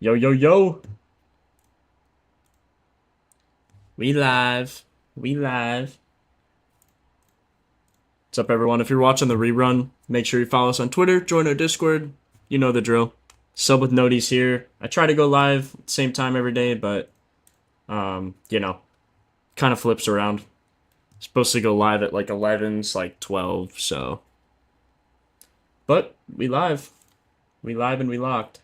Yo, yo, yo. We live. We live. What's up, everyone? If you're watching the rerun, make sure you follow us on Twitter, join our Discord. You know the drill. Sub with noties here. I try to go live at the same time every day, but, you know, kind of flips around. Supposed to go live at like 11, it's like 12, so. But we live. We live and we locked.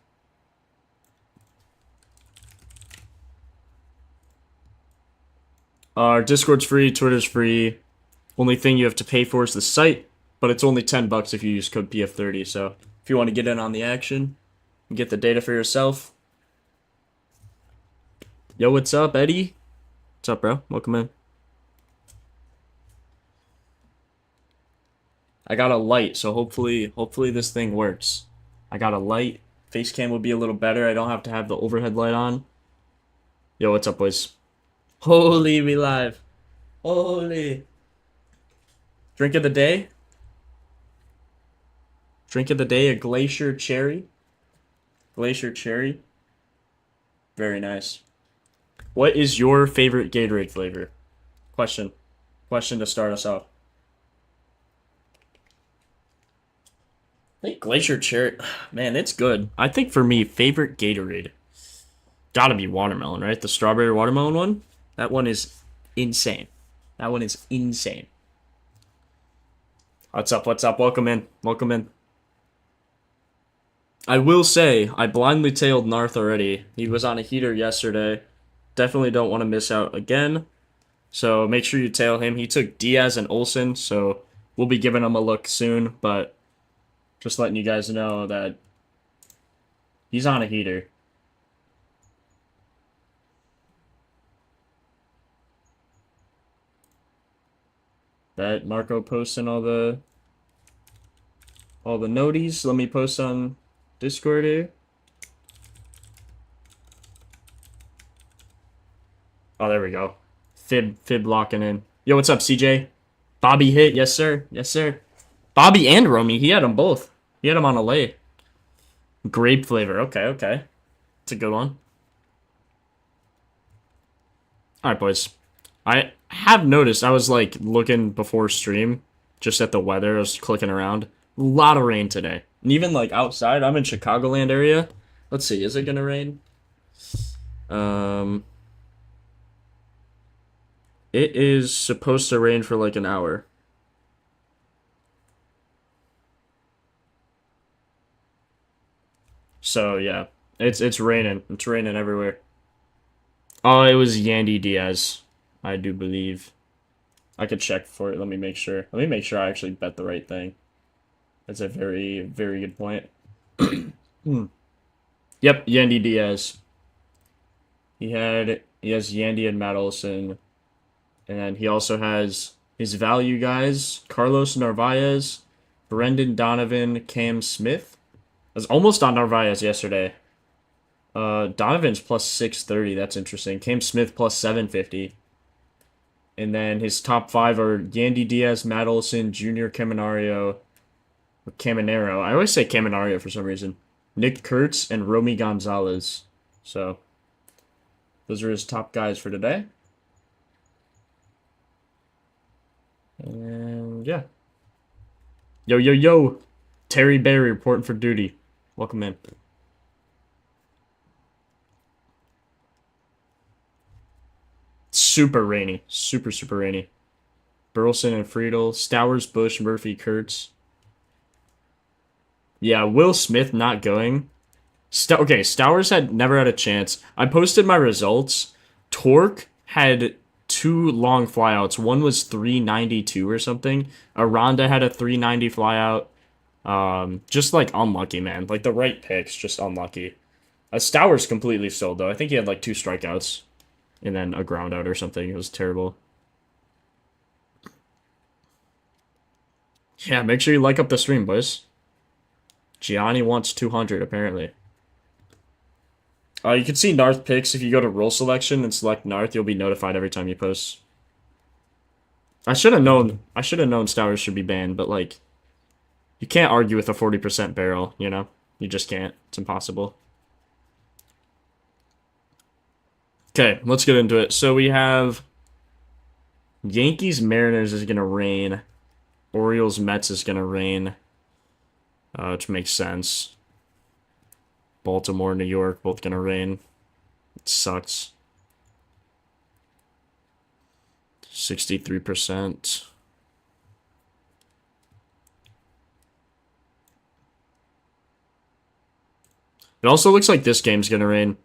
Our Discord's free, Twitter's free. Only thing you have to pay for is the site, but it's only $10 if you use code PF30. So if you want to get in on the action and get the data for yourself. Yo, what's up, Eddie? What's up, bro? Welcome in. I got a light, so hopefully this thing works. I got a light. Face cam would be a little better. I don't have to have the overhead light on. Yo, what's up, boys? Holy, we live. Holy. Drink of the day? Drink of the day, a glacier cherry. Glacier cherry. Very nice. What is your favorite Gatorade flavor? Question. Question to start us off. I think glacier cherry, man, it's good. I think for me, favorite Gatorade. Gotta be watermelon, right? The strawberry watermelon one? That one is insane. That one is insane. What's up? What's up? Welcome in. Welcome in. I will say, I blindly tailed Narth already. He was on a heater yesterday. Definitely don't want to miss out again. So make sure you tail him. He took Diaz and Olsen, so we'll be giving him a look soon. But just letting you guys know that he's on a heater. That Marco posting all the noties. Let me post on Discord here. Oh, there we go. Fib locking in. Yo, what's up, CJ? Bobby hit, yes sir, yes sir. Bobby and Romy, he had them both. He had them on a lay. Grape flavor, okay, okay. It's a good one. All right, boys. I have noticed, I was like looking before stream, just at the weather, I was clicking around. A lot of rain today. And even like outside, I'm in Chicagoland area. Let's see, is it gonna rain? It is supposed to rain for like an hour. So yeah, it's raining. It's raining everywhere. Oh, it was Yandy Diaz, I do believe. I could check for it. Let me make sure. Let me make sure I actually bet the right thing. That's a very, very good point. Hmm. Yep, Yandy Diaz. He has Yandy and Matt Olson. And he also has his value guys, Carlos Narvaez, Brendan Donovan, Cam Smith. I was almost on Narvaez yesterday. Donovan's plus 630. That's interesting. Cam Smith plus 750. And then his top five are Yandy Diaz, Matt Olson, Junior Caminero, or Caminero. I always say Caminero for some reason. Nick Kurtz and Romy Gonzalez. So, those are his top guys for today. And yeah. Yo, yo, yo. Terry Berry reporting for duty. Welcome in. Super rainy. Super, super rainy. Burleson and Friedel. Stowers, Bush, Murphy, Kurtz. Yeah, Will Smith not going. Okay, Stowers had never had a chance. I posted my results. Torque had two long flyouts. One was 392 or something. Aranda had a 390 flyout. Just like unlucky, man. Like the right picks, just unlucky. Stowers completely sold though. I think he had like two strikeouts and then a ground out or something. It was terrible. Yeah, make sure you like up the stream, boys. Gianni wants 200 apparently. You can see Narth picks if you go to role selection and select Narth. You'll be notified every time you post. I should have known. I should have known Stowers should be banned, but like, you can't argue with a 40% barrel. You know, you just can't. It's impossible. Okay, let's get into it. So we have Yankees Mariners is gonna rain. Orioles Mets is gonna rain, which makes sense. Baltimore New York both gonna rain. It sucks. 63%. It also looks like this game's gonna rain.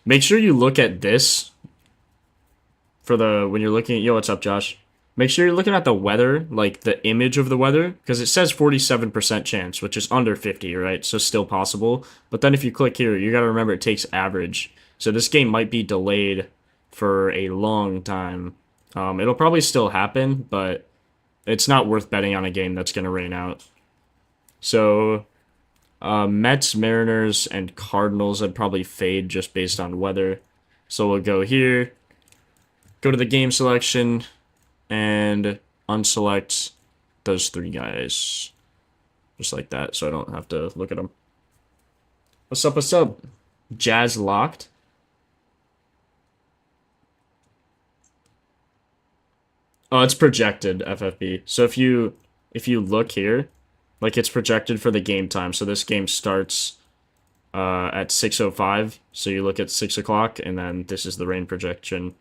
Make sure you look at this for the when you're looking at yo. What's up, Josh? Make sure you're looking at the weather, like the image of the weather, because it says 47% chance, which is under 50, right? So still possible. But then if you click here, you gotta remember it takes average. So this game might be delayed for a long time. It'll probably still happen, but it's not worth betting on a game that's gonna rain out. So Mets, Mariners, and Cardinals I'd probably fade just based on weather. So we'll go here, go to the game selection, and unselect those three guys. Just like that, so I don't have to look at them. What's up, what's up? Jazz locked. Oh, it's projected FFB. So if you look here, like it's projected for the game time. So this game starts at 6:05. So you look at 6 o'clock, and then this is the rain projection.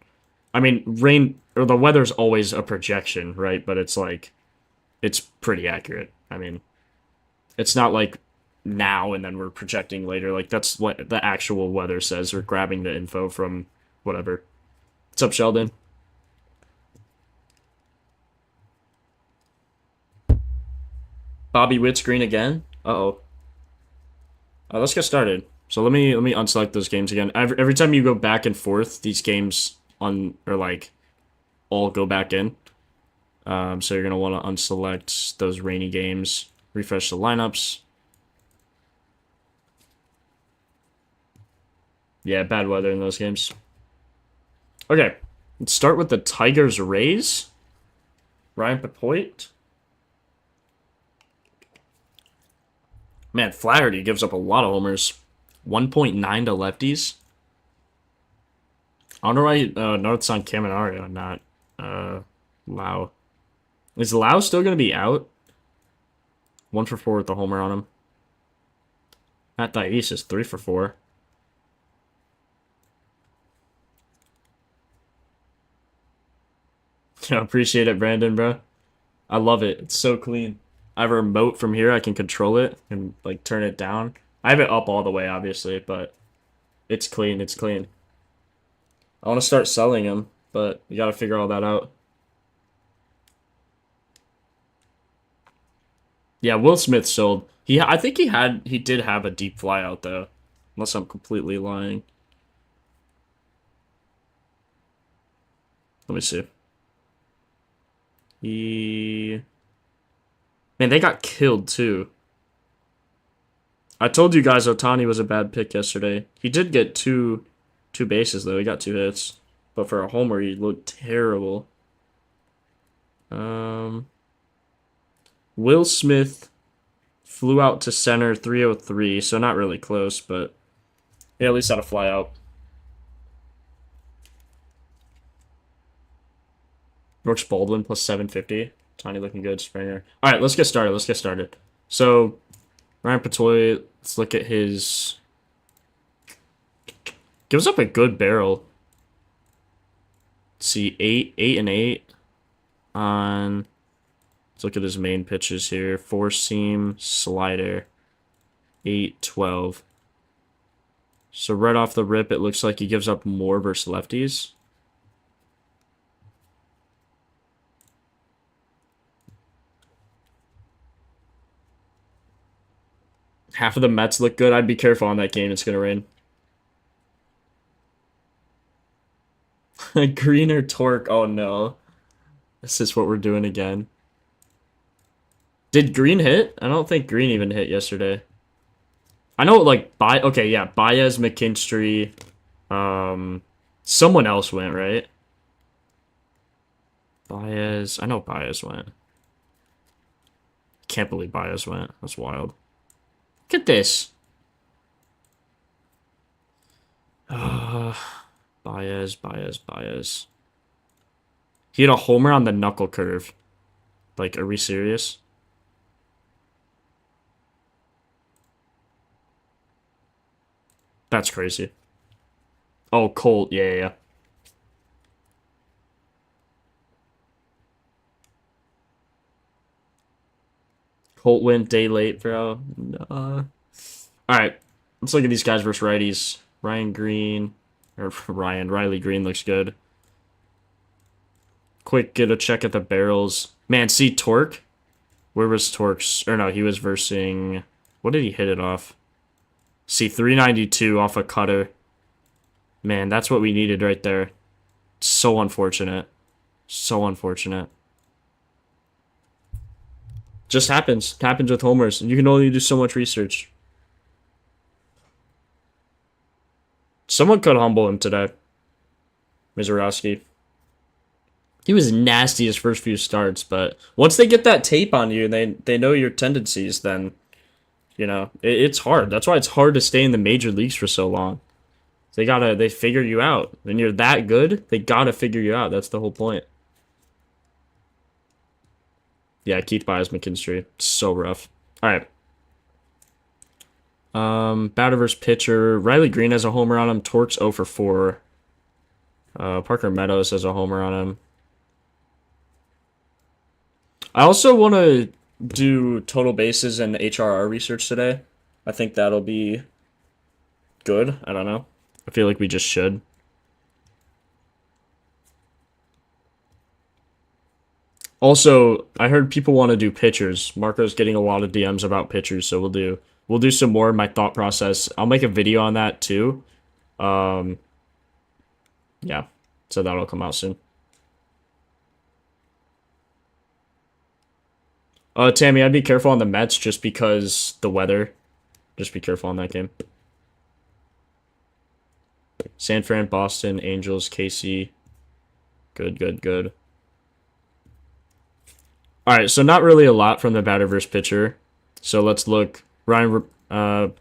I mean, rain or the weather's always a projection, right? But it's like it's pretty accurate. I mean, it's not like now and then we're projecting later. Like that's what the actual weather says. We're grabbing the info from whatever. What's up, Sheldon? Bobby Witt's green again. Uh-oh. Let's get started. So let me unselect those games again. Every time you go back and forth, these games or like all go back in. So you're gonna want to unselect those rainy games. Refresh the lineups. Yeah, bad weather in those games. Okay, let's start with the Tigers Rays. Ryan Papoit. Man, Flaherty gives up a lot of homers. 1.9 to lefties. I wonder why North's on Caminari and not Lau. Is Lau still going to be out? 1 for 4 with the homer on him. Matt Thais is 3 for 4. I appreciate it, Brandon, bro. I love it. It's so clean. I have a remote from here. I can control it and like turn it down. I have it up all the way, obviously, but it's clean. It's clean. I want to start selling them, but you got to figure all that out. Yeah, Will Smith sold. I think he did have a deep fly out though, unless I'm completely lying. Let me see. Man, they got killed too. I told you guys Ohtani was a bad pick yesterday. He did get two bases though. He got 2 hits, but for a homer, he looked terrible. Will Smith flew out to center 303, so not really close, but he at least had a fly out. Brooks Baldwin plus 750. Tiny looking good. Springer. All right, let's get started. Let's get started. So, Ryan Patoy, let's look at his. Gives up a good barrel. Let's see, 8 and 8 on. Let's look at his main pitches here. 4-seam, slider, 8-12. So right off the rip, it looks like he gives up more versus lefties. Half of the Mets look good. I'd be careful on that game. It's going to rain. Greener torque. Oh, no. This is what we're doing again. Did Green hit? I don't think Green even hit yesterday. I know, like, okay, yeah. Baez, McKinstry. Someone else went, right? Baez. I know Baez went. Can't believe Baez went. That's wild. Look at this. Baez. He had a homer on the knuckle curve. Like, are we serious? That's crazy. Oh, Colt. Yeah. Colt went day late, bro. Nah. All right, let's look at these guys versus righties. Riley Green looks good. Quick, get a check at the barrels. Man, see Torque? Where was Torque's? Or no, he was versing. What did he hit it off? See, 392 off a cutter. Man, that's what we needed right there. So unfortunate. So unfortunate. Just happens. Happens with homers. You can only do so much research. Someone could humble him today. Mizorowski. He was nasty his first few starts, but once they get that tape on you and they know your tendencies, then, you know, it's hard. That's why it's hard to stay in the major leagues for so long. They figure you out. When you're that good, they gotta figure you out. That's the whole point. Yeah, Keith Byers, McKinstry. So rough. Alright. Batter versus pitcher. Riley Green has a homer on him. Torque's 0 for 4. Parker Meadows has a homer on him. I also want to do total bases and HRR research today. I think that'll be good. I don't know. I feel like we just should. Also, I heard people want to do pitchers. Marco's getting a lot of DMs about pitchers, so we'll do some more of my thought process. I'll make a video on that too. Yeah. So that'll come out soon. Tammy, I'd be careful on the Mets just because the weather. Just be careful on that game. San Fran, Boston, Angels, KC. Good. All right, so not really a lot from the batter versus pitcher. So let's look. Ryan, how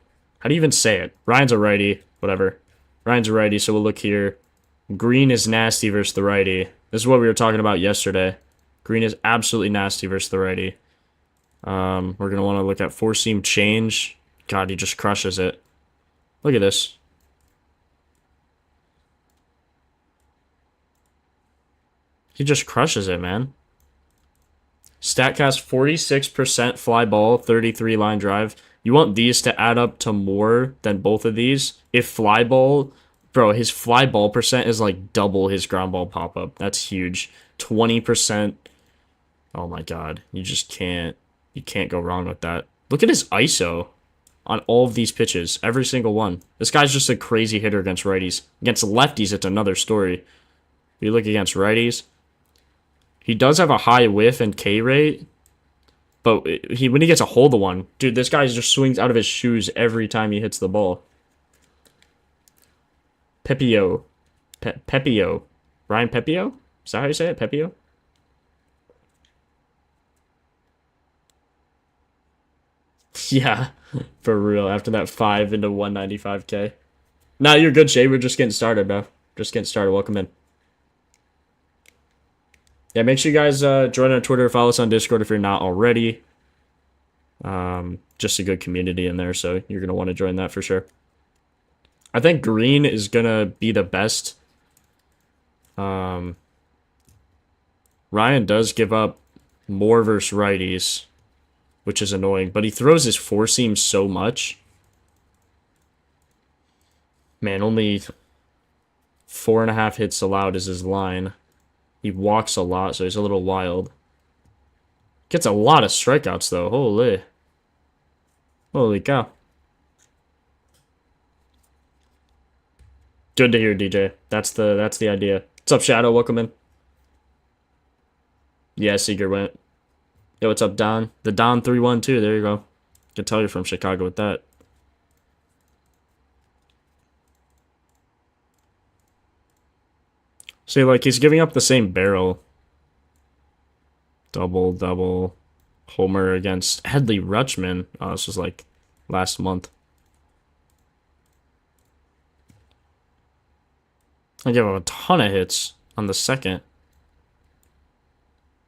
do you even say it? Ryan's a righty, whatever. Ryan's a righty, so we'll look here. Green is nasty versus the righty. This is what we were talking about yesterday. Green is absolutely nasty versus the righty. We're going to want to look at four-seam change. God, he just crushes it. Look at this. He just crushes it, man. StatCast 46% fly ball, 33 line drive. You want these to add up to more than both of these. If fly ball, bro, his fly ball percent is like double his ground ball pop up. That's huge. 20%. Oh my God. You can't go wrong with that. Look at his ISO on all of these pitches. Every single one. This guy's just a crazy hitter against righties. Against lefties, it's another story. If you look against righties, he does have a high whiff and K rate, but when he gets a hold of one, dude, this guy just swings out of his shoes every time he hits the ball. Pepio. Ryan Pepio? Is that how you say it? Pepio? Yeah, for real. After that 5 into 195K. Nah, you're good, Shay. We're just getting started, bro. Just getting started. Welcome in. Yeah, make sure you guys join our Twitter, follow us on Discord if you're not already. Just a good community in there, so you're going to want to join that for sure. I think Green is going to be the best. Ryan does give up more versus righties, which is annoying, but he throws his four seam so much. Man, only 4.5 hits allowed is his line. He walks a lot, so he's a little wild. Gets a lot of strikeouts, though. Holy cow. Good to hear, DJ. That's the idea. What's up, Shadow? Welcome in. Yeah, Seeger went. Yo, what's up, Don? The Don 312. There you go. Can tell you're from Chicago with that. See, like, he's giving up the same barrel. Double. Homer against Headley Rutschman. Oh, this was, like, last month. I gave up a ton of hits on the second.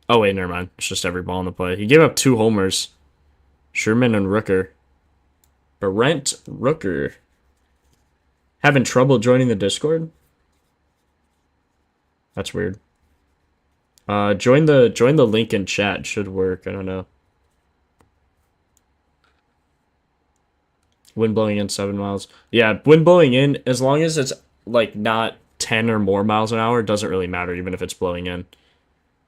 Oh, wait, never mind. It's just every ball in the play. He gave up 2 homers. Sherman and Rooker. Brent Rooker. Having trouble joining the Discord? That's weird. Join the link in chat. Should work. I don't know. Wind blowing in 7 miles. Yeah, wind blowing in, as long as it's like not 10 or more miles an hour, it doesn't really matter, even if it's blowing in.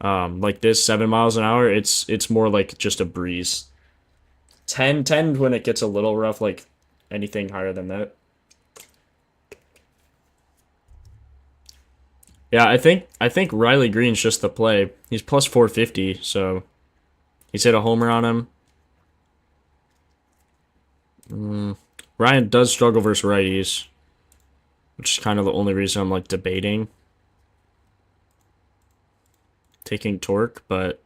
Like this 7 miles an hour, it's more like just a breeze. 10 when it gets a little rough, like anything higher than that. Yeah, I think Riley Green's just the play. He's plus 450, so he's hit a homer on him. Ryan does struggle versus righties, which is kind of the only reason I'm like debating taking Torque. But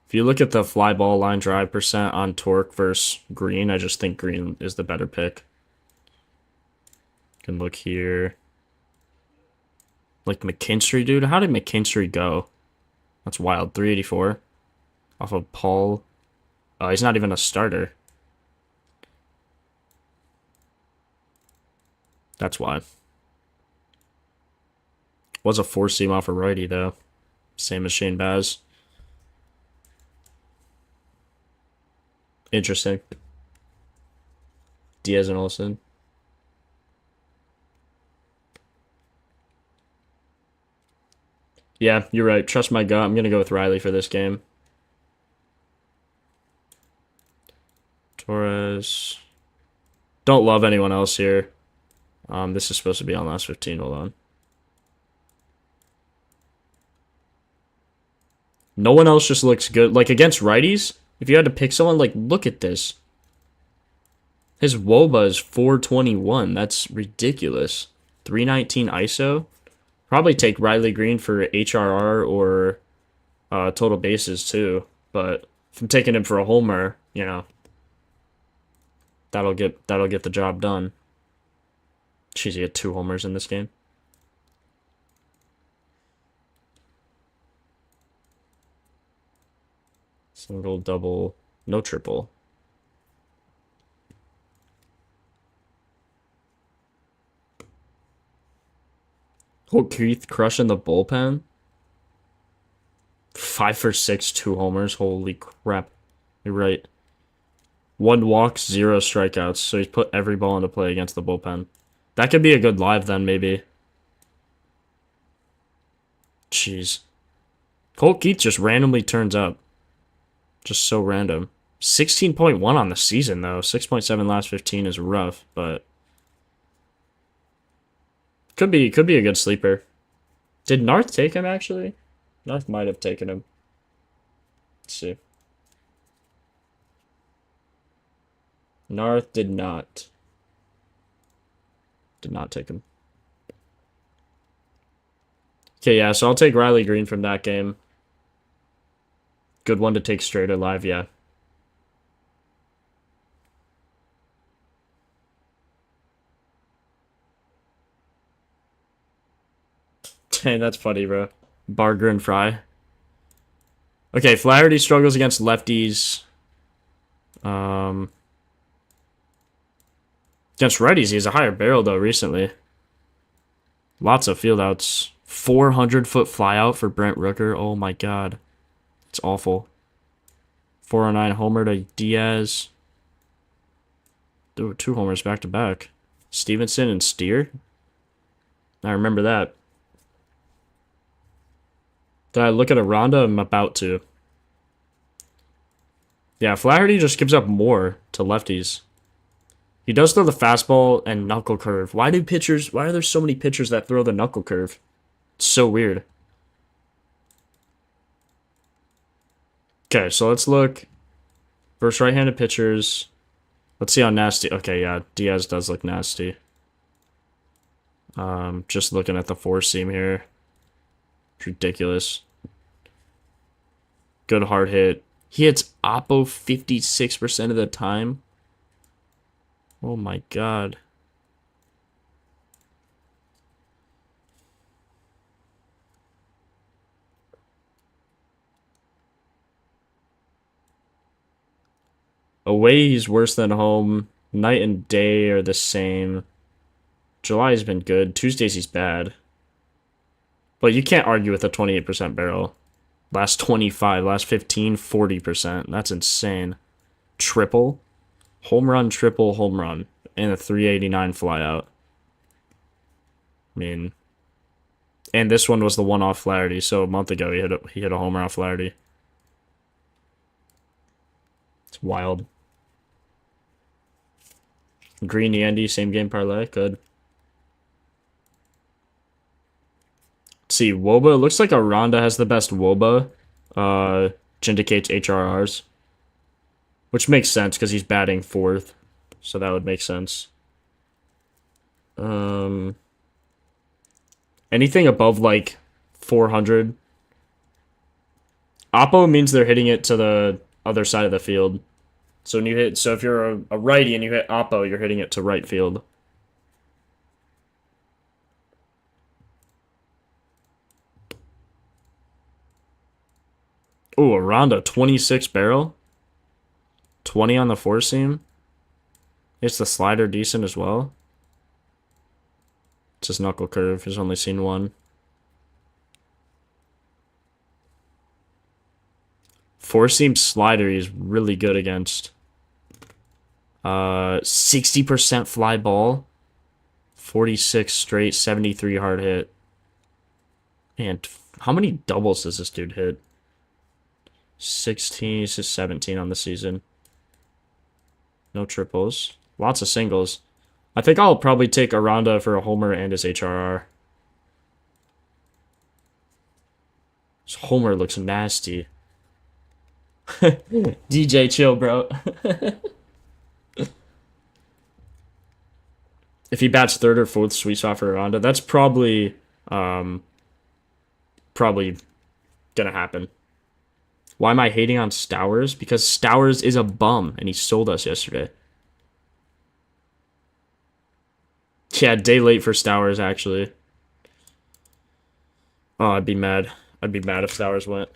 if you look at the fly ball line drive percent on Torque versus Green, I just think Green is the better pick. You can look here. Like McKinstry, dude. How did McKinstry go? That's wild. 384 off of Paul. Oh, he's not even a starter. That's why. Was a 4-seam off a righty, though. Same as Shane Baz. Interesting. Diaz and Olsen. Yeah, you're right. Trust my gut. I'm going to go with Riley for this game. Torres. Don't love anyone else here. This is supposed to be on last 15. Hold on. No one else just looks good. Like, against righties, if you had to pick someone, like, look at this. His WOBA is 421. That's ridiculous. 319 ISO. Probably take Riley Green for HRR or total bases, too. But if I'm taking him for a homer, you know, that'll get the job done. Jeez, he had 2 homers in this game. Single, double, no triple. Oh, Keith crushing the bullpen. 5 for 6, 2 homers. Holy crap. You're right. 1 walk, 0 strikeouts. So he's put every ball into play against the bullpen. That could be a good live then, maybe. Jeez. Colt Keith just randomly turns up. Just so random. 16.1 on the season, though. 6.7 last 15 is rough, but could be a good sleeper. Did Narth take him, actually? Narth might have taken him. Let's see. Narth did not. Did not take him. Okay, yeah, so I'll take Riley Green from that game. Good one to take straight or live, yeah. Dang, that's funny, bro. Barger and Fry. Okay, Flaherty struggles against lefties. Against righties, he has a higher barrel, though, recently. Lots of fieldouts. 400-foot flyout for Brent Rooker. Oh, my God. It's awful. 409 homer to Diaz. There were 2 homers back-to-back. Stevenson and Steer. I remember that. Did I look at a Ronda? I'm about to. Yeah, Flaherty just gives up more to lefties. He does throw the fastball and knuckle curve. Why are there so many pitchers that throw the knuckle curve? It's so weird. Okay, so let's look. Versus right-handed pitchers. Let's see how nasty. Okay, yeah, Diaz does look nasty. Just looking at the 4-seam here. It's ridiculous. Good hard hit. He hits Oppo 56% of the time. Oh my God. Away, he's worse than home. Night and day are the same. July's been good. Tuesdays, he's bad. But you can't argue with a 28% barrel. Last 25, last 15, 40%. That's insane. Triple. Home run, triple, home run. And a 389 flyout. I mean... And this one was the one-off Flaherty, so a month ago he hit a homer off Flaherty. It's wild. Green Yandy, same game parlay. Good. Let's see, WOBA. Looks like Aranda has the best WOBA. Which indicates HRRs. Which makes sense because he's batting fourth. So that would make sense. Anything above like 400. Oppo means they're hitting it to the other side of the field. So when you hit, so if you're a righty and you hit Oppo, you're hitting it to right field. Ooh, Aranda, 26 barrel. 20 on the four seam. It's the slider decent as well. It's his knuckle curve. He's only seen one. Four seam slider he's really good against. 60% fly ball. 46 straight, 73 hard hit. And how many doubles does this dude hit? 16 to 17 on the season. No triples. Lots of singles. I think I'll probably take Aranda for a homer and his HRR. His homer looks nasty. DJ, chill, bro. If he bats third or fourth sweet spot for Aranda, that's probably gonna happen. Why am I hating on Stowers? Because Stowers is a bum, and he sold us yesterday. Yeah, day late for Stowers, actually. Oh, I'd be mad. I'd be mad if Stowers went.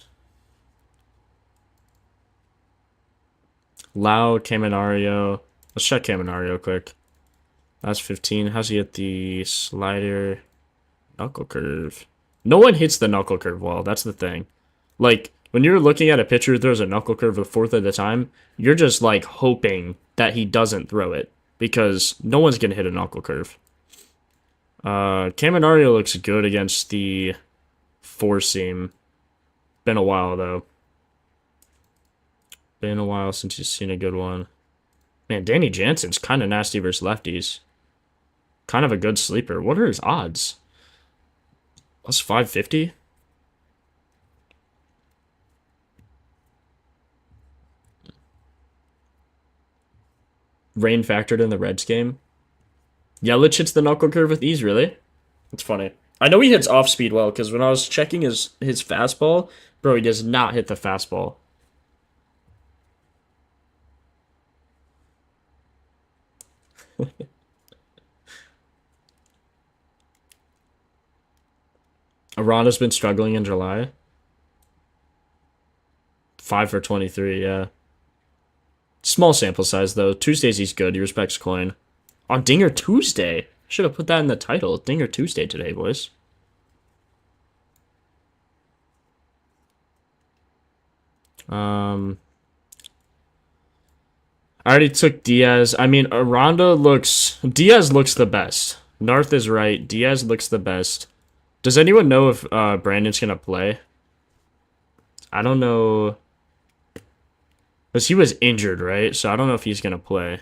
Loud, Caminario. Let's check Caminario quick. That's 15. How's he hit the slider? Knuckle curve. No one hits the knuckle curve well. That's the thing. Like, when you're looking at a pitcher who throws a knuckle curve a fourth of the time, you're just, like, hoping that he doesn't throw it. Because no one's going to hit a knuckle curve. Caminario looks good against the four seam. Been a while, though. Been a while since you've seen a good one. Man, Danny Jansen's kind of nasty versus lefties. Kind of a good sleeper. What are his odds? Plus 550? Rain factored in the Reds game. Yelich hits the knuckle curve with ease, really? That's funny. I know he hits off speed well, because when I was checking his fastball, bro, he does not hit the fastball. Aranda's been struggling in July. 5 for 23, yeah. Small sample size, though. Tuesdays he's good. He respects coin. On Dinger Tuesday. Should have put that in the title. Dinger Tuesday today, boys. I already took Diaz. I mean, Aranda looks... Diaz looks the best. Narth is right. Diaz looks the best. Does anyone know if Brandon's going to play? I don't know... Because he was injured, right? So I don't know if he's going to play.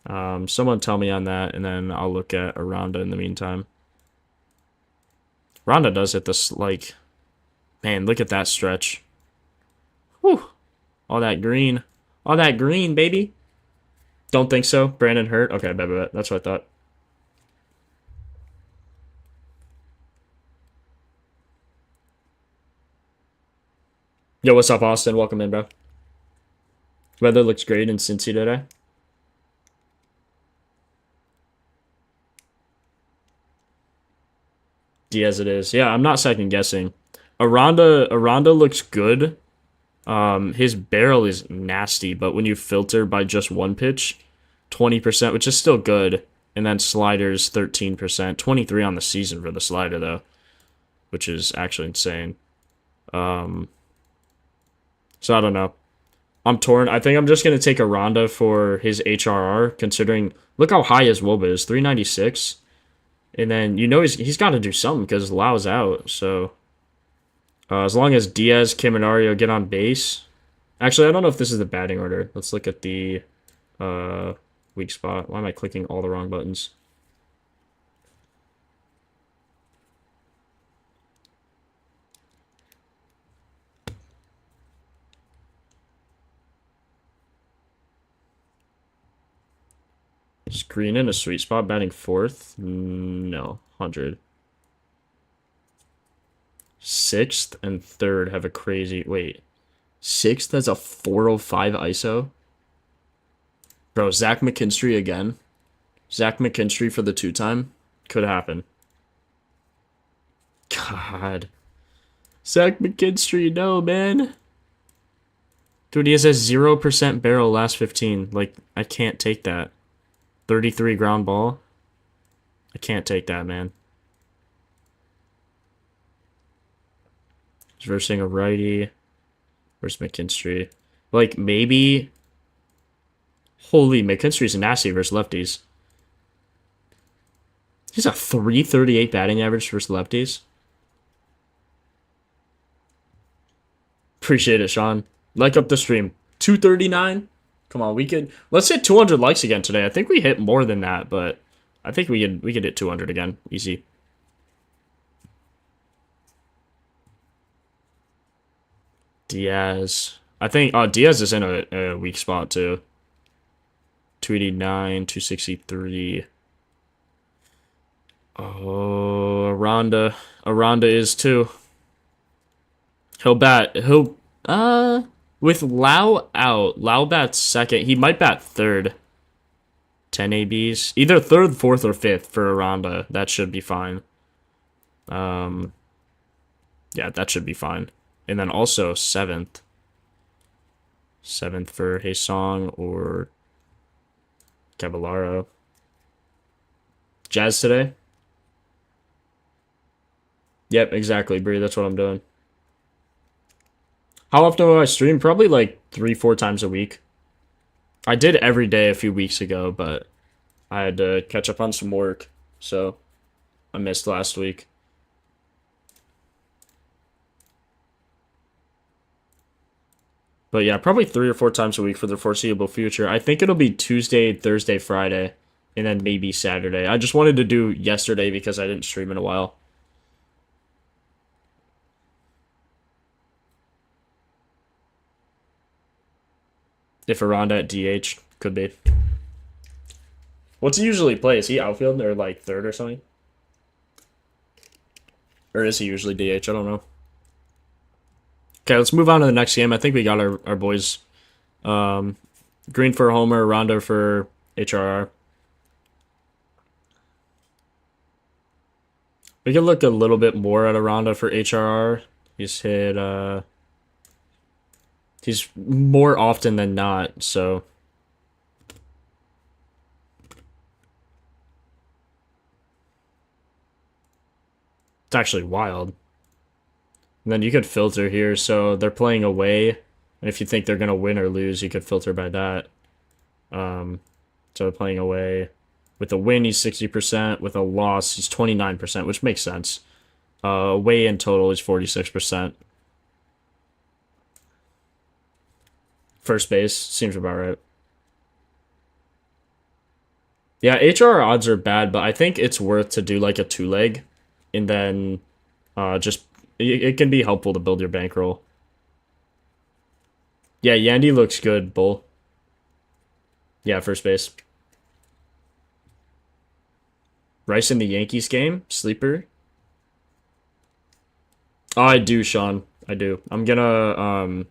Someone tell me on that, and then I'll look at Aranda in the meantime. Aranda does hit this, like... Man, look at that stretch. Whew. All that green. All that green, baby. Don't think so. Brandon hurt? Okay, bet. That's what I thought. Yo, what's up, Austin? Welcome in, bro. Weather looks great in Cincy today. Diaz it is. Yeah, I'm not second guessing. Aranda looks good His barrel is nasty, but when you filter by just one pitch, 20%, which is still good. And then sliders, 13%. 23 on the season for the slider, though, which is actually insane. So I don't know. I'm torn. I think I'm just going to take Aranda for his HRR, considering... Look how high his WOBA is, 396. And then, he's got to do something because Lau's out, so... as long as Diaz, Kim, and Ario get on base... Actually, I don't know if this is the batting order. Let's look at the weak spot. Why am I clicking all the wrong buttons? Is Green in a sweet spot batting fourth? No, 100. Sixth and third have a crazy... Wait. Sixth has a 405 ISO? Bro, Zach McKinstry again. Zach McKinstry for the 2-time? Could happen. God. Zach McKinstry, no, man. Dude, he has a 0% barrel last 15. Like, I can't take that. 33 ground ball. I can't take that, man. He's versing a righty. Where's McKinstry? Like, maybe... Holy, McKinstry's nasty versus lefties. He's a 338 batting average versus lefties. Appreciate it, Sean. Like up the stream. 239? Come on, we could... Let's hit 200 likes again today. I think we hit more than that, but... I think we could hit 200 again. Easy. Diaz. I think... Diaz is in a weak spot, too. 289, 263. Oh, Aranda. Aranda is too. With Lau out, Lau bats second. He might bat third. 10 ABs. Either third, fourth, or fifth for Aranda. That should be fine. Yeah, that should be fine. And then also seventh. Seventh for Haesong or Caballero. Jazz today? Yep, exactly, Bree. That's what I'm doing. How often do I stream? Probably like 3-4 times a week. I did every day a few weeks ago, but I had to catch up on some work, so I missed last week. But yeah, probably 3 or 4 times a week for the foreseeable future. I think it'll be Tuesday, Thursday, Friday, and then maybe Saturday. I just wanted to do yesterday because I didn't stream in a while. If Aranda at DH, could be. What's he usually play? Is he outfield or like third or something? Or is he usually DH? I don't know. Okay, let's move on to the next game. I think we got our boys. Green for Homer, Rondo for HRR. We can look a little bit more at a Rondo for HRR. He's hit, he's more often than not, so... It's actually wild. And then you could filter here, so they're playing away. And if you think they're going to win or lose, you could filter by that. So they're playing away. With a win, he's 60%. With a loss, he's 29%, which makes sense. Away in total, he's 46%. First base, seems about right. Yeah, HR odds are bad, but I think it's worth to do like a 2-leg. And then just... It can be helpful to build your bankroll. Yeah, Yandy looks good, Bull. Yeah, first base. Rice in the Yankees game? Sleeper? Oh, I do, Sean. I do. I'm gonna,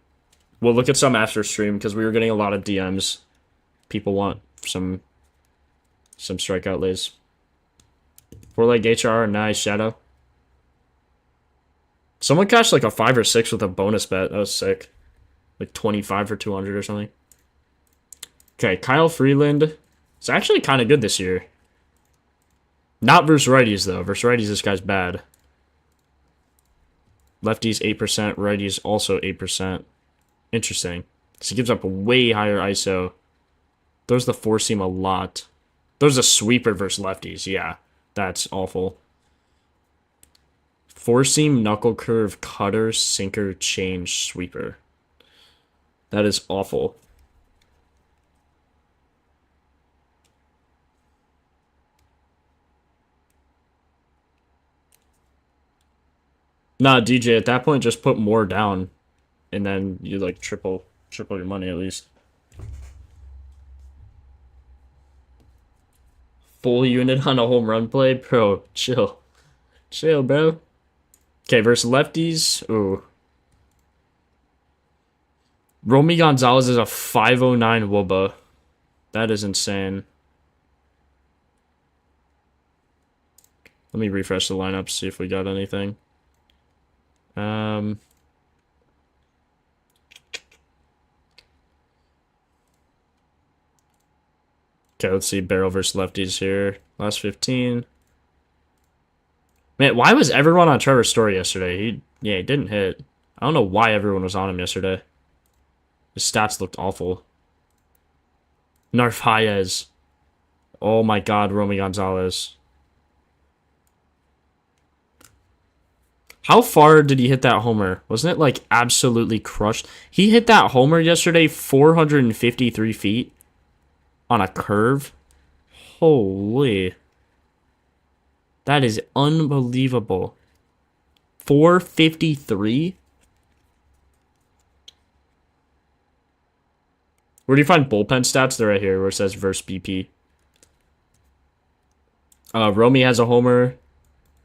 we'll look at some after stream, because we were getting a lot of DMs. People want some strikeout lays. 4-leg HR, nice, Shadow. Someone cashed like a 5 or 6 with a bonus bet. That was sick. Like 25 for 200 or something. Okay, Kyle Freeland. It's actually kind of good this year. Not versus righties, though. Versus righties, this guy's bad. Lefties 8%, righties also 8%. Interesting. So he gives up a way higher ISO. Throws the four seam a lot. Throws a sweeper versus lefties. Yeah, that's awful. Four seam, knuckle curve, cutter, sinker, change, sweeper. That is awful. Nah, DJ, at that point, just put more down. And then you, like, triple your money at least. Full unit on a home run play? Bro, chill. Chill, bro. Okay, versus lefties. Ooh. Romy Gonzalez is a 509 WOBA. That is insane. Let me refresh the lineup, see if we got anything. Okay, let's see. Barrel versus lefties here. Last 15. Man, why was everyone on Trevor's story yesterday? He didn't hit. I don't know why everyone was on him yesterday. His stats looked awful. Narvaez. Oh my god, Romy Gonzalez. How far did he hit that homer? Wasn't it like absolutely crushed? He hit that homer yesterday 453 feet on a curve. Holy. That is unbelievable. 453? Where do you find bullpen stats? They're right here where it says versus BP. Romy has a homer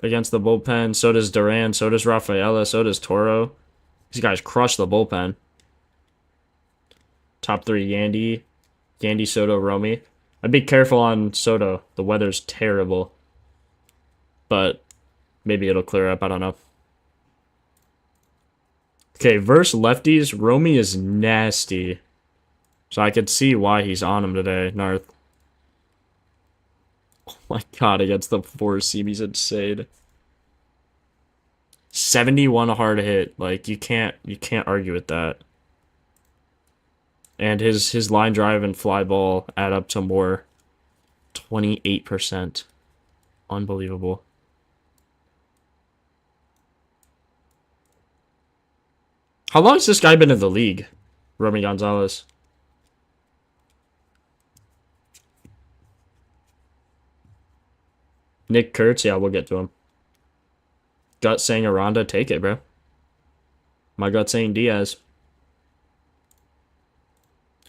against the bullpen. So does Duran. So does Rafaela. So does Toro. These guys crush the bullpen. Top three, Yandy. Yandy, Soto, Romy. I'd be careful on Soto. The weather's terrible. But maybe it'll clear up. I don't know. Okay, versus lefties, Romy is nasty. So I could see why he's on him today, Narth. Oh my god, against the four seam, he's insane. 71 hard hit. Like you can't argue with that. And his line drive and fly ball add up to more. 28%. Unbelievable. How long has this guy been in the league? Romy Gonzalez. Nick Kurtz, yeah, we'll get to him. Gut saying Aranda, take it, bro. My gut saying Diaz.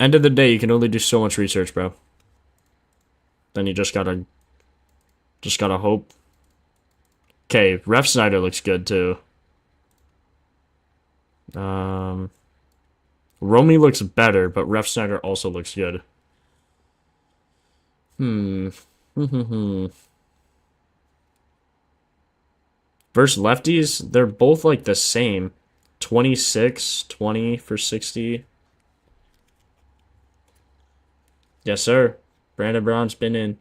End of the day, you can only do so much research, bro. Then you just gotta hope. Okay, Ref Snyder looks good too. Romy looks better, but Ref Snyder also looks good. Versus lefties, they're both like the same. 26, 20 for 60. Yes, sir. Brandon Brown's been in.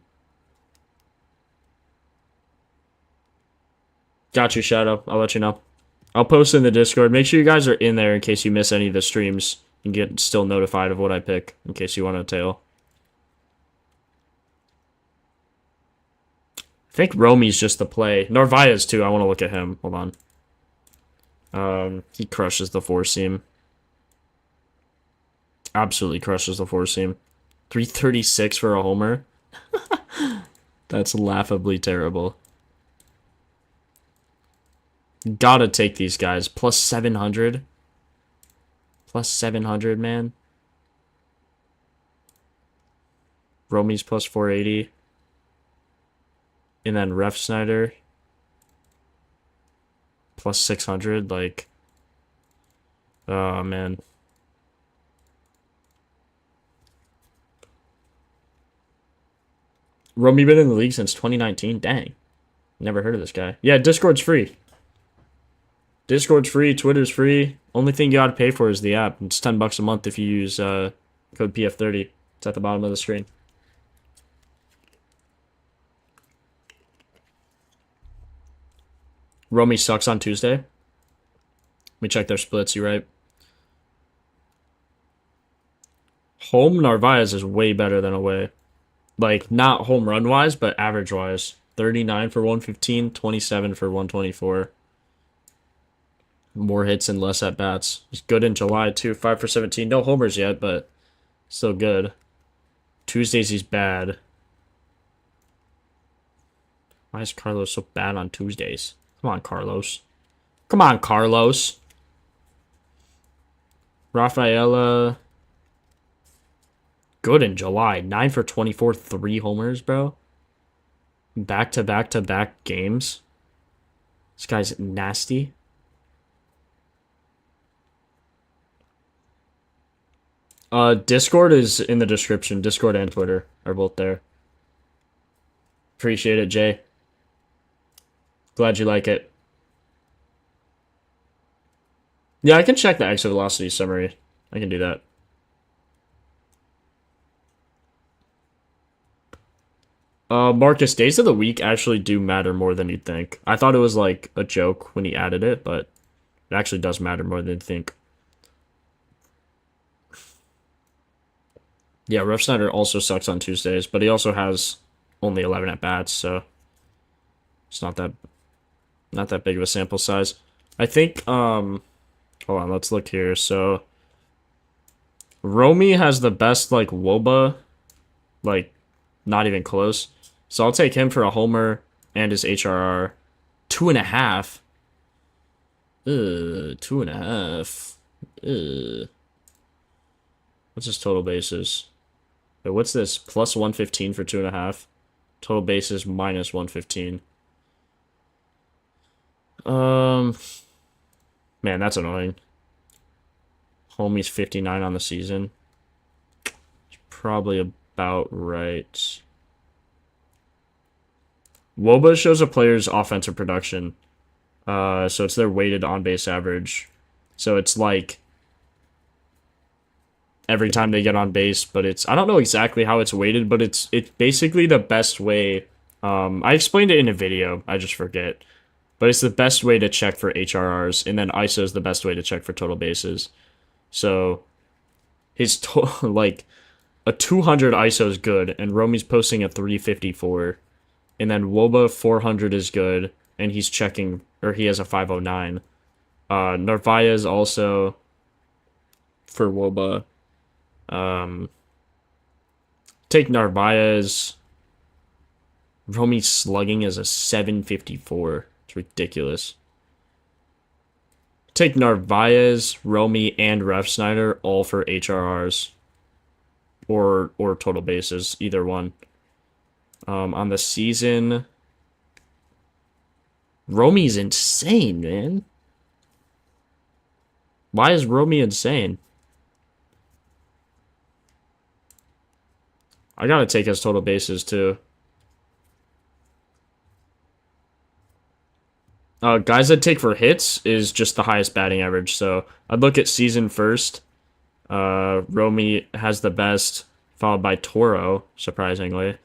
Got you, Shadow. I'll let you know. I'll post in the Discord. Make sure you guys are in there in case you miss any of the streams. You get still notified of what I pick in case you want to tail. I think Romy's just the play. Narvaez, too. I want to look at him. Hold on. He crushes the four seam. Absolutely crushes the four seam. 336 for a homer. That's laughably terrible. Gotta take these guys. Plus 700. Plus 700, man. Romy's plus 480. And then Ref Snyder. Plus 600. Like. Oh, man. Romy been in the league since 2019? Dang. Never heard of this guy. Yeah, Discord's free. Discord's free, Twitter's free. Only thing you gotta pay for is the app. It's $10 a month if you use code PF30. It's at the bottom of the screen. Romy sucks on Tuesday. Let me check their splits, you right. Home Narvaez is way better than away. Like, not home run wise, but average wise. 39 for 115, 27 for 124. More hits and less at bats. He's good in July too. 5 for 17. No homers yet, but still good. Tuesdays he's bad. Why is Carlos so bad on Tuesdays? Come on, Carlos. Come on, Carlos. Rafaela. Good in July. 9 for 24, 3 homers, bro. Back-to-back-to-back games. This guy's nasty. Discord is in the description. Discord and Twitter are both there. Appreciate it, Jay. Glad you like it. Yeah, I can check the exit velocity summary. I can do that. Marcus, days of the week actually do matter more than you'd think. I thought it was like a joke when he added it, but it actually does matter more than you think. Yeah, Refsnyder also sucks on Tuesdays, but he also has only 11 at bats, so it's not that big of a sample size. I think hold on, let's look here. So Romy has the best like WOBA, like not even close. So I'll take him for a homer and his HRR. 2.5. 2.5. What's his total bases? Wait, what's this? Plus 115 for 2.5. Total bases minus 115. Man, that's annoying. Homie's 59 on the season. It's probably about right. WOBA shows a player's offensive production. So it's their weighted on-base average. So it's like every time they get on base, but it's I don't know exactly how it's weighted, but it's basically the best way. I explained it in a video, I just forget. But it's the best way to check for HRRs, and then ISO is the best way to check for total bases. So his like a 200 ISO is good, and Romy's posting a 354. And then WOBA 400 is good, and he's checking, or he has a 509. Narvaez also for WOBA. Take Narvaez. Romy's slugging as a 754. It's ridiculous. Take Narvaez, Romy, and Refsnyder all for HRRs. Or total bases, either one. On the season, Romy's insane, man. Why is Romy insane? I gotta take his total bases, too. Guys I'd take for hits is just the highest batting average, so I'd look at season first. Romy has the best, followed by Toro, surprisingly.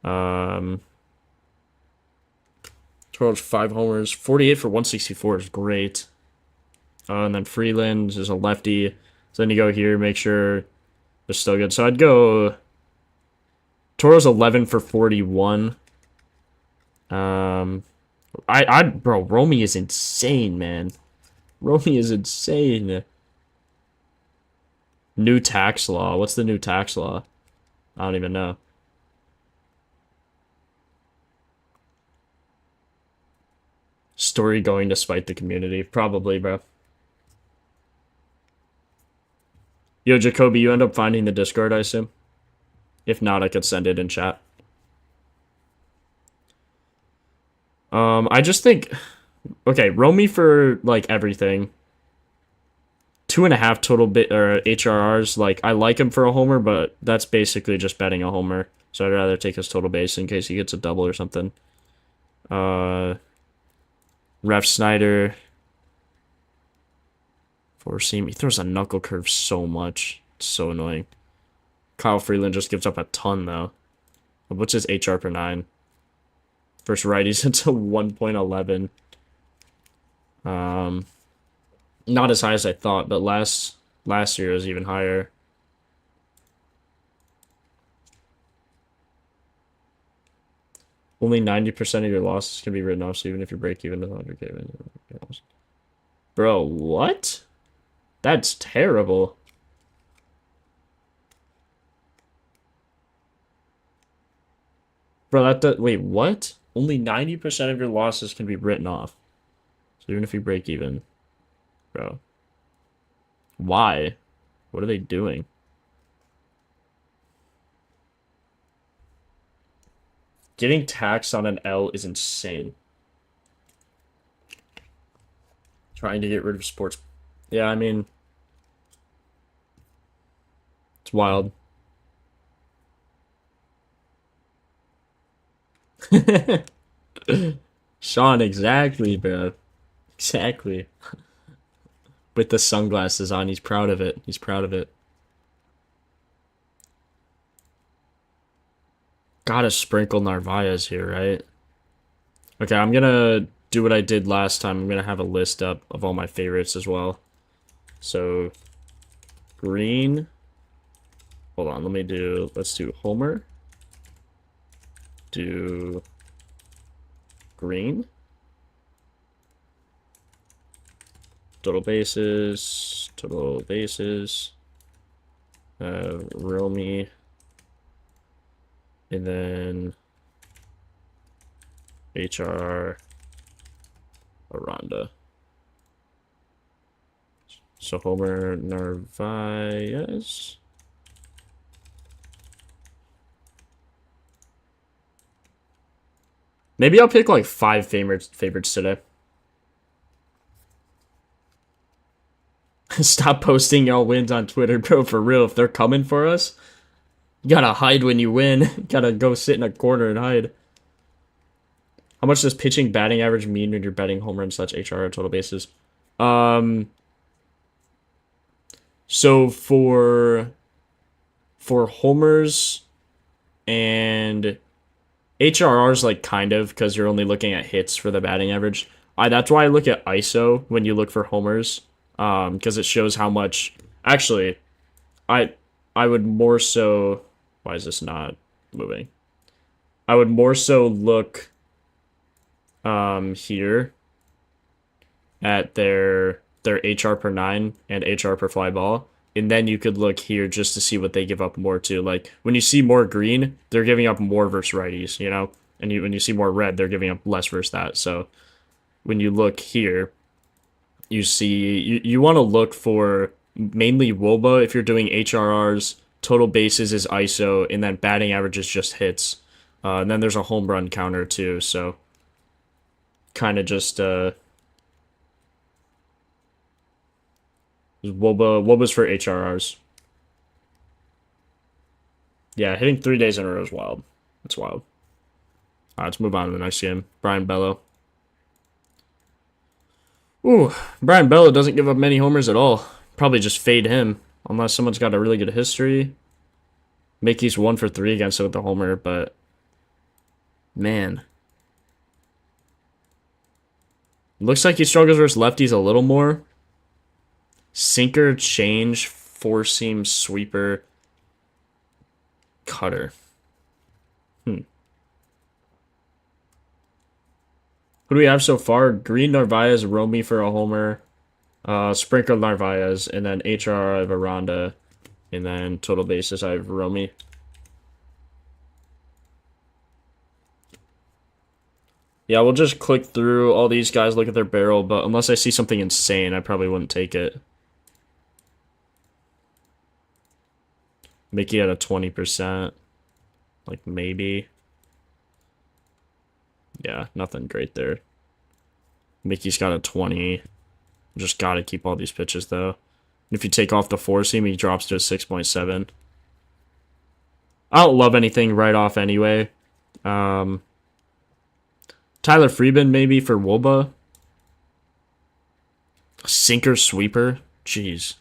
Toro's 5 homers, 48 for 164 is great. And then Freeland is a lefty. So then you go here, make sure they're still good. So I'd go Toro's 11 for 41. Bro, Romy is insane, man. Romy is insane. New tax law. What's the new tax law? I don't even know. Story going to spite the community. Probably, bro. Yo, Jacoby, you end up finding the Discord, I assume? If not, I could send it in chat. I just think... Okay, Romy for, like, everything. 2.5 total HRRs. Like, I like him for a homer, but that's basically just betting a homer. So I'd rather take his total base in case he gets a double or something. Refsnyder. Four seam. He throws a knuckle curve so much. It's so annoying. Kyle Freeland just gives up a ton, though. What's his HR per 9? First righties, it's a 1.11. Not as high as I thought, but last year was even higher. Only 90% of your losses can be written off, so even if you break even with 100K. Bro, what? That's terrible. Bro, wait, what? Only 90% of your losses can be written off. So even if you break even. Bro. Why? What are they doing? Getting taxed on an L is insane. Trying to get rid of sports. Yeah, I mean, it's wild. Sean, exactly, bro. Exactly. With the sunglasses on, he's proud of it. He's proud of it. Gotta sprinkle Narvaez here, right? Okay, I'm gonna do what I did last time. I'm gonna have a list up of all my favorites as well. So, green. Hold on, let's do Homer. Do green. Total bases. Romy. And then HR Aranda. So Homer Narvaez. Maybe I'll pick like 5 favorites today. Stop posting y'all wins on Twitter, bro. For real, if they're coming for us, you gotta hide when you win. You gotta go sit in a corner and hide. How much does pitching batting average mean when you're betting home runs / HR or total bases? So for homers and HRRs, like kind of, because you're only looking at hits for the batting average. That's why I look at ISO when you look for homers, because it shows how much. Actually, I would more so. Why is this not moving? I would more so look here at their HR per 9 and HR per fly ball. And then you could look here just to see what they give up more to. Like, when you see more green, they're giving up more versus righties, you know? And when you see more red, they're giving up less versus that. So, when you look here, you see... You want to look for mainly WOBA if you're doing HRRs. Total bases is ISO. And then batting average is just hits. And then there's a home run counter, too. So, kind of just... Woba's for HRRs. Yeah, hitting 3 days in a row is wild. It's wild. Alright, let's move on to the next game. Brian Bello. Ooh, Brian Bello doesn't give up many homers at all. Probably just fade him, unless someone's got a really good history. Mickey's 1 for 3 against it with the homer, but... Man. Looks like he struggles versus lefties a little more. Sinker, change, four-seam, sweeper, cutter. Who do we have so far? Green Narvaez, Romy for a homer, Sprinkle Narvaez, and then HR I have Aranda, and then total bases I have Romy. Yeah, we'll just click through all these guys, look at their barrel, but unless I see something insane, I probably wouldn't take it. Mickey at a 20%. Like, maybe. Yeah, nothing great there. Mickey's got a 20. Just gotta keep all these pitches, though. If you take off the four-seam, he drops to a 6.7. I don't love anything right off anyway. Tyler Freeman, maybe, for Woba. Sinker, sweeper. Jeez.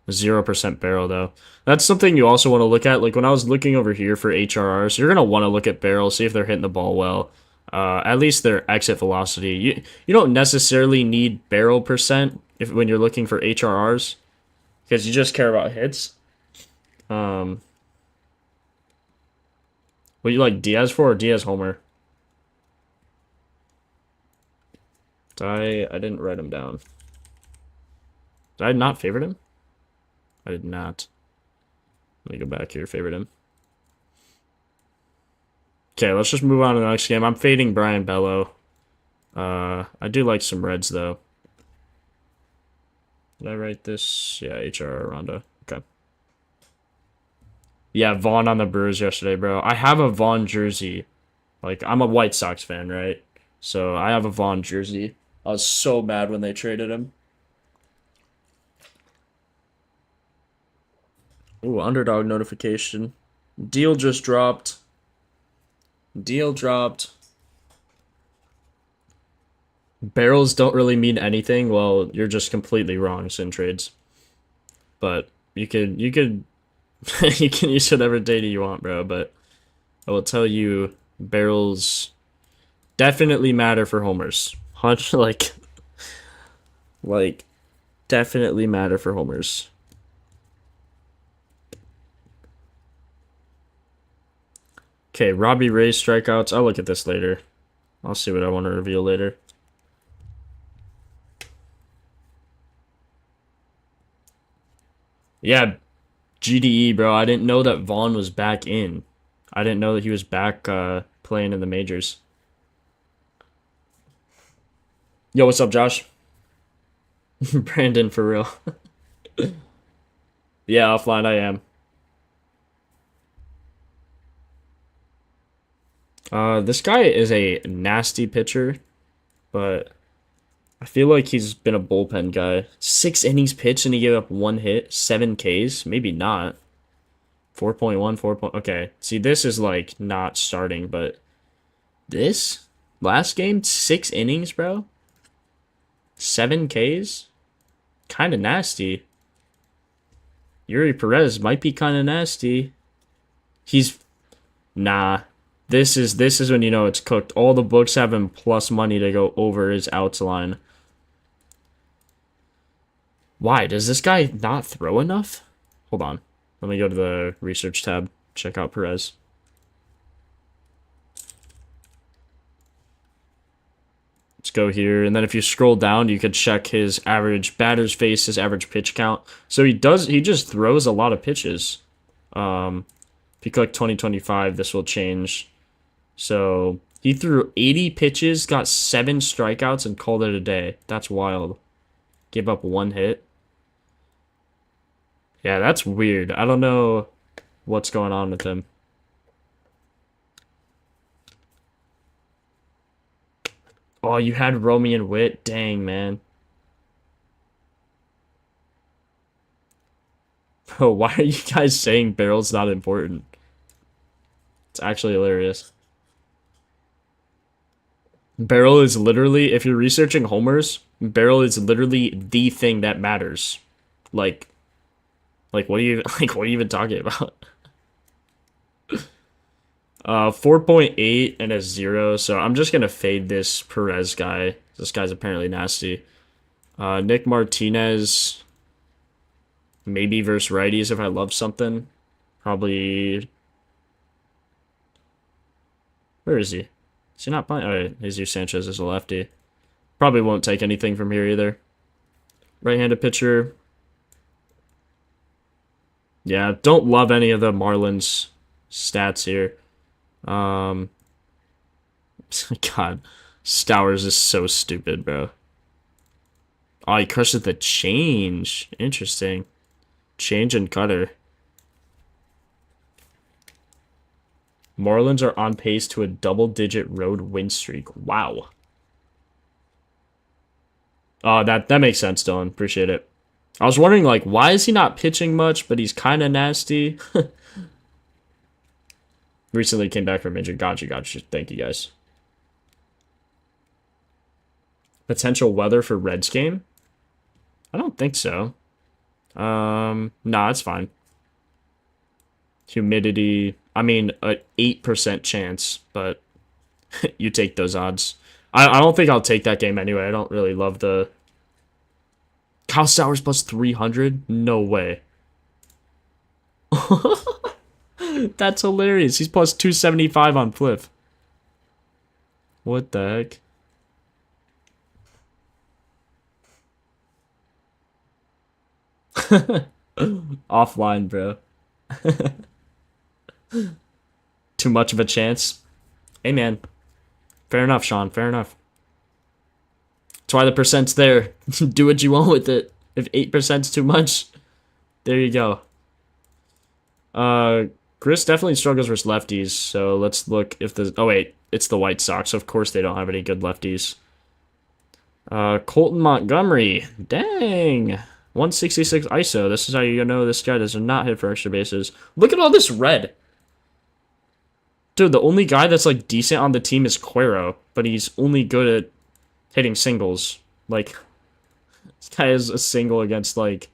0% barrel, though. That's something you also want to look at. Like, when I was looking over here for HRRs, you're going to want to look at barrels, see if they're hitting the ball well. At least their exit velocity. You don't necessarily need barrel percent when you're looking for HRRs, because you just care about hits. What do you like, Diaz for or Diaz Homer? I didn't write him down. Did I not favorite him? I did not. Let me go back here, favorite him. Okay, let's just move on to the next game. I'm fading Brian Bello. I do like some Reds, though. Did I write this? Yeah, HR Rondo. Okay. Yeah, Vaughn on the Brewers yesterday, bro. I have a Vaughn jersey. Like, I'm a White Sox fan, right? So I have a Vaughn jersey. I was so mad when they traded him. Ooh, underdog notification. Deal just dropped. Deal dropped. Barrels don't really mean anything. Well, you're just completely wrong, Sin Trades. But you could you can use whatever data you want, bro. But I will tell you, barrels definitely matter for homers. Like definitely matter for homers. Okay, Robbie Ray's strikeouts. I'll look at this later. I'll see what I want to reveal later. Yeah, GDE, bro. I didn't know that Vaughn was back in. I didn't know that he was back playing in the majors. Yo, what's up, Josh? Brandon, for real. Yeah, offline I am. This guy is a nasty pitcher, but I feel like he's been a bullpen guy. 6 innings pitched and he gave up 1 hit, 7 Ks. Maybe not. 4.1, 4. Okay, see, this is like not starting, but this last game, 6 innings, bro. 7 Ks, kind of nasty. Yuri Perez might be kind of nasty. Nah. This is when you know it's cooked. All the books have him plus money to go over his outs line. Why? Does this guy not throw enough? Hold on. Let me go to the research tab. Check out Perez. Let's go here. And then if you scroll down, you could check his average batter's face, his average pitch count. So he just throws a lot of pitches. If you click 2025, this will change. So he threw 80 pitches, got 7 strikeouts, and called it a day. That's wild. Gave up 1 hit. Yeah, that's weird. I don't know what's going on with him. Oh, you had Romy and Witt? Dang, man. Bro, why are you guys saying barrel's not important? It's actually hilarious. Barrel is literally, if you're researching homers, barrel is literally the thing that matters. Like what are you what are you even talking about? 4.8 and a 0, so I'm just gonna fade this Perez guy. This guy's apparently nasty. Nick Martinez, maybe versus righties if I love something. Probably. Where is he? Is he not playing? Oh, Jesus Sanchez is a lefty. Probably won't take anything from here either. Right-handed pitcher. Yeah, don't love any of the Marlins stats here. God, Stowers is so stupid, bro. Oh, he crushes the change. Interesting. Change and cutter. Marlins are on pace to a double-digit road win streak. Wow. Oh, that makes sense, Dylan. Appreciate it. I was wondering, like, why is he not pitching much, but he's kind of nasty? Recently came back from injury. Gotcha. Thank you, guys. Potential weather for Reds game? I don't think so. Nah, it's fine. Humidity, I mean, a 8% chance, but you take those odds. I don't think I'll take that game anyway. I don't really love the... Kyle Stowers plus 300? No way. That's hilarious. He's plus 275 on Flip. What the heck? Offline, bro. Too much of a chance. Hey, man. Fair enough, Sean. Fair enough. That's why the percent's there. Do what you want with it. If 8%'s too much, there you go. Chris definitely struggles versus lefties, so let's look if the... Oh, wait. It's the White Sox. Of course they don't have any good lefties. Colton Montgomery. Dang. 166 ISO. This is how you know this guy does not hit for extra bases. Look at all this red. Dude, the only guy that's, like, decent on the team is Cuero, but he's only good at hitting singles. Like, this guy is a single against, like,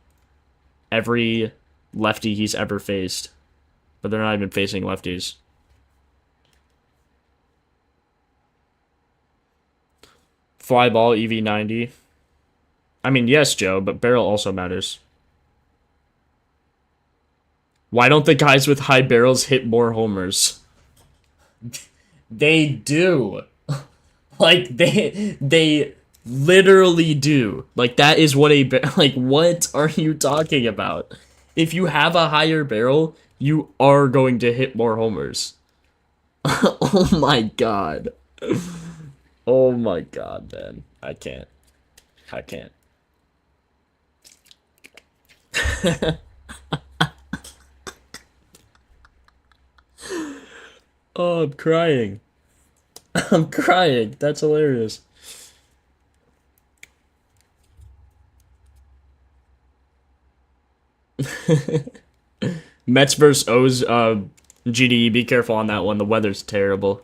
every lefty he's ever faced. But they're not even facing lefties. Fly ball, EV90. I mean, yes, Joe, but barrel also matters. Why don't the guys with high barrels hit more homers? They do. Like, they literally do. Like, that is what a... Like, what are you talking about? If you have a higher barrel, you are going to hit more homers. Oh my god. Oh my god, man. I can't. I can't. Oh, I'm crying. I'm crying. That's hilarious. Mets versus O's, GDE, be careful on that one. The weather's terrible.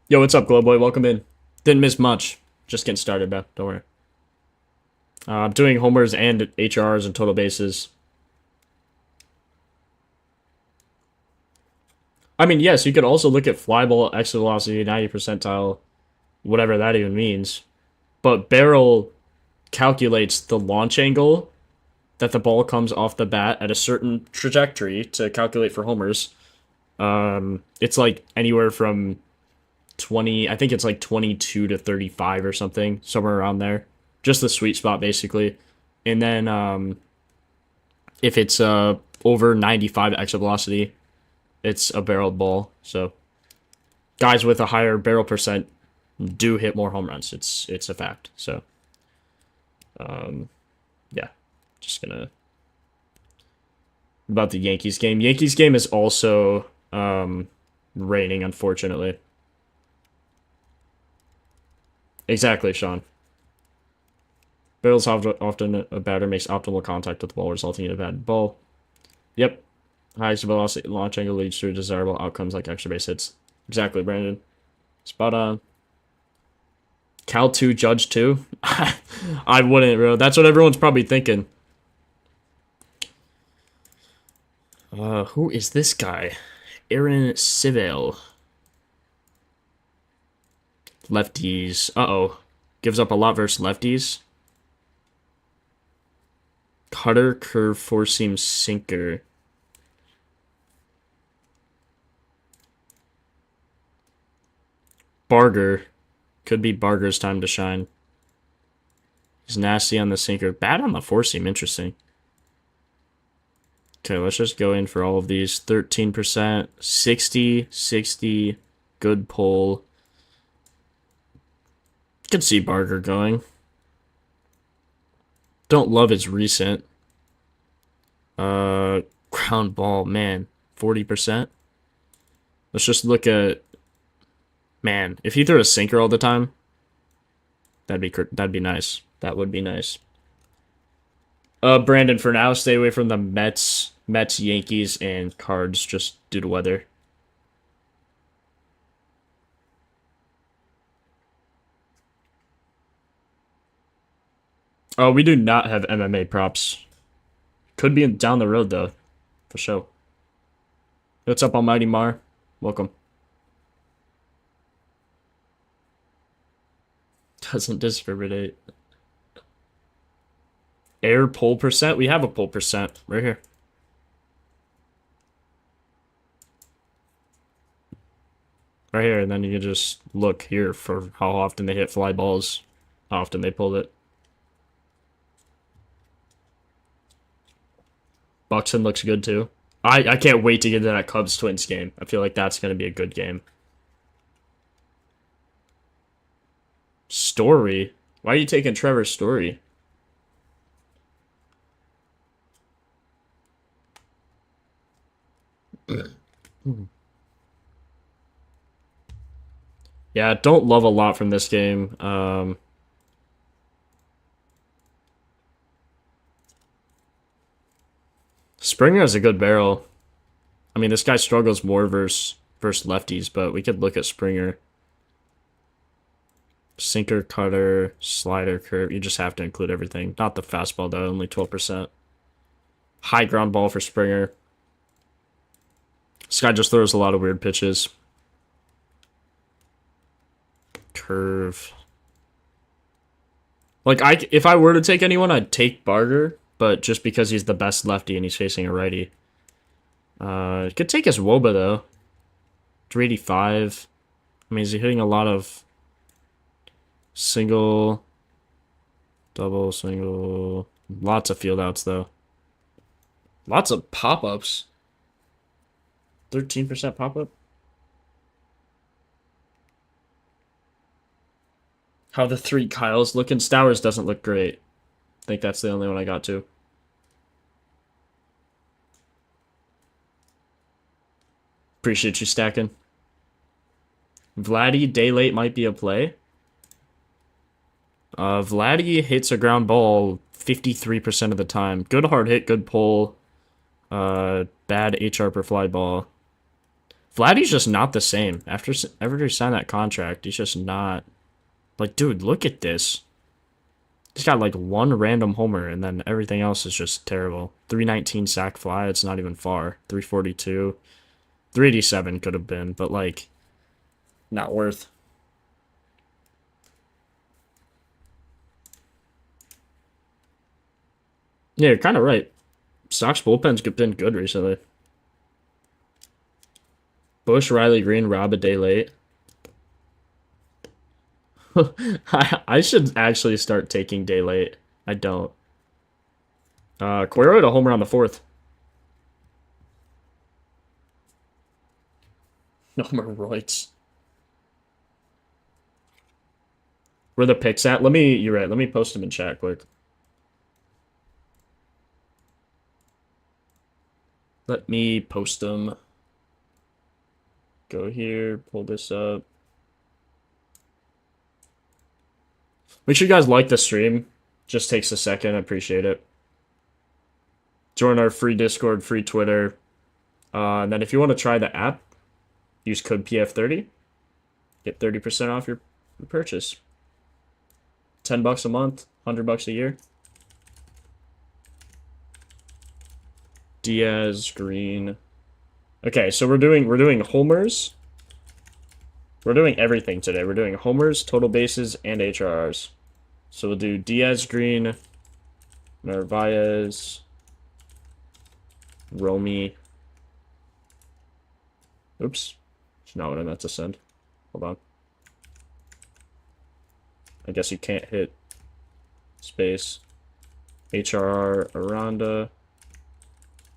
Yo, what's up, Glow Boy? Welcome in. Didn't miss much. Just getting started, bro. Don't worry. I'm doing homers and HRs and total bases. I mean, yes, you could also look at fly ball, exit velocity, 90 percentile, whatever that even means. But barrel calculates the launch angle that the ball comes off the bat at a certain trajectory to calculate for homers. It's like anywhere from 20, I think it's like 22 to 35 or something, somewhere around there. Just the sweet spot, basically. And then if it's over 95 exit velocity, it's a barreled ball. So guys with a higher barrel percent do hit more home runs. It's a fact. So yeah, just gonna... About the Yankees game. Yankees game is also raining, unfortunately. Exactly, Sean. Barrels often a batter makes optimal contact with the ball, resulting in a bad ball. Yep. Highest velocity launch angle leads to desirable outcomes like extra base hits. Exactly, Brandon. Spot on. Cal 2, Judge 2? I wouldn't, bro. That's what everyone's probably thinking. Who is this guy? Aaron Civil. Lefties. Uh-oh. Gives up a lot versus lefties. Cutter, curve, four-seam, sinker. Barger. Could be Barger's time to shine. He's nasty on the sinker. Bad on the four-seam. Interesting. Okay, let's just go in for all of these. 13%, 60, 60, good pull. Could see Barger going. Don't love his recent. Ground ball, man. 40%. Let's just look at... Man, if he threw a sinker all the time, that'd be nice. That would be nice. Brandon, for now, stay away from the Mets, Yankees, and Cards just due to weather. Oh, we do not have MMA props. Could be down the road, though. For sure. What's up, Almighty Mar? Welcome. Doesn't discriminate. Air pull percent? We have a pull percent right here. Right here, and then you can just look here for how often they hit fly balls, how often they pulled it. Buxton looks good too. I can't wait to get to that Cubs Twins game. I feel like that's going to be a good game. Story? Why are you taking Trevor's Story? Yeah, don't love a lot from this game. Springer has a good barrel. I mean, this guy struggles more versus lefties, but we could look at Springer. Sinker, cutter, slider, curve. You just have to include everything. Not the fastball, though. Only 12%. High ground ball for Springer. This guy just throws a lot of weird pitches. Curve. Like, if I were to take anyone, I'd take Barger, but just because he's the best lefty and he's facing a righty. Could take his Woba, though. 385. I mean, is he hitting a lot of single, double, single? Lots of field outs, though. Lots of pop-ups. 13% pop-up? How the three Kyles looking. Stowers doesn't look great. I think that's the only one I got to. Appreciate you stacking. Vladdy, day late might be a play. Vladdy hits a ground ball 53% of the time. Good hard hit, good pull. Bad HR per fly ball. Vladdy's just not the same. After he signed that contract, he's just not. Like, dude, look at this. He's got like one random homer, and then everything else is just terrible. 319 sack fly, it's not even far. 342. 387 could have been, but like, not worth. Yeah, you're kind of right. Sox bullpen's been good recently. Bush, Riley Green, Rob a day late. I should actually start taking day late. I don't. Cuero had a homer on the 4th. Homer Royts. Where the picks at? You're right. Let me post them in chat quick. Let me post them. Go here, pull this up. Make sure you guys like the stream. Just takes a second. I appreciate it. Join our free Discord, free Twitter. And then if you want to try the app, use code PF30. Get 30% off your purchase. $10 a month, $100 a year. Diaz, Green. Okay, so we're doing homers. We're doing everything today. We're doing homers, total bases, and HRRs. So we'll do Diaz, Green, Narvaez, Romy. Oops. That's not what I meant to send. Hold on. I guess you can't hit space. HRR, Aranda.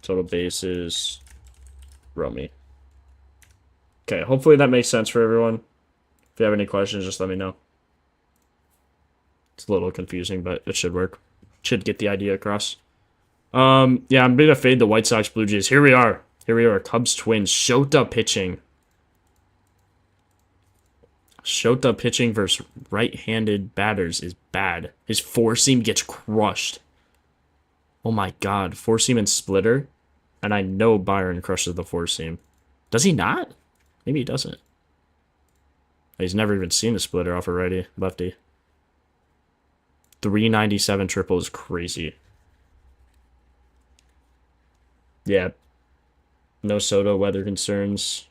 Total bases, Romy. Okay, hopefully that makes sense for everyone. If you have any questions, just let me know. It's a little confusing, but it should work. Should get the idea across. Yeah, I'm gonna fade the White Sox Blue Jays. Here we are. Cubs Twins. Shota pitching. Shota pitching versus right-handed batters is bad. His four-seam gets crushed. Oh my god. Four-seam and splitter. And I know Byron crushes the four-seam. Does he not? Maybe he doesn't. He's never even seen a splitter off a lefty. 397 triple is crazy. Yeah. No Soto, weather concerns.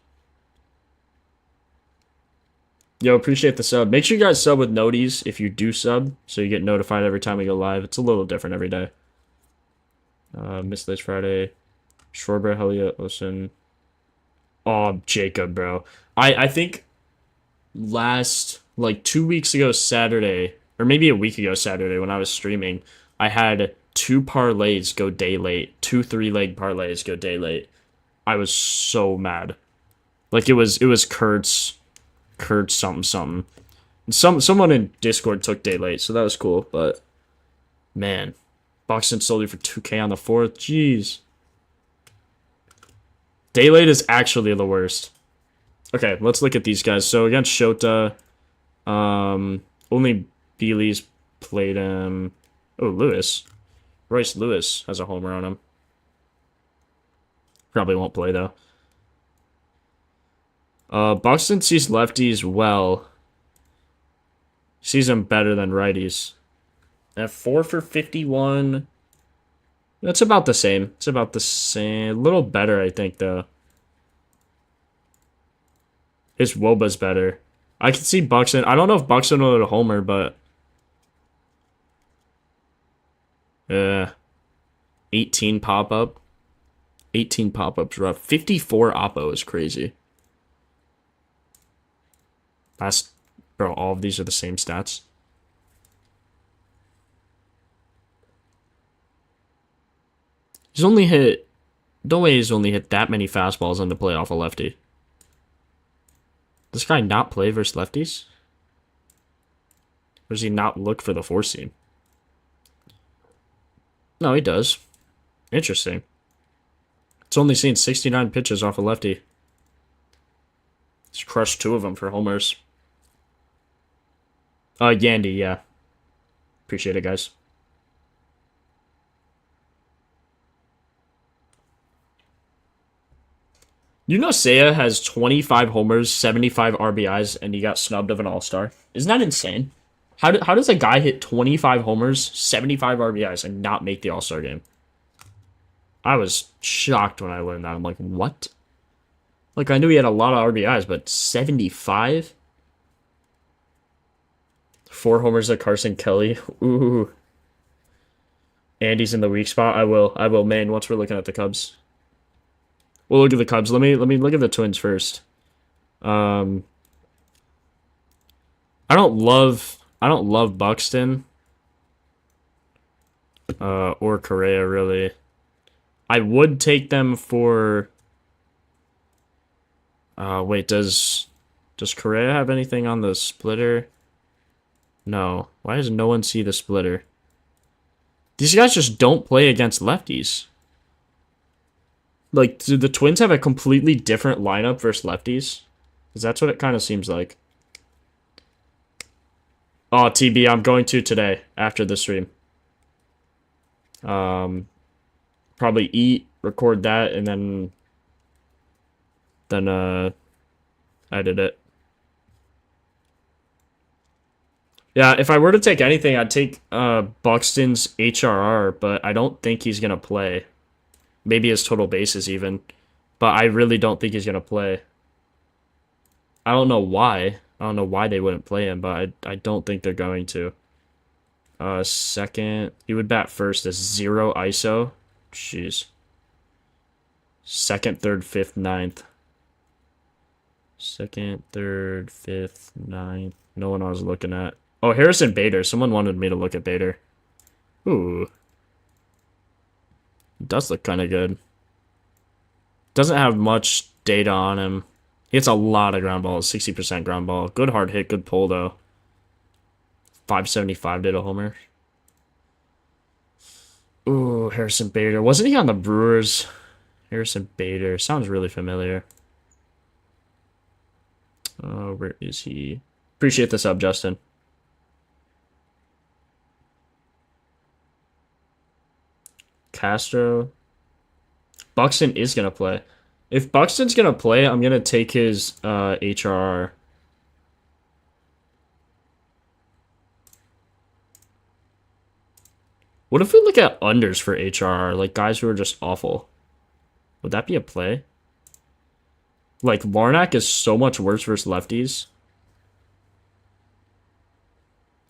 Yo, appreciate the sub. Make sure you guys sub with noties if you do sub, so you get notified every time we go live. It's a little different every day. Miss Late Friday. Schwarber, Helia, Osen. Oh, Jacob, bro. I think last, like 2 weeks ago Saturday, or maybe a week ago Saturday when I was streaming, I had 2 parlays go day late. 2 3-leg parlays go day late. I was so mad. Like it was Kurt something something. Someone in Discord took day late, so that was cool, but man. Buxton solely for 2K on the 4th. Jeez. Day late is actually the worst. Okay, let's look at these guys. So against Shota, only Bealey's played him. Oh, Lewis. Royce Lewis has a homer on him. Probably won't play though. Buxton sees lefties well. Sees them better than righties. At 4 for 51. That's about the same. It's about the same. A little better, I think, though. His Woba's better. I can see Buxton. I don't know if Buxton will hit a homer, but... 18 pop-up. 18 pop-ups rough. 54 oppo is crazy. That's... Bro, all of these are the same stats. He's only hit... No way he's only hit that many fastballs on the play off a lefty. Does this guy not play versus lefties? Or does he not look for the 4-seam? No, he does. Interesting. It's only seen 69 pitches off a lefty. He's crushed 2 of them for homers. Yandy, yeah. Appreciate it, guys. You know Seiya has 25 homers, 75 RBIs, and he got snubbed of an All-Star? Isn't that insane? How does a guy hit 25 homers, 75 RBIs, and not make the All-Star game? I was shocked when I learned that. I'm like, what? Like, I knew he had a lot of RBIs, but 75? 4 homers at Carson Kelly. Ooh. Andy's in the weak spot. I will main once we're looking at the Cubs. We'll look at the Cubs. Let me look at the Twins first. I don't love Buxton or Correa really. I would take them for wait, does Correa have anything on the splitter? No. Why does no one see the splitter? These guys just don't play against lefties. Like, do the Twins have a completely different lineup versus lefties? Because that's what it kind of seems like. Oh, TB, I'm going to today, after the stream. Probably eat, record that, and then edit it. Yeah, if I were to take anything, I'd take Buxton's HRR, but I don't think he's going to play. Maybe his total bases even. But I really don't think he's going to play. I don't know why. I don't know why they wouldn't play him, but I don't think they're going to. Second. He would bat first as 0 ISO. Jeez. Second, third, fifth, ninth. Second, third, fifth, ninth. No one I was looking at. Oh, Harrison Bader. Someone wanted me to look at Bader. Ooh. Does look kind of good. Doesn't have much data on him. He hits a lot of ground balls, 60% ground ball. Good hard hit, good pull though. 575 did a homer. Ooh, Harrison Bader. Wasn't he on the Brewers? Harrison Bader. Sounds really familiar. Oh, where is he? Appreciate the sub, Justin. Castro. Buxton is going to play. If Buxton's going to play, I'm going to take his HRR. What if we look at unders for HRR, like guys who are just awful? Would that be a play? Like, Larnack is so much worse versus lefties.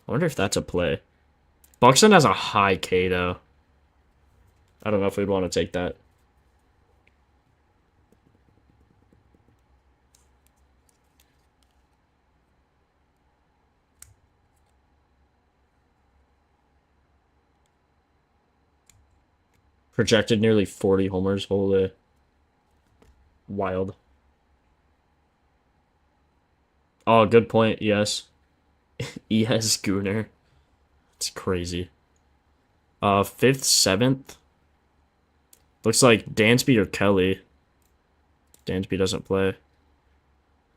I wonder if that's a play. Buxton has a high K, though. I don't know if we'd want to take that. Projected nearly 40 homers. Holy. Wild. Oh, good point. Yes. Yes, Gooner. It's crazy. 5th, 7th. Looks like Dansby or Kelly. Dansby doesn't play.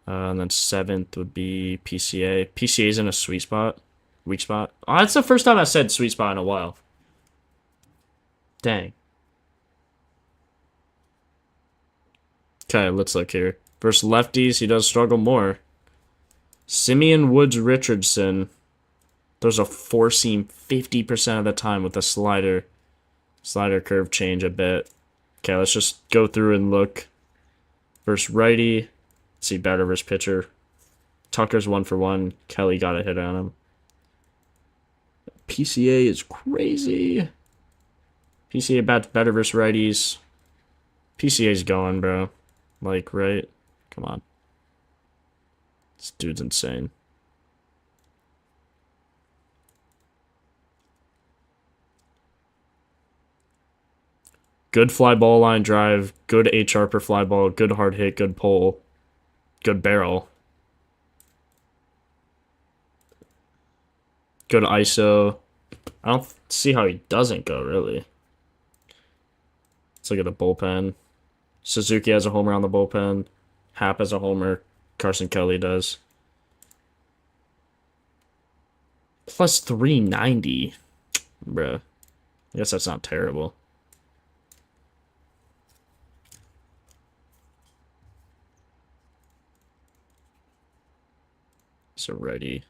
And then 7th would be PCA. PCA's in a sweet spot. Weak spot. Oh, that's the first time I said sweet spot in a while. Dang. Okay, let's look here. Versus lefties, he does struggle more. Simeon Woods Richardson. There's a four seam 50% of the time with a slider. Slider curve change a bit. Okay, let's just go through and look. Versus righty. Let's see batter versus pitcher. Tucker's 1-for-1. Kelly got a hit on him. PCA is crazy. PCA batter versus righties. PCA's going, bro. Like, right? Come on. This dude's insane. Good fly ball line drive. Good HR per fly ball. Good hard hit. Good pull. Good barrel. Good ISO. I don't see how he doesn't go, really. Let's look at the bullpen. Suzuki has a homer on the bullpen. Happ has a homer. Carson Kelly does. Plus 390. Bruh. I guess that's not terrible. So ready.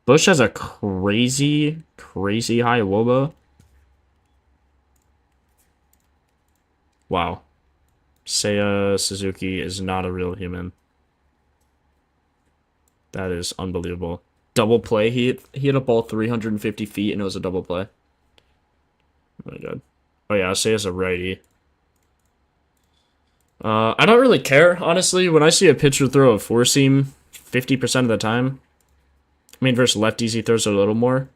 Bush has a crazy high WOBA. Wow. Seiya Suzuki is not a real human. That is unbelievable. Double play. He hit a ball 350 feet and it was a double play. Oh my god. Oh yeah, Seiya's a righty. I don't really care, honestly. When I see a pitcher throw a four seam 50% of the time, I mean, versus lefties, he throws a little more.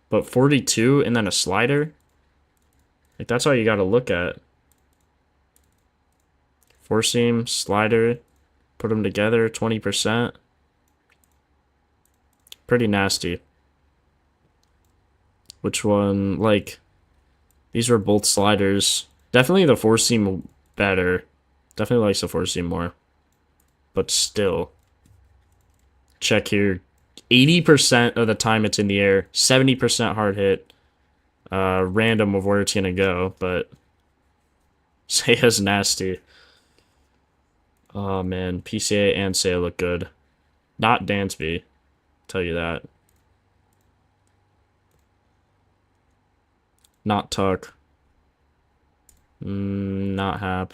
But 42 and then a slider? Like, that's all you gotta look at. Four seam, slider, put them together, 20%. Pretty nasty. Which one? Like, these were both sliders. Definitely the four seam better. Definitely likes the four seam more. But still. Check here. 80% of the time it's in the air. 70% hard hit. Random of where it's going to go. But Seiya's nasty. Oh, man. PCA and Seiya look good. Not Dansby. Tell you that. Not Tuck. Not Hap.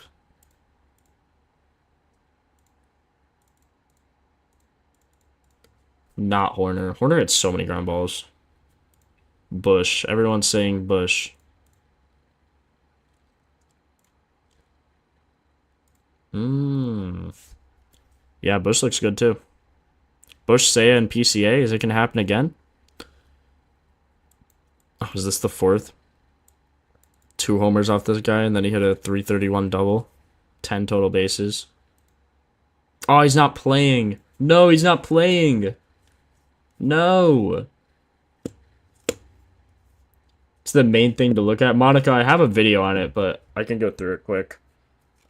Not Horner. Horner had so many ground balls. Bush. Everyone's saying Bush. Yeah, Bush looks good too. Bush, Seiya, and PCA. Is it going to happen again? Oh, is this the fourth? 2 homers off this guy, and then he hit a 331 double. 10 total bases. Oh, he's not playing. No, he's not playing. No. It's the main thing to look at. Monica, I have a video on it, but I can go through it quick.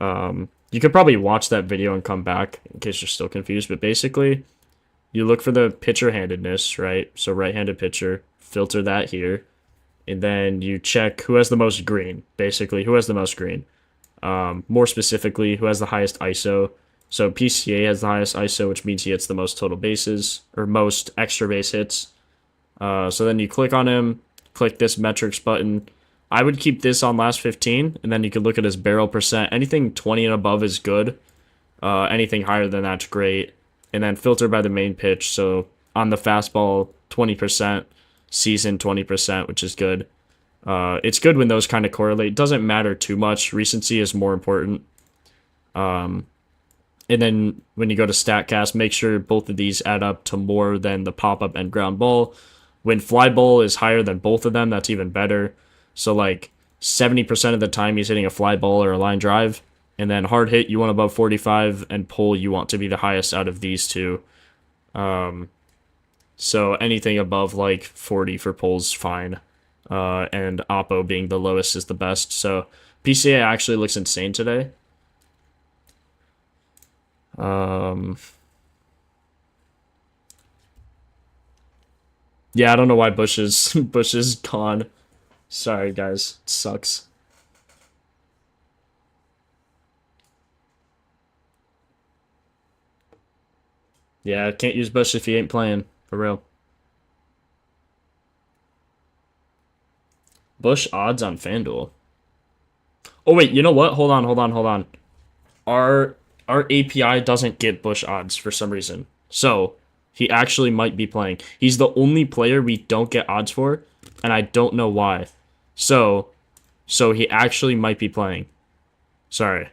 You could probably watch that video and come back in case you're still confused. But basically, you look for the pitcher-handedness, right? So right-handed pitcher, filter that here. And then you check who has the most green, basically. Who has the most green? More specifically, who has the highest ISO. So PCA has the highest ISO, which means he hits the most total bases or most extra base hits. So then you click on him, click this metrics button. I would keep this on last 15, and then you could look at his barrel percent. Anything 20 and above is good. Anything higher than that's great. And then filter by the main pitch. So on the fastball, 20%, season 20%, which is good. It's good when those kind of correlate. It doesn't matter too much. Recency is more important. And then when you go to StatCast, make sure both of these add up to more than the pop-up and ground ball. When fly ball is higher than both of them, that's even better. So like 70% of the time he's hitting a fly ball or a line drive. And then hard hit, you want above 45, and pull, you want to be the highest out of these two. So anything above like 40 for pulls, fine. And Oppo being the lowest is the best. So PCA actually looks insane today. Yeah, I don't know why Bush is gone. Sorry, guys. It sucks. Yeah, can't use Bush if he ain't playing. For real. Bush odds on FanDuel. Oh, wait, you know what? Hold on. Our API doesn't get Bush odds for some reason. So, he actually might be playing. He's the only player we don't get odds for, and I don't know why. So he actually might be playing. Sorry.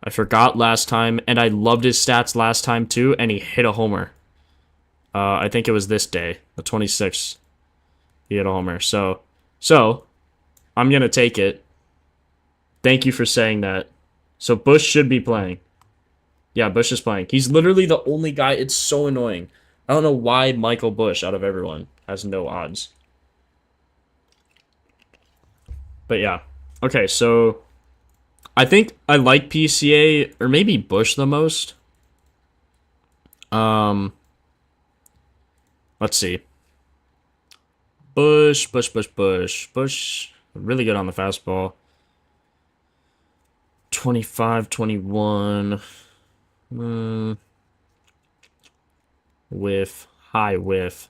I forgot last time, and I loved his stats last time too, and he hit a homer. I think it was this day, the 26th. He hit a homer. So I'm going to take it. Thank you for saying that. So Bush should be playing. Yeah, Bush is playing. He's literally the only guy. It's so annoying. I don't know why Michael Bush, out of everyone, has no odds. But yeah. Okay, so I think I like PCA, or maybe Bush the most. Let's see. Bush. Really good on the fastball. 25, 21. Whiff. High whiff.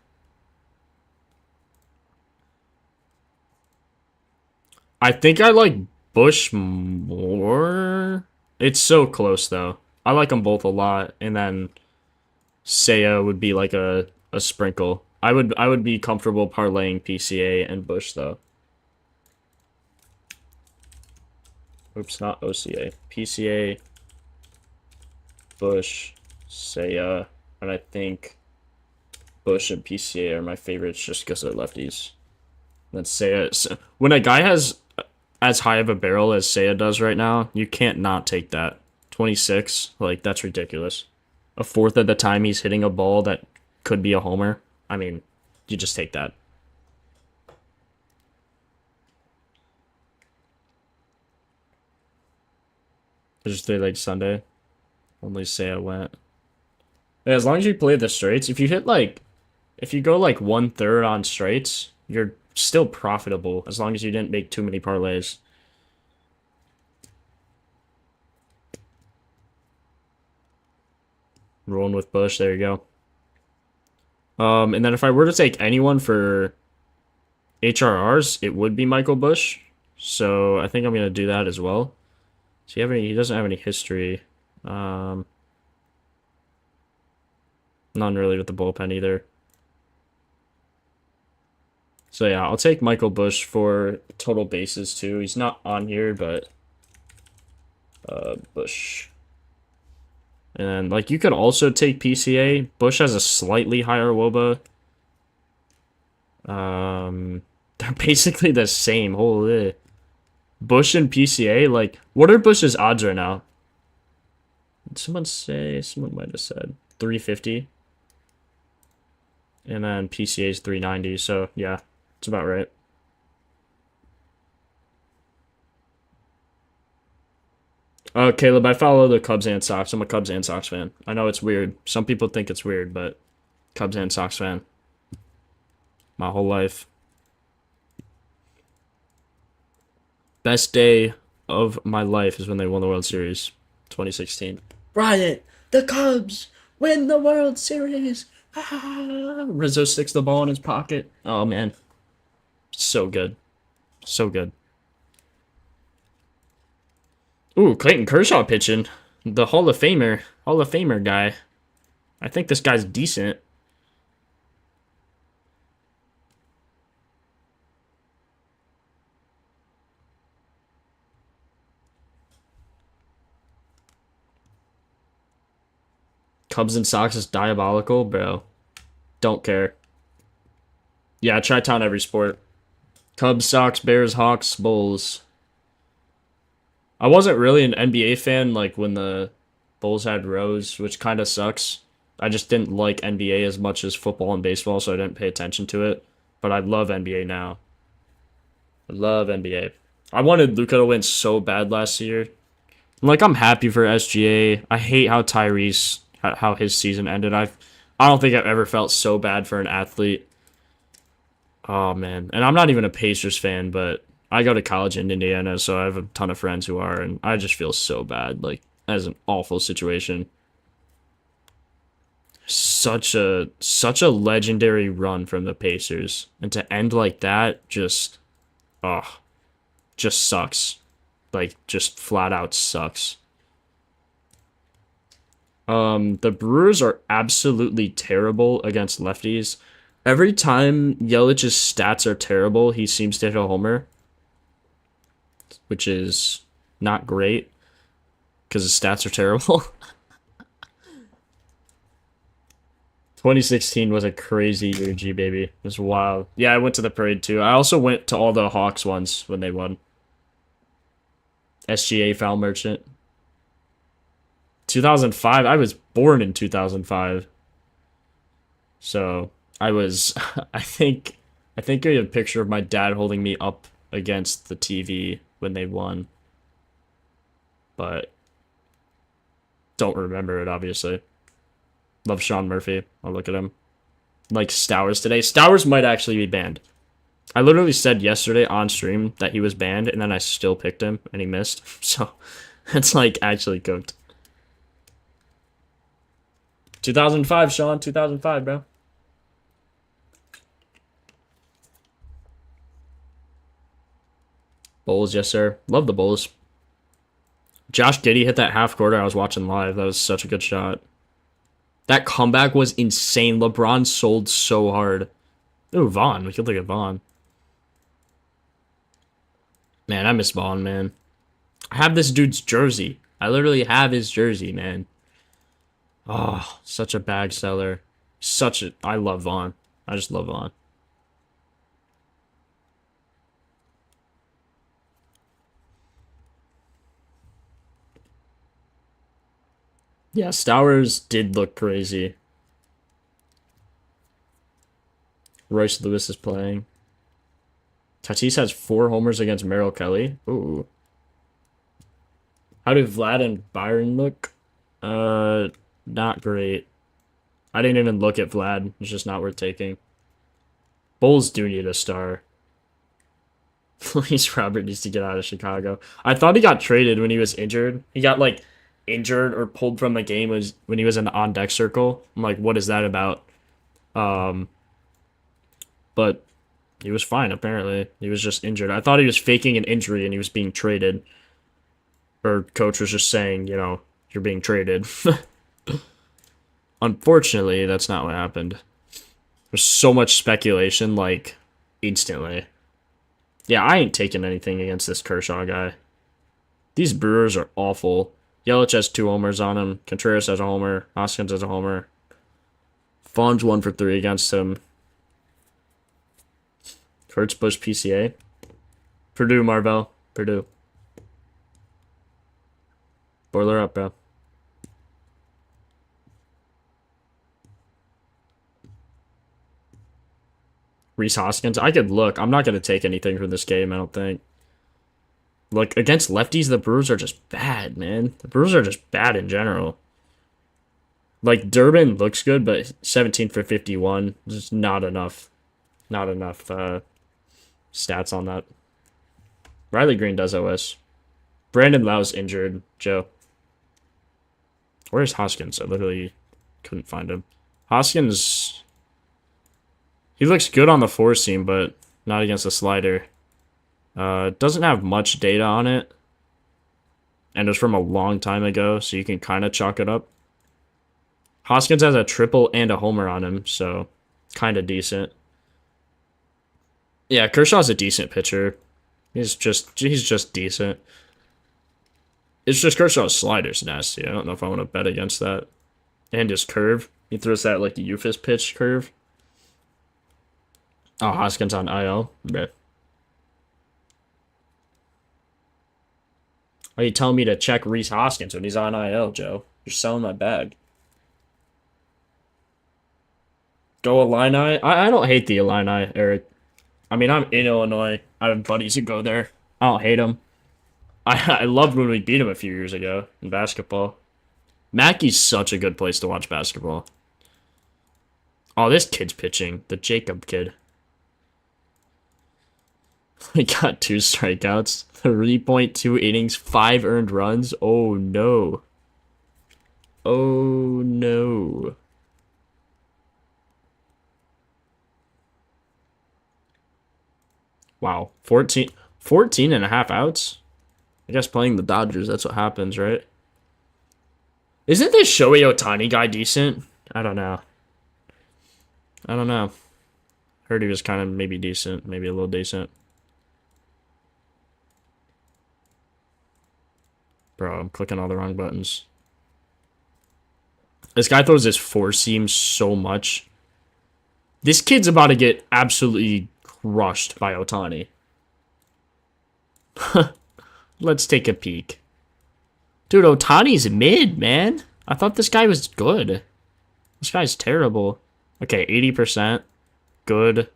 I think I like Bush more. It's so close, though. I like them both a lot. And then Seiya would be like a sprinkle. I would be comfortable parlaying PCA and Bush, though. Oops, not OCA. PCA, Bush, Seiya, and I think Bush and PCA are my favorites just because they're lefties. And then Seiya, when a guy has as high of a barrel as Seiya does right now, you can't not take that. 26, like, that's ridiculous. A fourth of the time he's hitting a ball that could be a homer. I mean, you just take that. Thursday, like Sunday. Only Seiya went. Yeah, as long as you play the straights, if you hit like, if you go like 1/3 on straights, you're still profitable as long as you didn't make too many parlays. Rolling with Bush, there you go. And then if I were to take anyone for HRRs, it would be Michael Bush. So I think I'm gonna do that as well. Does he have any? He doesn't have any history. None really with the bullpen either. So yeah, I'll take Michael Bush for total bases too. He's not on here, but Bush. And then, like, you could also take PCA. Bush has a slightly higher WOBA. They're basically the same. Holy. Bush and PCA, like, what are Bush's odds right now? Did someone say? Someone might have said 350. And then PCA is 390. So, yeah, it's about right. Caleb, I follow the Cubs and Sox. I'm a Cubs and Sox fan. I know it's weird. Some people think it's weird, but Cubs and Sox fan. My whole life. Best day of my life is when they won the World Series. 2016. Bryant, the Cubs win the World Series. Ah, Rizzo sticks the ball in his pocket. Oh man, so good, so good. Ooh, Clayton Kershaw pitching, the Hall of Famer guy. I think this guy's decent. Cubs and Sox is diabolical, bro. Don't care. Yeah, Chi-Town every sport. Cubs, Sox, Bears, Hawks, Bulls. I wasn't really an NBA fan like when the Bulls had Rose, which kind of sucks. I just didn't like NBA as much as football and baseball, so I didn't pay attention to it. But I love NBA now. I love NBA. I wanted Luca to win so bad last year. Like I'm happy for SGA. I hate how Tyrese how his season ended. I don't think I've ever felt so bad for an athlete. Oh man. And I'm not even a Pacers fan, but I go to college in Indiana, so I have a ton of friends who are, and I just feel so bad. Like that's an awful situation. Such a legendary run from the Pacers. And to end like that oh just sucks. Like just flat out sucks. The Brewers are absolutely terrible against lefties. Every time Yelich's stats are terrible, he seems to hit a homer, which is not great because his stats are terrible. 2016 was a crazy year, G baby. It was wild. Yeah, I went to the parade too. I also went to all the Hawks ones when they won. SGA Foul Merchant. 2005. I was born in 2005. So I was. I think I have a picture of my dad holding me up against the TV when they won, but don't remember it obviously. Love Sean Murphy. I'll look at him. Like Stowers today. Stowers might actually be banned. I literally said yesterday on stream that he was banned, and then I still picked him, and he missed. So it's like actually cooked. 2005, Sean. 2005, bro. Bulls, yes, sir. Love the Bulls. Josh Giddey hit that half quarter I was watching live. That was such a good shot. That comeback was insane. LeBron sold so hard. Ooh, Vaughn. We could look at Vaughn. Man, I miss Vaughn, man. I have this dude's jersey. I literally have his jersey, man. Oh, such a bag seller. I love Vaughn. I just love Vaughn. Yeah, Stowers did look crazy. Royce Lewis is playing. Tatis has 4 homers against Merrill Kelly. Ooh. How do Vlad and Byron look? Not great. I didn't even look at Vlad. It's just not worth taking. Bulls do need a star. Luis Robert needs to get out of Chicago. I thought he got traded when he was injured. He got like injured or pulled from the game when he was in the on deck circle. I'm like, what is that about? But he was fine apparently. He was just injured. I thought he was faking an injury and he was being traded. Or coach was just saying, you're being traded. Unfortunately, that's not what happened. There's so much speculation, like, instantly. Yeah, I ain't taking anything against this Kershaw guy. These Brewers are awful. Yelich has 2 homers on him. Contreras has a homer. Hoskins has a homer. Fawn's 1 for 3 against him. Kurtz Busch PCA. Purdue, Marvell. Purdue. Boiler up, bro. Reese Hoskins. I could look. I'm not going to take anything from this game, I don't think. Like, against lefties, the Brewers are just bad, man. The Brewers are just bad in general. Like, Durbin looks good, but 17 for 51. Just not enough. Not enough stats on that. Riley Green does OS. Brandon Lau's injured, Joe. Where's Hoskins? I literally couldn't find him. Hoskins, he looks good on the four seam, but not against the slider. Doesn't have much data on it. And it's from a long time ago, so you can kind of chalk it up. Hoskins has a triple and a homer on him, so kind of decent. Yeah, Kershaw's a decent pitcher. He's just decent. It's just Kershaw's slider's nasty. I don't know if I want to bet against that. And his curve. He throws that like the Eufus pitch curve. Oh, Hoskins on IL. Bet. Are you telling me to check Rhys Hoskins when he's on IL, Joe? You're selling my bag. Go Illini? I don't hate the Illini, Eric. I mean, I'm in Illinois. I have buddies who go there. I don't hate them. I loved when we beat them a few years ago in basketball. Mackey's such a good place to watch basketball. Oh, this kid's pitching. The Jacob kid. He got 2 strikeouts, 3.2 innings, 5 earned runs. Oh, no. Oh, no. Wow. 14 and a half outs? I guess playing the Dodgers, that's what happens, right? Isn't this Shohei Ohtani guy decent? I don't know. Heard he was kind of maybe decent, maybe a little decent. Bro, I'm clicking all the wrong buttons. This guy throws his four seam so much. This kid's about to get absolutely crushed by Ohtani. Let's take a peek. Dude, Ohtani's mid, man. I thought this guy was good. This guy's terrible. Okay, 80%. Good.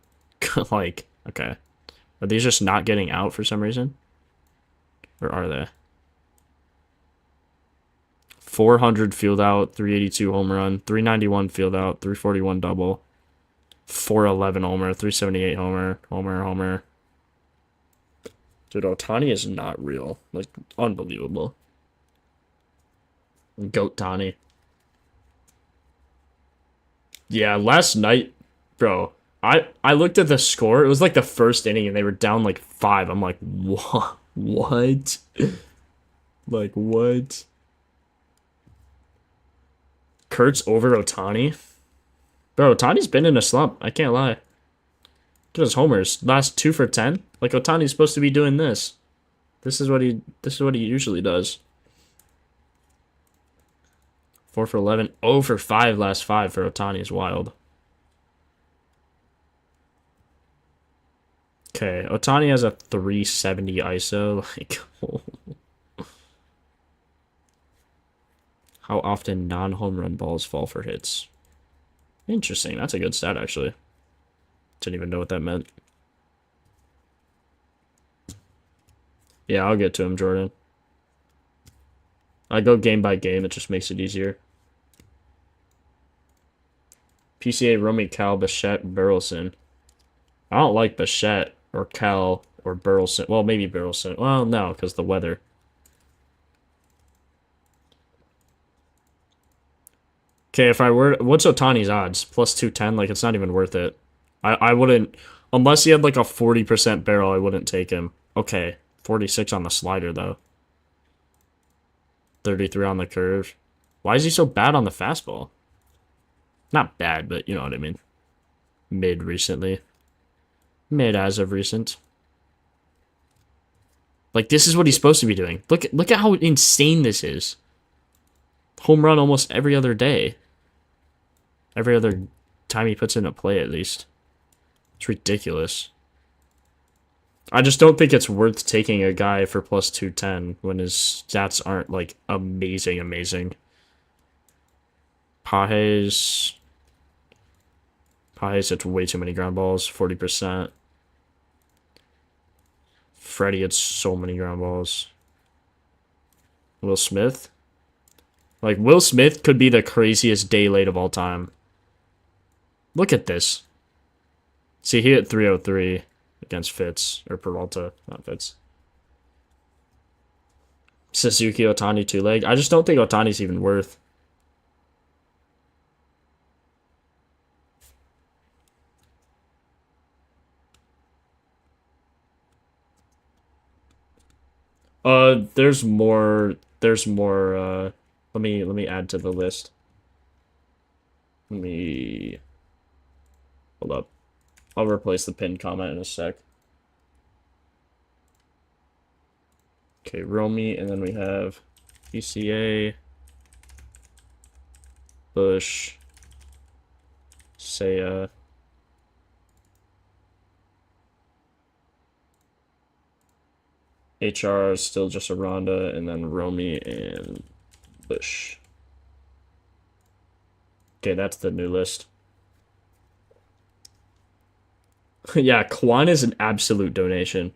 Like, okay. Are these just not getting out for some reason? Or are they? 400 field out, 382 home run, 391 field out, 341 double, 411 homer, 378 homer. Dude, Ohtani is not real. Like, unbelievable. Goat Tani. Yeah, last night, bro, I looked at the score. It was like the first inning, and they were down like 5. I'm like, what? What? Like, what? Kurtz over Ohtani? Bro, Ohtani's been in a slump. I can't lie. Look at his homers. Last 2 for 10. Like, Ohtani's supposed to be doing this. This is what he usually does. 4 for 11. 0 for 5 last 5 for Ohtani is wild. Okay, Ohtani has a 370 ISO. Like, how often non-home run balls fall for hits? Interesting. That's a good stat, actually. Didn't even know what that meant. Yeah, I'll get to him, Jordan. I go game by game. It just makes it easier. PCA, Romy, Cal, Bichette, Burleson. I don't like Bichette or Cal or Burleson. Well, maybe Burleson. Well, no, because the weather. Okay, if I were... What's Ohtani's odds? Plus 210? Like, it's not even worth it. I wouldn't... Unless he had, like, a 40% barrel, I wouldn't take him. Okay, 46 on the slider, though. 33 on the curve. Why is he so bad on the fastball? Not bad, but you know what I mean. Mid recently. Mid as of recent. Like, this is what he's supposed to be doing. Look at how insane this is. Home run almost every other day. Every other time he puts in a play, at least. It's ridiculous. I just don't think it's worth taking a guy for plus 210 when his stats aren't, like, amazing. Pages hits way too many ground balls, 40%. Freddie hits so many ground balls. Will Smith? Like, Will Smith could be the craziest day late of all time. Look at this. See, he hit 303 against Fitz, or Peralta, not Fitz. Suzuki, Ohtani, 2-leg. I just don't think Ohtani's even worth There's more. There's more. Let me add to the list. Let me hold up. I'll replace the pinned comment in a sec. Okay, Romy, and then we have PCA, Bush, Seiya. HR is still just a Ronda, and then Romy and Bush. Okay, that's the new list. Yeah, Kwan is an absolute donation.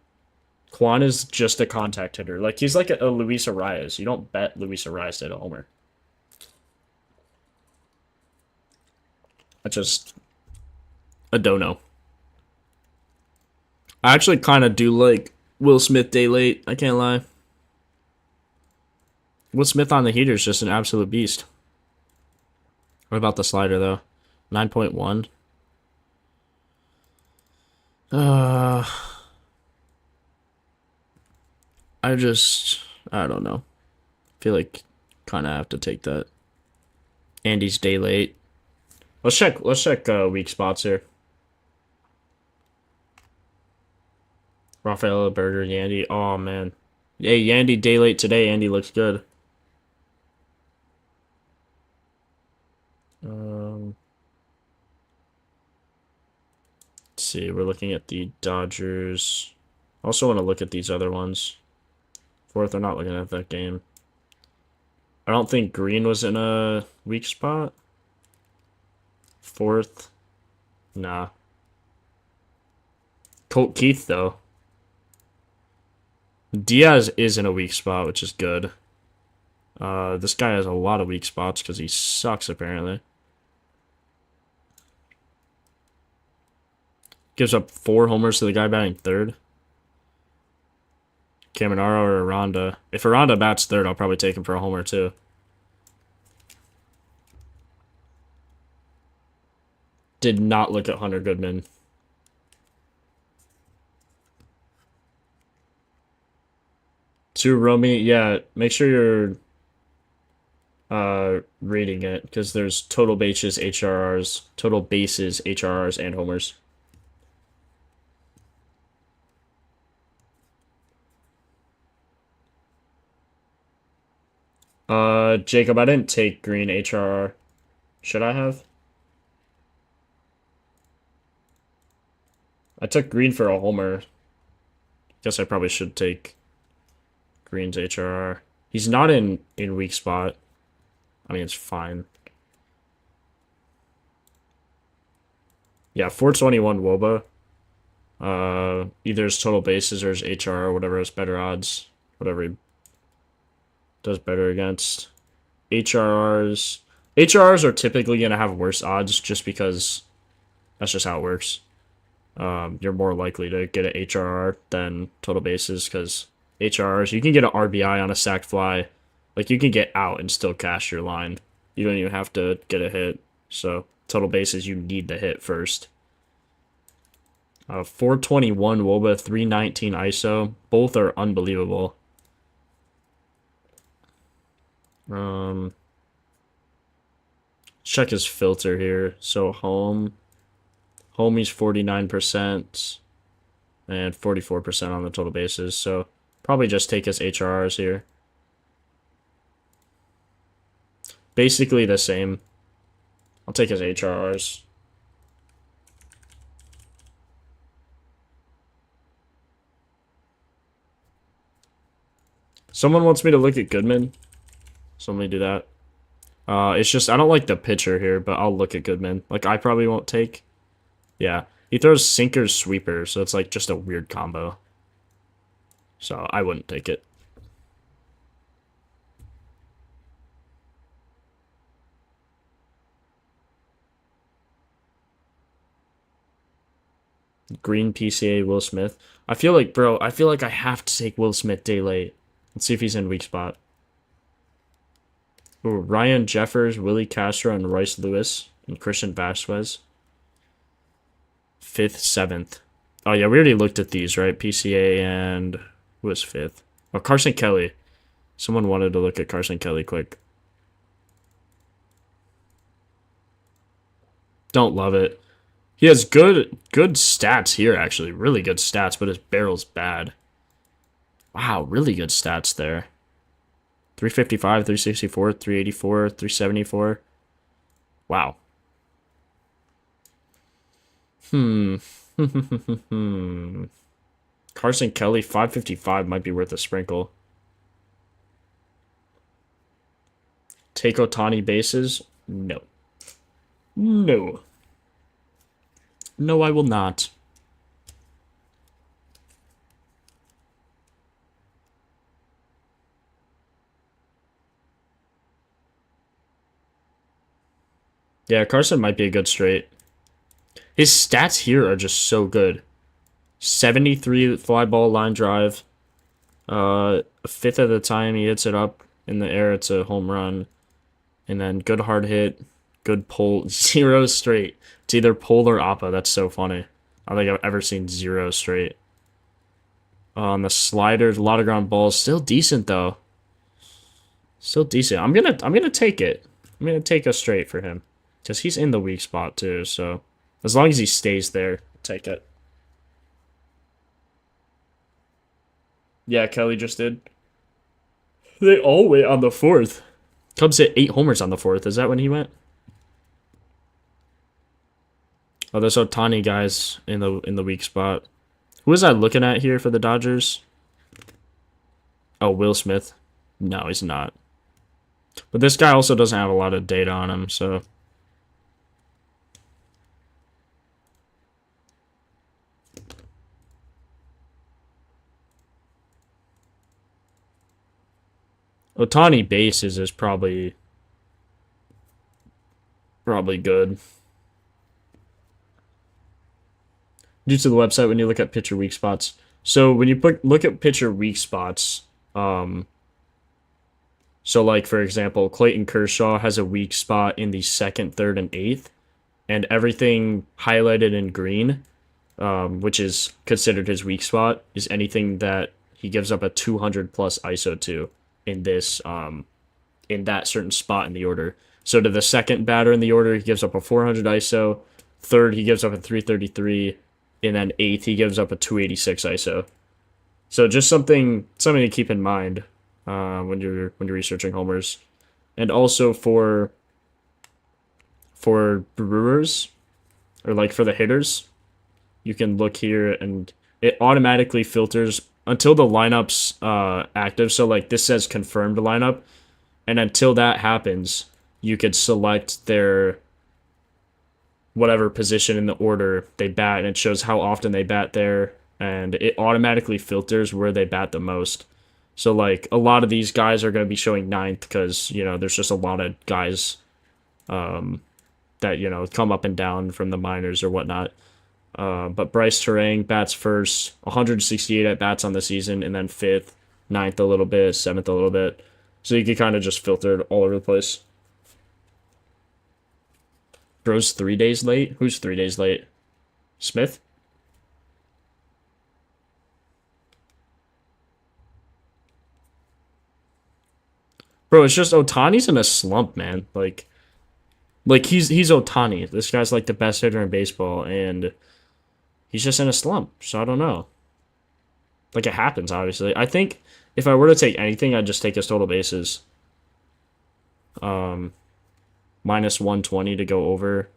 Kwan is just a contact hitter. Like, he's like a Luis Arias. You don't bet Luis Arias at a homer. That's just a dono. I actually kind of do like Will Smith day late. I can't lie. Will Smith on the heater is just an absolute beast. What about the slider, though? 9.1. I don't know. Feel like kind of have to take that. Andy's day late. Let's check weak spots here. Rafaela, Berger, Yandy. Oh man. Hey, Yandy day late today. Andy looks good. Let's see. We're looking at the Dodgers. Also want to look at these other ones. Fourth, they're not looking at that game. I don't think Green was in a weak spot. Fourth. Nah. Colt Keith, though. Diaz is in a weak spot, which is good. This guy has a lot of weak spots because he sucks, apparently. Gives up 4 homers to the guy batting third. Caminaro or Aranda. If Aranda bats third, I'll probably take him for a homer, too. Did not look at Hunter Goodman. To Romy, yeah, make sure you're reading it, because there's total bases, HRRs, and homers. Jacob, I didn't take Green HRR. Should I have? I took Green for a homer. Guess I probably should take Green's HRR. He's not in weak spot. I mean, it's fine. Yeah, 421 WOBA. Either his total bases or his HRR, whatever has better odds. Whatever he does better against. HRRs are typically going to have worse odds just because that's just how it works. You're more likely to get an HRR than total bases because HRRs, you can get an RBI on a sac fly. Like, you can get out and still cash your line. You don't even have to get a hit. So, total bases, you need the hit first. 421 WOBA, 319 ISO. Both are unbelievable. Check his filter here. So, Homie's 49% and 44% on the total bases. So, probably just take his HRRs here. Basically the same. I'll take his HRRs. Someone wants me to look at Goodman. So let me do that. It's just, I don't like the pitcher here, but I'll look at Goodman. Like, I probably won't take. Yeah. He throws sinkers, sweepers, so it's like just a weird combo. So I wouldn't take it. Green PCA, Will Smith. I feel like, bro, I have to take Will Smith day late. Let's see if he's in weak spot. Ooh, Ryan Jeffers, Willie Castro, and Royce Lewis, and Christian Vasquez. 5th, 7th. Oh, yeah, we already looked at these, right? PCA and... who was 5th? Oh, Carson Kelly. Someone wanted to look at Carson Kelly quick. Don't love it. He has good stats here, actually. Really good stats, but his barrel's bad. Wow, really good stats there. 355, 364, 384, 374. Wow. Carson Kelly, 555 might be worth a sprinkle. Take Otani bases? No. No. No, I will not. Yeah, Carson might be a good straight. His stats here are just so good. 73 fly ball line drive. A fifth of the time he hits it up in the air, it's a home run. And then good hard hit, good pull, 0 straight. It's either pull or oppa. That's so funny. I don't think I've ever seen 0 straight. On the sliders, a lot of ground balls, still decent though. Still decent. I'm gonna take it. I'm gonna take a straight for him, because he's in the weak spot too. So as long as he stays there, take it. Yeah, Kelly just did. They all wait on the 4th. Cubs hit 8 homers on the 4th. Is that when he went? Oh, there's Otani guys in the weak spot. Who was I looking at here for the Dodgers? Oh, Will Smith. No, he's not. But this guy also doesn't have a lot of data on him, so. Otani bases is probably good. Due to the website when you look at pitcher weak spots. So when you look at pitcher weak spots, so like for example, Clayton Kershaw has a weak spot in the 2nd, 3rd, and 8th, and everything highlighted in green, which is considered his weak spot, is anything that he gives up a 200 plus ISO to in this in that certain spot in the order. So to the 2nd batter in the order, he gives up a 400 ISO. 3rd, he gives up a 333, and then 8th, he gives up a 286 ISO. So just something to keep in mind when you're researching homers, and also for Brewers, or like for the hitters, you can look here and it automatically filters until the lineup's active. So like this says confirmed lineup, and until that happens, you could select their whatever position in the order they bat, and it shows how often they bat there, and it automatically filters where they bat the most. So like a lot of these guys are going to be showing 9th because, you know, there's just a lot of guys that, you know, come up and down from the minors or whatnot. But Bryce Terang bats first, 168 at bats on the season, and then 5th, 9th a little bit, 7th a little bit. So you can kind of just filter it all over the place. Bro's 3 days late? Who's 3 days late? Smith? Bro, it's just Otani's in a slump, man. Like he's Otani. This guy's like the best hitter in baseball, and he's just in a slump. So I don't know. Like it happens, obviously. I think if I were to take anything, I'd just take his total bases. Minus 120 to go over.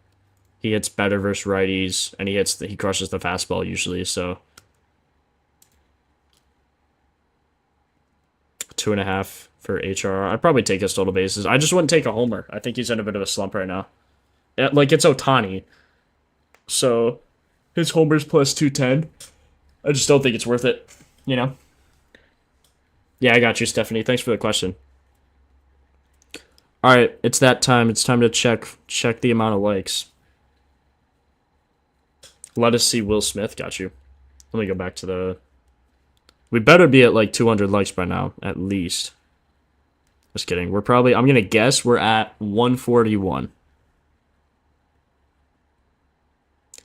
He hits better versus righties, and he crushes the fastball usually. So 2.5 for HRR. I'd probably take his total bases. I just wouldn't take a homer. I think he's in a bit of a slump right now. Like it's Otani, so his homers plus 210. I just don't think it's worth it. You know. Yeah, I got you, Stephanie. Thanks for the question. All right, it's that time. It's time to check the amount of likes. Let us see Will Smith. Got you. Let me go back to the... We better be at like 200 likes by now, at least. Just kidding. I'm going to guess we're at 141.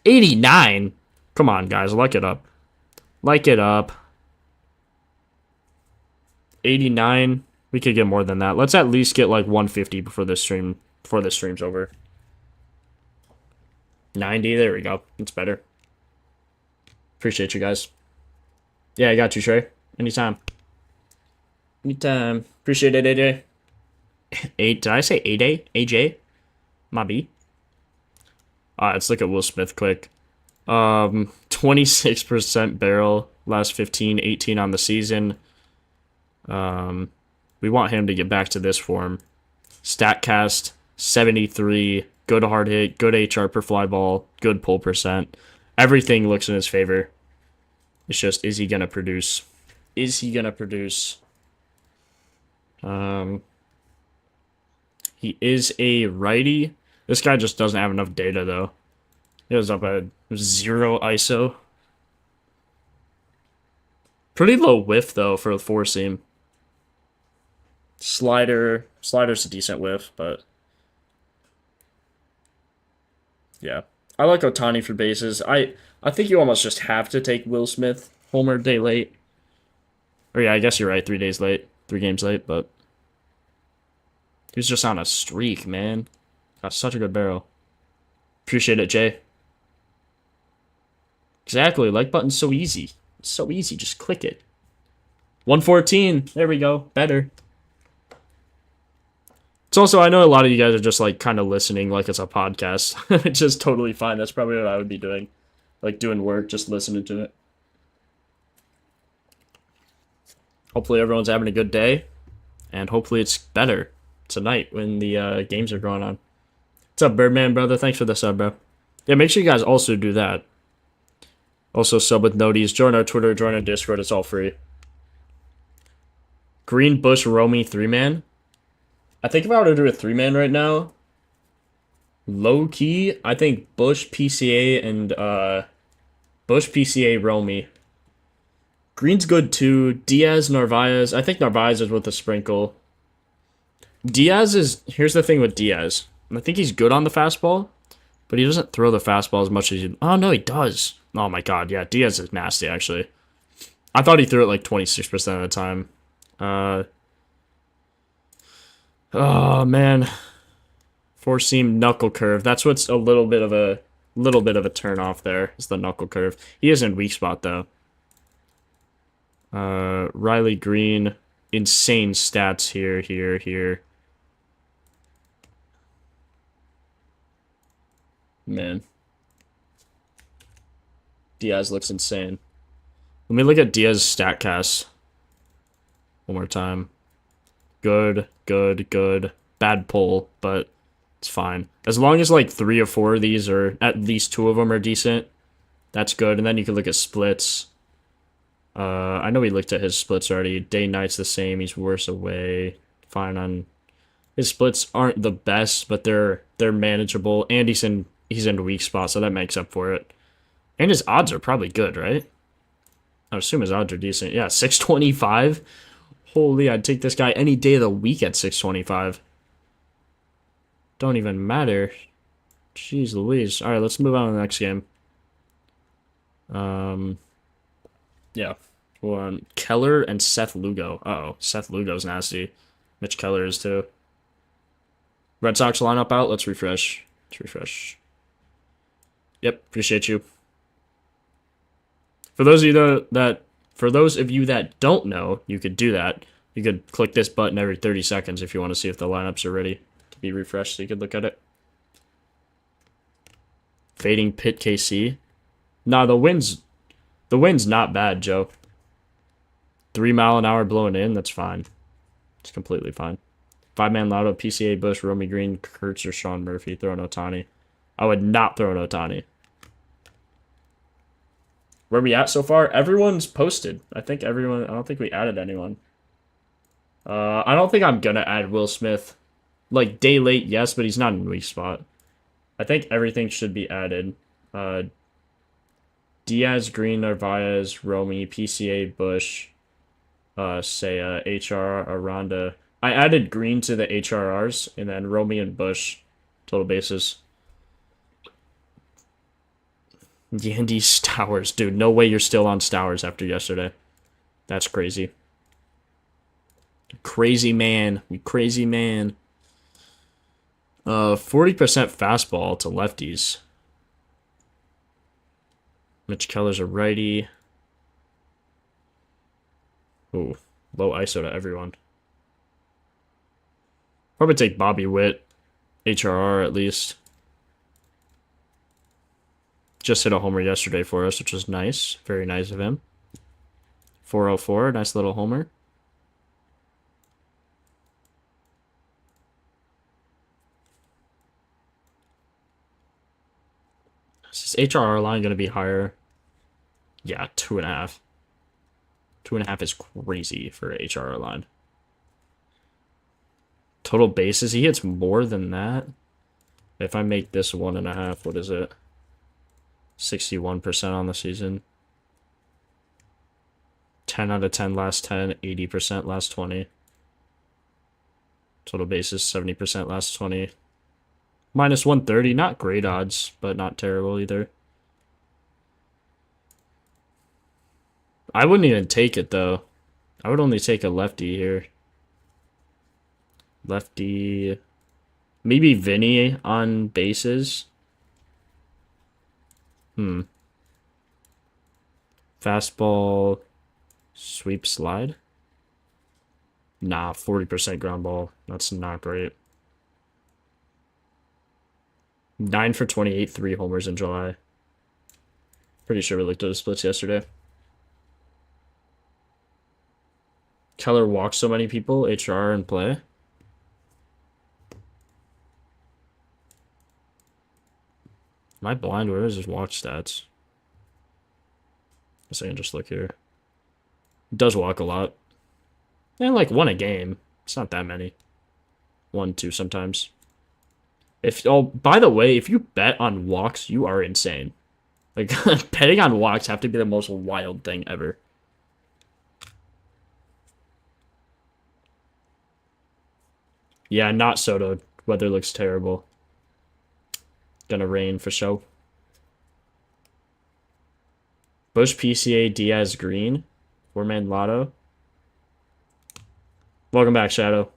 89? Come on, guys. Like it up. Like it up. 89. We could get more than that. Let's at least get like 150 before this stream's over. 90. There we go. It's better. Appreciate you guys. Yeah, I got you, Trey. Anytime. Anytime. Appreciate it, AJ. 8. Did I say 8A? AJ? My B. Alright, let's look at Will Smith quick. 26% barrel last 15, 18 on the season. We want him to get back to this form. Statcast 73, good hard hit, good HR per fly ball, good pull percent. Everything looks in his favor. It's just, is he gonna produce? Is he gonna produce? He is a righty. This guy just doesn't have enough data though. He was up at 0 ISO. Pretty low whiff though for a 4-seam. Slider's a decent whiff, but yeah. I like Ohtani for bases. I think you almost just have to take Will Smith. Homer day late. Or yeah, I guess you're right, 3 days late. 3 games late, but he was just on a streak, man. Got such a good barrel. Appreciate it, Jay. Exactly, like button's so easy. It's so easy, just click it. 114, there we go, better. It's also, I know a lot of you guys are just like kind of listening like it's a podcast. It's just totally fine. That's probably what I would be doing. Like doing work, just listening to it. Hopefully everyone's having a good day. And hopefully it's better tonight when the games are going on. What's up, Birdman, brother? Thanks for the sub, bro. Yeah, make sure you guys also do that. Also sub with noties. Join our Twitter, join our Discord. It's all free. Green, Bush, Romy, 3-man. I think if I were to do a 3-man right now, low key, I think Bush, PCA, and Bush, PCA, Romy. Green's good too. Diaz, Narvaez. I think Narvaez is with a sprinkle. Diaz is... Here's the thing with Diaz. I think he's good on the fastball, but he doesn't throw the fastball as much as he... Oh, no, he does. Oh, my God. Yeah, Diaz is nasty, actually. I thought he threw it like 26% of the time. Oh, man. 4-seam knuckle curve. That's what's a little bit of a turn off there, is the knuckle curve. He is in weak spot, though. Riley Green. Insane stats here. Man. Diaz looks insane. Let me look at Diaz's StatCast one more time. Good. Bad pull, but it's fine. As long as like 3 or 4 of these, or at least 2 of them are decent, that's good. And then you can look at splits. I know we looked at his splits already. Day-night's the same. He's worse away. Fine on... His splits aren't the best, but they're manageable. And he's in weak spot, so that makes up for it. And his odds are probably good, right? I assume his odds are decent. Yeah, 625. Holy, I'd take this guy any day of the week at 625. Don't even matter. Jeez Louise. Alright, let's move on to the next game. Yeah. We're on Keller and Seth Lugo. Uh-oh, Seth Lugo's nasty. Mitch Keller is too. Red Sox lineup out. Let's refresh. Yep, appreciate you. For those of you that don't know, you could do that. You could click this button every 30 seconds if you want to see if the lineups are ready to be refreshed, so you could look at it. Fading Pit KC. Nah, the wind's not bad, Joe. 3 mile an hour blowing in, that's fine. It's completely fine. 5-man Lotto, PCA, Bush, Romy Green, Kurtz, or Sean Murphy. Throw an Ohtani. I would not throw an Ohtani. Where we at so far? Everyone's posted. I don't think we added anyone. I don't think I'm gonna add Will Smith. Like, day late, yes, but he's not in weak spot. I think everything should be added. Diaz, Green, Narvaez, Romy, PCA, Bush, Seiya, HR, Aranda. I added Green to the HRRs, and then Romy and Bush, total bases. Yandy Stowers. Dude, no way you're still on Stowers after yesterday. That's crazy. Crazy man. We crazy man. 40% fastball to lefties. Mitch Keller's a righty. Ooh, low ISO to everyone. Probably take Bobby Witt. HRR at least. Just hit a homer yesterday for us, which was nice. Very nice of him. 404, nice little homer. Is this HRR line going to be higher? Yeah, 2.5. 2.5 is crazy for a HRR line. Total bases, he hits more than that. If I make this 1.5, what is it? 61% on the season. 10 out of 10 last 10, 80% last 20. Total bases, 70% last 20. Minus 130, not great odds, but not terrible either. I wouldn't even take it, though. I would only take a lefty here. Lefty. Maybe Vinny on bases. Fastball. Sweep slide. Nah, 40% ground ball. That's not great. 9 for 28, 3 homers in July. Pretty sure we looked at the splits yesterday. Keller walked so many people. HR in play. Am I blind? Where is his watch stats? Guess I can just look here. Does walk a lot. And like 1 a game. It's not that many. 1, 2 sometimes. By the way, if you bet on walks, you are insane. Like, betting on walks have to be the most wild thing ever. Yeah, not Soto. Weather looks terrible. Gonna rain for sure. Bush, PCA, Diaz, Green. 4-man lotto. Welcome back, Shadow.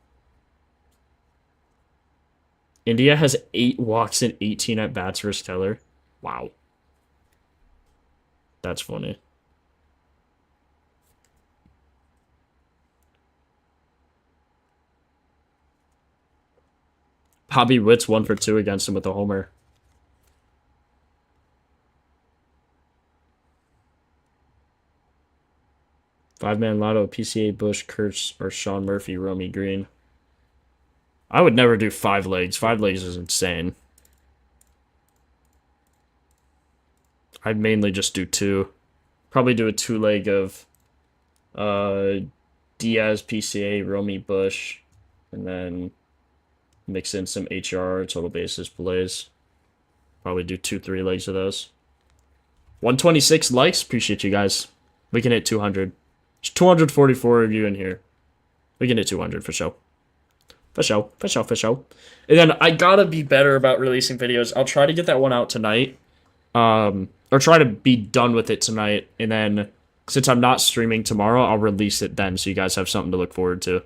India has 8 walks and 18 at-bats versus Keller. Wow. That's funny. Bobby Witt's 1 for 2 against him with a homer. Five-man lotto, PCA, Bush, Kurtz, or Sean Murphy, Romy Green. I would never do 5 legs. 5 legs is insane. I'd mainly just do 2. Probably do a 2-leg of Diaz, PCA, Romy, Bush, and then mix in some HR, total bases, plays. Probably do 2, 3 legs of those. 126 likes. Appreciate you guys. We can hit 200. There's 244 of you in here. We can hit 200 for sure. For sure. And then I gotta be better about releasing videos. I'll try to get that one out tonight. Or try to be done with it tonight. And then, since I'm not streaming tomorrow, I'll release it then so you guys have something to look forward to.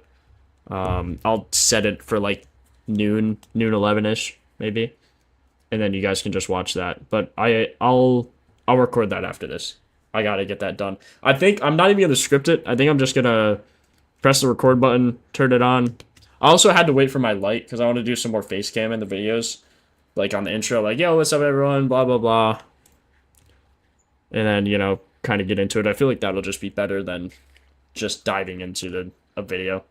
I'll set it for like noon 11-ish, maybe. And then you guys can just watch that. But I'll record that after this. I gotta get that done. I think I'm not even gonna script it. I think I'm just gonna press the record button, turn it on. I also had to wait for my light because I want to do some more face cam in the videos. Like on the intro, like, yo, what's up everyone, blah, blah, blah. And then, you know, kind of get into it. I feel like that'll just be better than just diving into a video.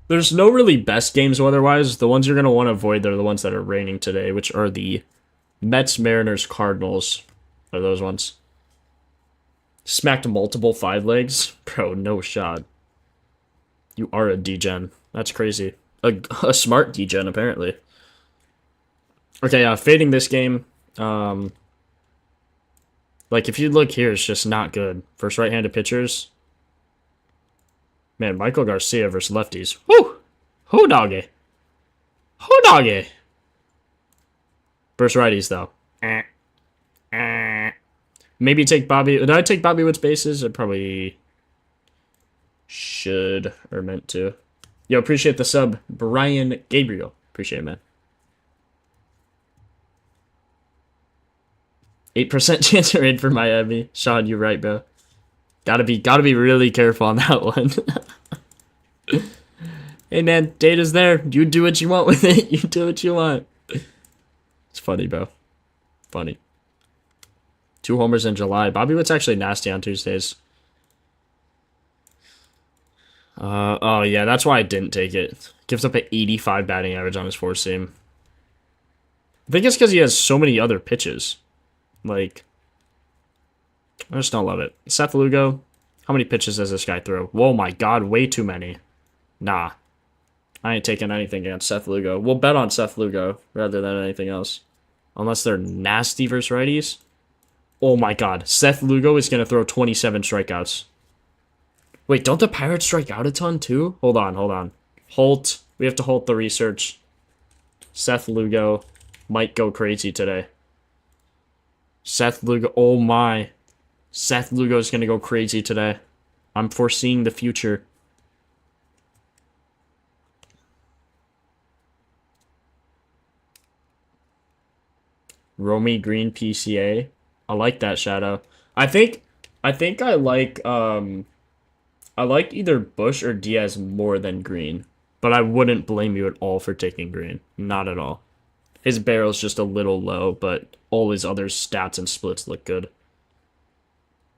There's no really best games weather-wise. The ones you're going to want to avoid are the ones that are raining today, which are the Mets, Mariners, Cardinals. Are those ones. Smacked multiple 5 legs? Bro, no shot. You are a degen. That's crazy. A smart degen, apparently. Okay, fading this game. Like, if you look here, it's just not good. First right-handed pitchers. Man, Michael Garcia versus lefties. Woo! Who doggy? Who doggy? Versus righties, though. Maybe take Bobby. Did I take Bobby Wood's bases? I probably should or meant to. Yo, appreciate the sub, Brian Gabriel. Appreciate it, man. 8% chance of rain for Miami. Sean, you're right, bro. Gotta be really careful on that one. Hey man, data's there. You do what you want with it. You do what you want. It's funny, bro. Funny. 2 homers in July. Bobby Witt's actually nasty on Tuesdays. Oh yeah, that's why I didn't take it. Gives up an 85 batting average on his 4-seam. I think it's because he has so many other pitches. Like, I just don't love it. Seth Lugo, how many pitches does this guy throw? Whoa, my God, way too many. Nah, I ain't taking anything against Seth Lugo. We'll bet on Seth Lugo rather than anything else. Unless they're nasty versus righties. Oh my God, Seth Lugo is going to throw 27 strikeouts. Wait, don't the Pirates strike out a ton too? Hold on. Halt. We have to halt the research. Seth Lugo might go crazy today. Seth Lugo, oh my. Seth Lugo is going to go crazy today. I'm foreseeing the future. Romy Green PCA. I like that, Shadow. I think I like either Bush or Diaz more than Green, but I wouldn't blame you at all for taking Green. Not at all. His barrel's just a little low, but all his other stats and splits look good.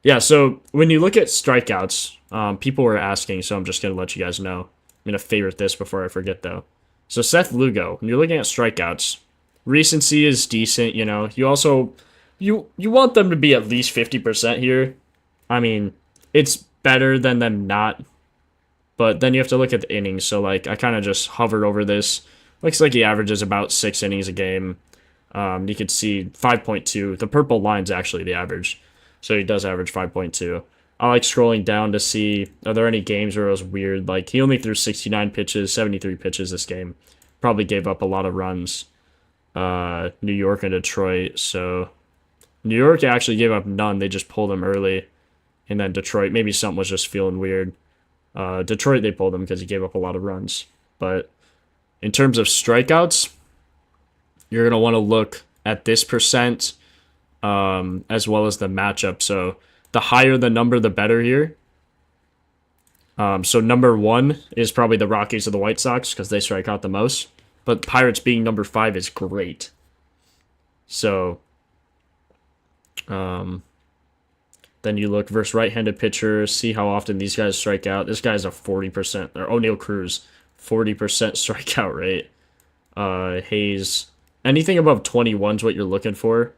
Yeah, so when you look at strikeouts, people were asking, so I'm just going to let you guys know. I'm going to favorite this before I forget, though. So Seth Lugo, when you're looking at strikeouts, recency is decent, you know. You also, you want them to be at least 50% here. I mean, it's better than them not, but then you have to look at the innings. So, like, I kind of just hovered over this. Looks like he averages about 6 innings a game. You could see 5.2. The purple line's actually the average. So he does average 5.2. I like scrolling down to see, are there any games where it was weird? Like, he only threw 69 pitches, 73 pitches this game. Probably gave up a lot of runs. New York and Detroit. So New York actually gave up none. They just pulled him early. And then Detroit, maybe something was just feeling weird. Detroit, they pulled him because he gave up a lot of runs. But in terms of strikeouts, you're going to want to look at this percent as well as the matchup. So the higher the number, the better here. So number 1 is probably the Rockies or the White Sox because they strike out the most. But Pirates being number 5 is great. So then you look versus right-handed pitchers, see how often these guys strike out. This guy's a 40%, or O'Neal Cruz, 40% strikeout rate. Hayes, anything above 21 is what you're looking for.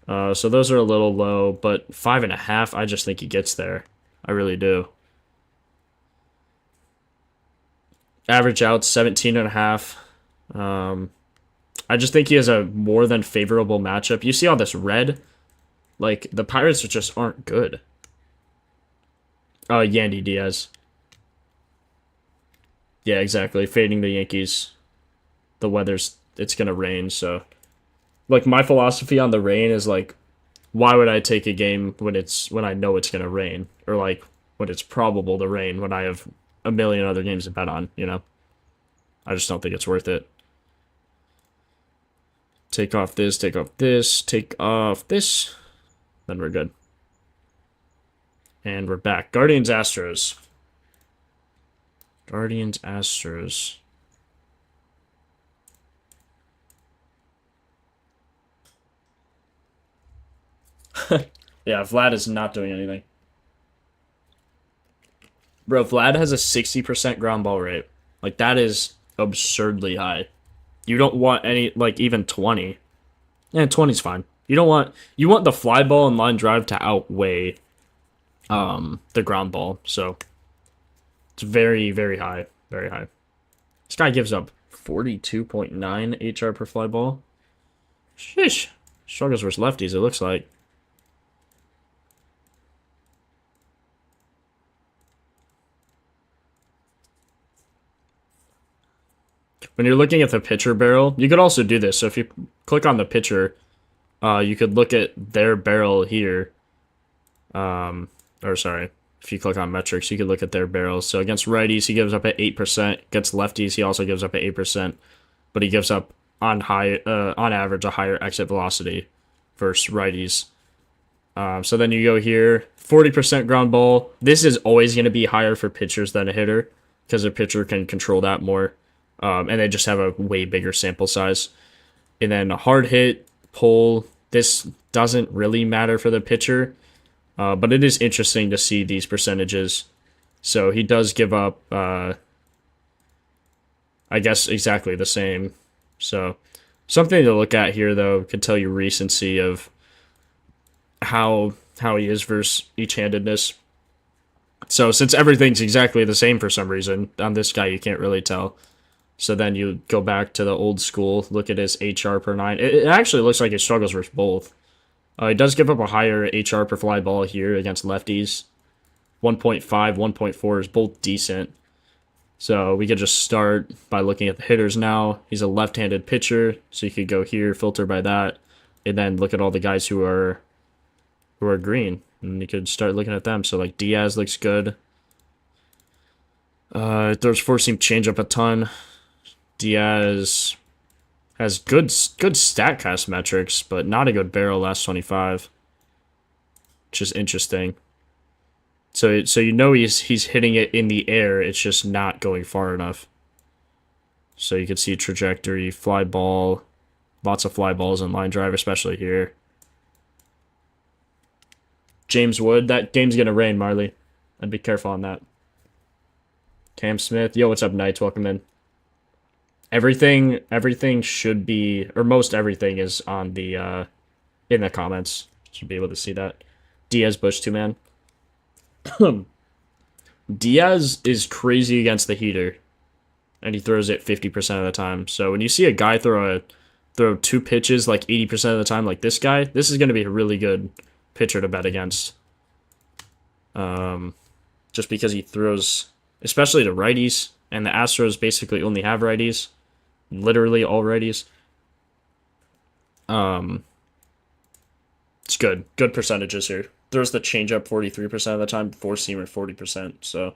So those are a little low, but 5.5, I just think he gets there. I really do. Average out 17.5. I just think he has a more than favorable matchup. You see all this red? Like, the Pirates just aren't good. Yandy Diaz. Yeah, exactly. Fading the Yankees. The weather's, it's gonna rain, so. Like, my philosophy on the rain is, like, why would I take a game when I know it's gonna rain? Or, like, when it's probable to rain when I have a million other games to bet on, you know? I just don't think it's worth it. Take off this, take off this, take off this. Then we're good. And we're back. Guardians, Astros. Guardians, Astros. Yeah, Vlad is not doing anything. Bro, Vlad has a 60% ground ball rate. Like, that is absurdly high. You don't want any, like, even 20. Yeah, 20's fine. You want the fly ball and line drive to outweigh the ground ball. So it's very, very high. Very high. This guy gives up 42.9 HR per fly ball. Sheesh. Struggles versus lefties, it looks like. When you're looking at the pitcher barrel, you could also do this. So if you click on the pitcher, You could look at their barrel here. Or sorry, if you click on metrics, you could look at their barrels. So against righties, he gives up at 8%. Against lefties, he also gives up at 8%. But he gives up on average a higher exit velocity versus righties. So then you go here, 40% ground ball. This is always going to be higher for pitchers than a hitter because a pitcher can control that more. And they just have a way bigger sample size. And then a hard hit, pull. This doesn't really matter for the pitcher, but it is interesting to see these percentages. So he does give up, I guess, exactly the same. So something to look at here, though, could tell you recency of how he is versus each-handedness. So since everything's exactly the same for some reason, on this guy you can't really tell. So then you go back to the old school, look at his HR per 9. It actually looks like he struggles versus both. He does give up a higher HR per fly ball here against lefties. 1.5, 1.4 is both decent. So we could just start by looking at the hitters now. He's a left-handed pitcher, so you could go here, filter by that, and then look at all the guys who are green, and you could start looking at them. So like Diaz looks good. Throws four-seam changeup a ton. Diaz has good StatCast metrics, but not a good barrel last 25, which is interesting. So you know he's hitting it in the air. It's just not going far enough. So you can see trajectory, fly ball, lots of fly balls and line drive, especially here. James Wood, that game's gonna rain, Marley. I'd be careful on that. Cam Smith, yo, what's up, Knights? Welcome in. Everything should be, or most everything is on the in the comments. Should be able to see that. Diaz Bush 2-man. Diaz is crazy against the heater, and he throws it 50% of the time. So when you see a guy throw two pitches like 80% of the time, like this guy, this is going to be a really good pitcher to bet against. Just because he throws, especially to righties, and the Astros basically only have righties, literally all righties. It's good percentages here. Throws the changeup 43% of the time, four-seamer 40%, so.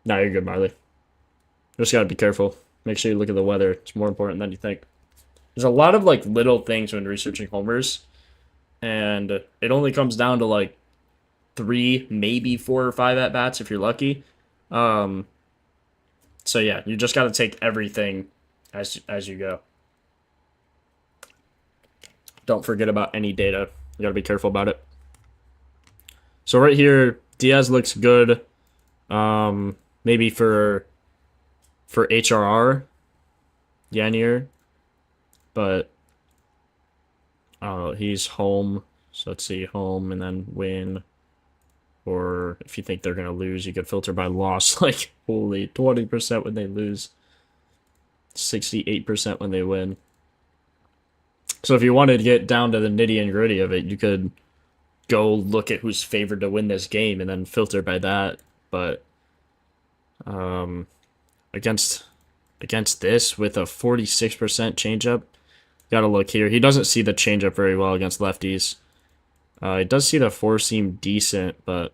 Nah, you're good, Marley. Just gotta be careful. Make sure you look at the weather. It's more important than you think. There's a lot of, like, little things when researching homers, and it only comes down to, like, 3, maybe 4 or 5 at-bats if you're lucky. So, yeah, you just gotta take everything as you go. Don't forget about any data. You gotta be careful about it. So right here, Diaz looks good. Maybe for HRR, Yanier, but he's home. So let's see, home and then win. Or if you think they're gonna lose, you could filter by loss. Like holy, 20% when they lose, 68% when they win. So if you wanted to get down to the nitty and gritty of it, you could go look at who's favored to win this game and then filter by that. But against this with a 46% changeup, gotta look here. He doesn't see the changeup very well against lefties. He does see the four-seam decent, but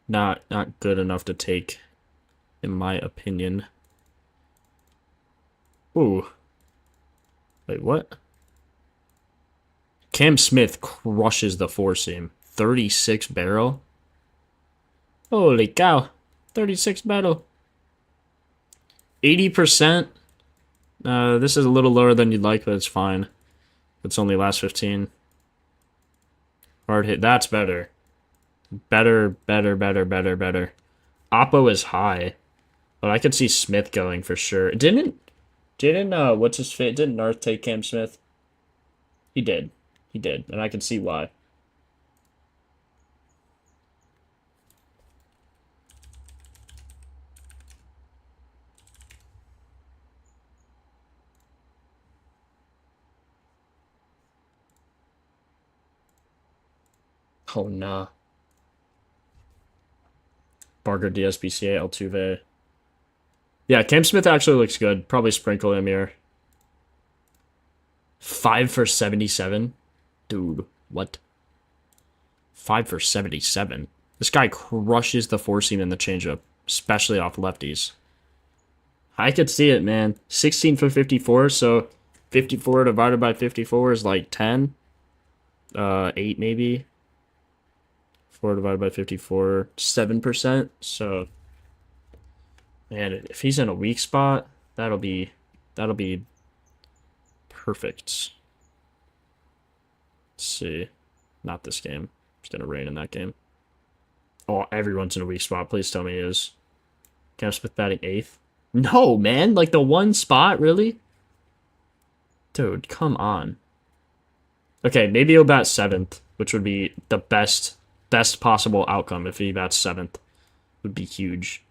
not good enough to take, in my opinion. Ooh. Wait, what? Cam Smith crushes the four-seam. 36 barrel? Holy cow. 36 barrel. 80%? This is a little lower than you'd like, but it's fine. It's only last 15. Hard hit. That's better. Better. Oppo is high. But I could see Smith going for sure. Didn't what's his face? Didn't Narth take Cam Smith? He did. And I can see why. Oh, nah. Barker, DSPCA, Altuve. Yeah, Cam Smith actually looks good. Probably sprinkle him here. 5 for 77? Dude, what? 5 for 77? This guy crushes the four seam and the changeup, especially off lefties. I could see it, man. 16 for 54, so 54 divided by 54 is like 10. 8 maybe. 4 divided by 54, 7%. So, man, if he's in a weak spot, that'll be perfect. Let's see. Not this game. It's gonna rain in that game. Oh, everyone's in a weak spot. Please tell me he is. Cam Smith batting 8th. No, man. Like the one spot, really? Dude, come on. Okay, maybe he'll bat 7th, which would be the best possible outcome if he bats 7th. Would be huge.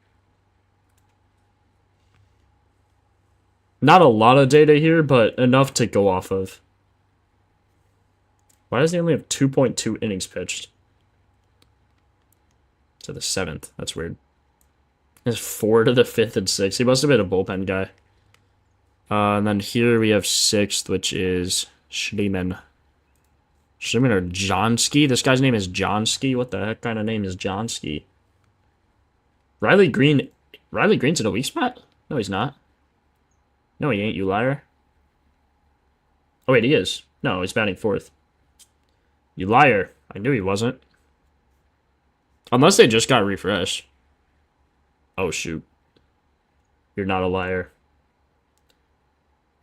Not a lot of data here, but enough to go off of. Why does he only have 2.2 innings pitched? To the 7th. That's weird. There's 4 to the 5th and 6th. He must have been a bullpen guy. And then here we have 6th, which is Schliemann. Schliemann or Johnsky? This guy's name is Johnsky? What the heck kind of name is Johnsky? Riley Green. Riley Green's in a weak spot? No, he's not. No, he ain't, you liar. Oh, wait, he is. No, he's batting 4th. You liar. I knew he wasn't. Unless they just got refreshed. Oh, shoot. You're not a liar.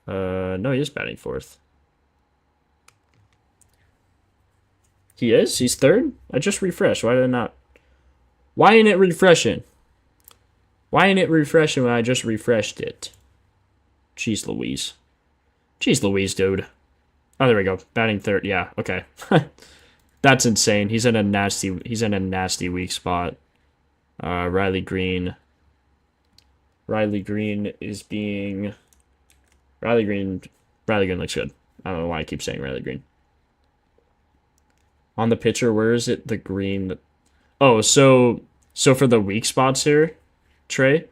No, he is batting 4th. He is? He's 3rd? I just refreshed. Why did I not? Why ain't it refreshing? Why ain't it refreshing when I just refreshed it? Jeez Louise. Jeez Louise, dude. Oh, there we go. Batting 3rd. Yeah, okay. That's insane. He's in a nasty weak spot. Riley Green. Riley Green is being... Riley Green looks good. I don't know why I keep saying Riley Green. On the pitcher, where is it? The green. Oh, so for the weak spots here, Trey,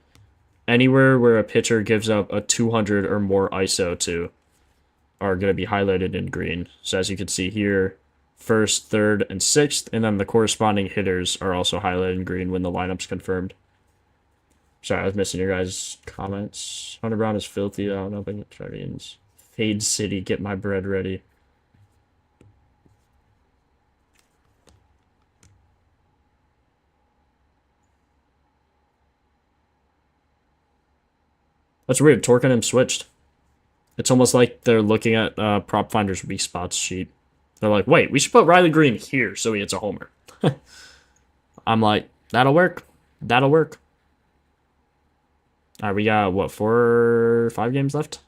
anywhere where a pitcher gives up a 200 or more ISO to are going to be highlighted in green. So as you can see here, 1st, 3rd, and 6th, and then the corresponding hitters are also highlighted in green when the lineup's confirmed. Sorry, I was missing your guys' comments. Hunter Brown is filthy. I don't know if I can try to Fade City, get my bread ready. That's weird. Torque and him switched. It's almost like they're looking at Propfinder's weak spots sheet. They're like, wait, we should put Riley Green here so he hits a homer. I'm like, that'll work. That'll work. All right, we got, what, 4 or 5 games left?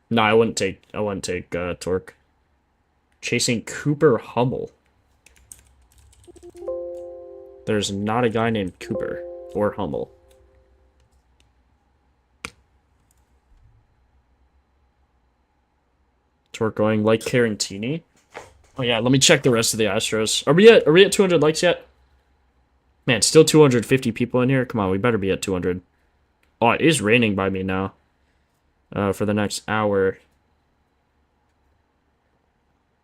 No, I wouldn't take Torque. Chasing Cooper Hummel. There's not a guy named Cooper or Hummel. Torque going like Carantini. Oh yeah, let me check the rest of the Astros. Are we at 200 likes yet? Man, still 250 people in here. Come on, we better be at 200. Oh, it is raining by me now. For the next hour.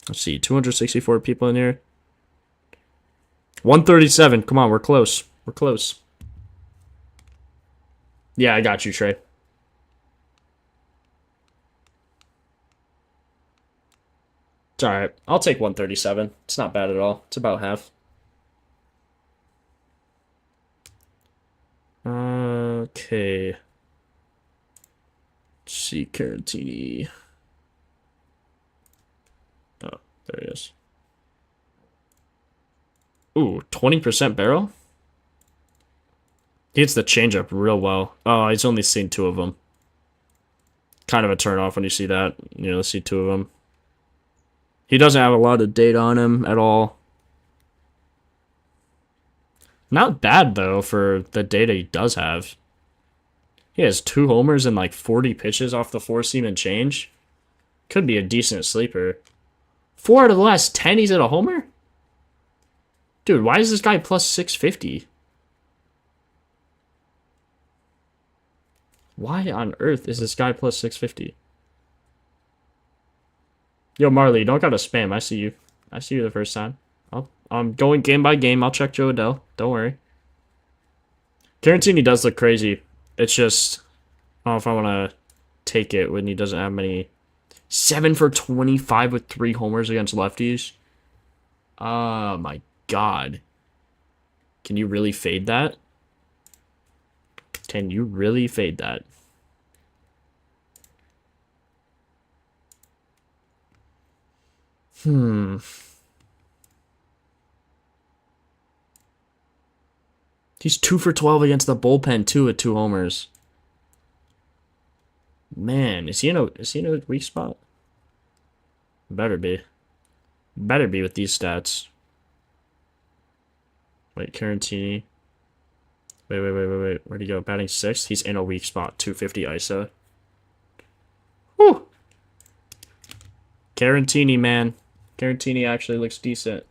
Let's see, 264 people in here. 137. Come on, we're close. We're close. Yeah, I got you, Trey. It's alright. I'll take 137. It's not bad at all. It's about half. Okay. Let's see, Carantini. Oh, there he is. Ooh, 20% barrel? He hits the changeup real well. Oh, he's only seen 2 of them. Kind of a turnoff when you see that. You know, see 2 of them. He doesn't have a lot of data on him at all. Not bad, though, for the data he does have. He has 2 homers and like 40 pitches off the 4-seam and change. Could be a decent sleeper. 4 out of the last 10 he's at a homer? Dude, why is this guy plus 650? Why on earth is this guy plus 650? Yo, Marley, you don't gotta spam. I see you. I see you the first time. I'm going game by game. I'll check Joe Adele. Don't worry. Garantini does look crazy. It's just, I don't know if I want to take it when he doesn't have many. 7 for 25 with 3 homers against lefties. Oh my god. Can you really fade that? Can you really fade that? He's 2 for 12 against the bullpen too with 2 homers. Man, is he in a weak spot? Better be. Better be with these stats. Wait, Carantini. Wait. Where'd he go? Batting 6th? He's in a weak spot. 250 ISO. Whew. Carantini, man. Carantini actually looks decent.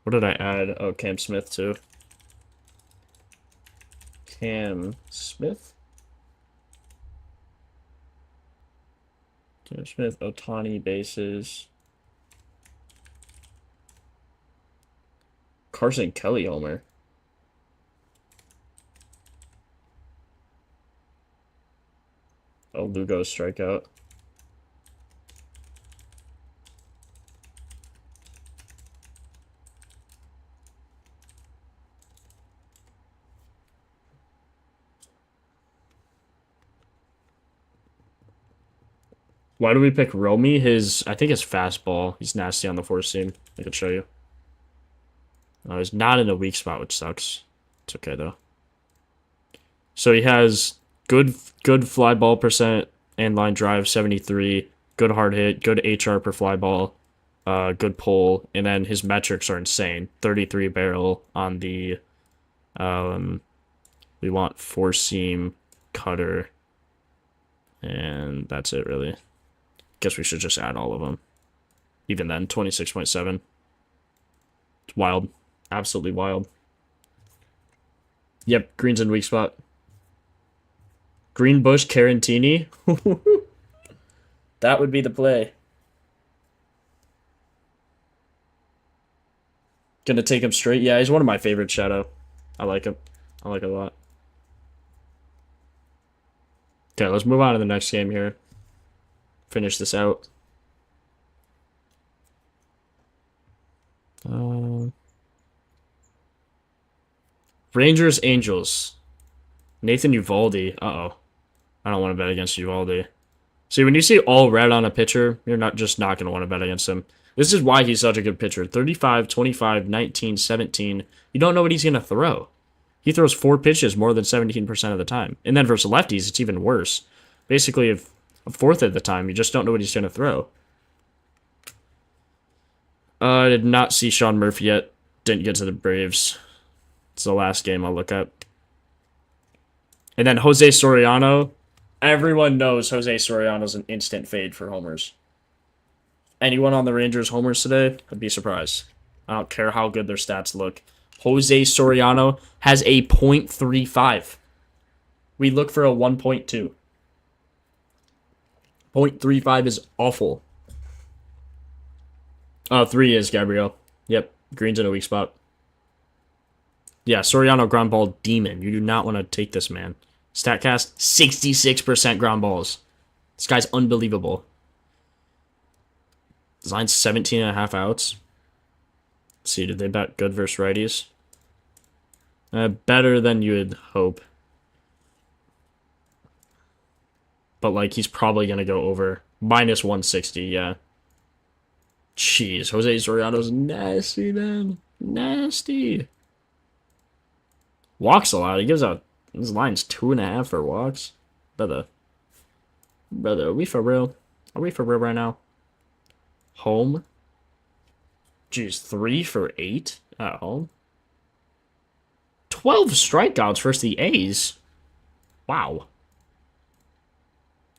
What did I add? Oh, Cam Smith, too. Cam Smith? Cam Smith, Otani bases. Carson Kelly homer. Oh, Lugo strikeout. Why do we pick Romy? I think his fastball. He's nasty on the 4-seam. I can show you. Oh, he's not in a weak spot, which sucks. It's okay though. So he has good fly ball percent and line drive 73, good hard hit, good HR per fly ball, good pull, and then his metrics are insane. 33 barrel on the we want 4-seam cutter, and that's it really. Guess we should just add all of them. Even then, 26.7. It's wild. Absolutely wild. Yep, Green's in weak spot. Greenbush, Carantini. That would be the play. Gonna take him straight. Yeah, he's one of my favorite Shadow. I like him. I like it a lot. Okay, let's move on to the next game here. Finish this out. Rangers, Angels. Nathan Uvalde. Uh-oh. I don't want to bet against Uvalde. See, when you see all red on a pitcher, you're not going to want to bet against him. This is why he's such a good pitcher. 35, 25, 19, 17. You don't know what he's going to throw. He throws 4 pitches more than 17% of the time. And then versus lefties, it's even worse. Basically, a fourth of the time, you just don't know what he's going to throw. I did not see Sean Murphy yet. Didn't get to the Braves. It's the last game I'll look up. And then Jose Soriano. Everyone knows Jose Soriano's an instant fade for homers. Anyone on the Rangers homers today? I'd be surprised. I don't care how good their stats look. Jose Soriano has a .35. We look for a 1.2. .35 is awful. Oh, 3 is Gabriel. Yep, Green's in a weak spot. Yeah, Soriano ground ball demon. You do not want to take this man. StatCast, 66% ground balls. This guy's unbelievable. Design's 17.5 outs. Let's see, did they bet good versus righties? Better than you would hope. But, like, he's probably going to go over. Minus 160, yeah. Jeez, Jose Soriano's nasty, man. Nasty. Walks a lot. He gives out... His line's 2.5 for walks. Brother, are we for real? Are we for real right now? Home. Jeez, 3 for 8 at home. 12 strikeouts versus the A's. Wow.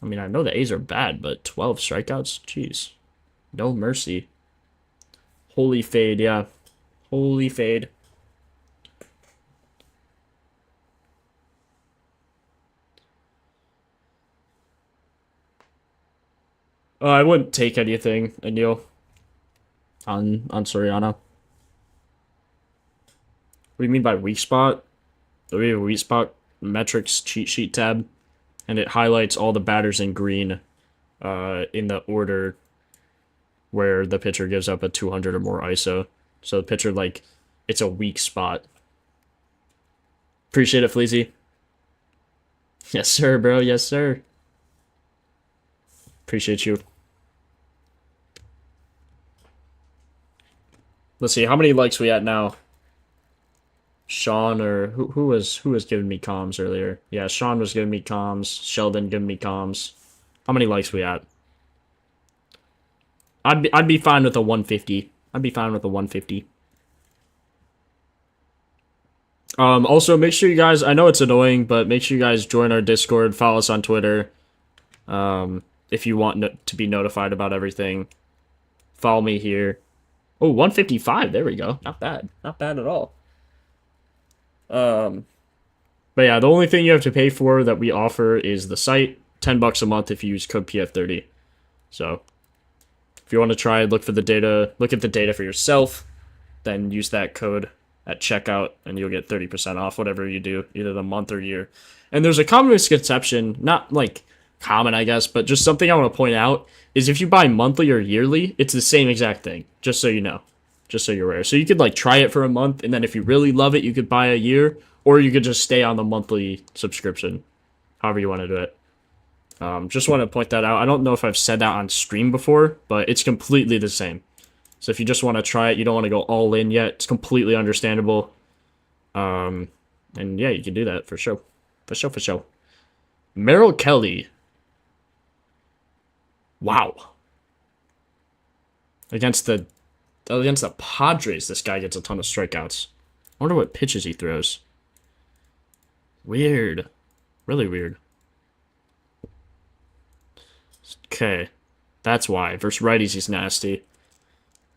I mean, I know the A's are bad, but 12 strikeouts? Jeez. No mercy. Holy fade, yeah. Holy fade. I wouldn't take anything, Anil, on Soriano. What do you mean by weak spot? We have a weak spot metrics cheat sheet tab, and it highlights all the batters in green in the order where the pitcher gives up a 200 or more ISO. So the pitcher, like, it's a weak spot. Appreciate it, Fleazy. Yes, sir, bro. Yes, sir. Appreciate you. Let's see, how many likes we at now? Sean or who was giving me comms earlier? Yeah, Sean was giving me comms. Sheldon giving me comms. How many likes we at? I'd be fine with a 150. I'd be fine with a 150. Also make sure you guys, I know it's annoying, but make sure you guys join our Discord, follow us on Twitter. If you want to be notified about everything. Follow me here. Oh, 155. There we go. Not bad. Not bad at all. But yeah, the only thing you have to pay for that we offer is the site. $10 a month if you use code PF30. So if you want to try, look at the data for yourself, then use that code at checkout and you'll get 30% off whatever you do, either the month or year. And there's a common misconception, not like common, I guess, but just something I want to point out is if you buy monthly or yearly, it's the same exact thing, just so you know. Just so you're aware. So you could like try it for a month, and then if you really love it, you could buy a year, or you could just stay on the monthly subscription, however you want to do it. Just want to point that out. I don't know if I've said that on stream before, but it's completely the same. So if you just want to try it, you don't want to go all in yet, it's completely understandable. And yeah, you can do that for sure. For sure. Merrill Kelly. Wow. Against the Padres, this guy gets a ton of strikeouts. I wonder what pitches he throws. Weird. Really weird. Okay. That's why. Versus righties, he's nasty.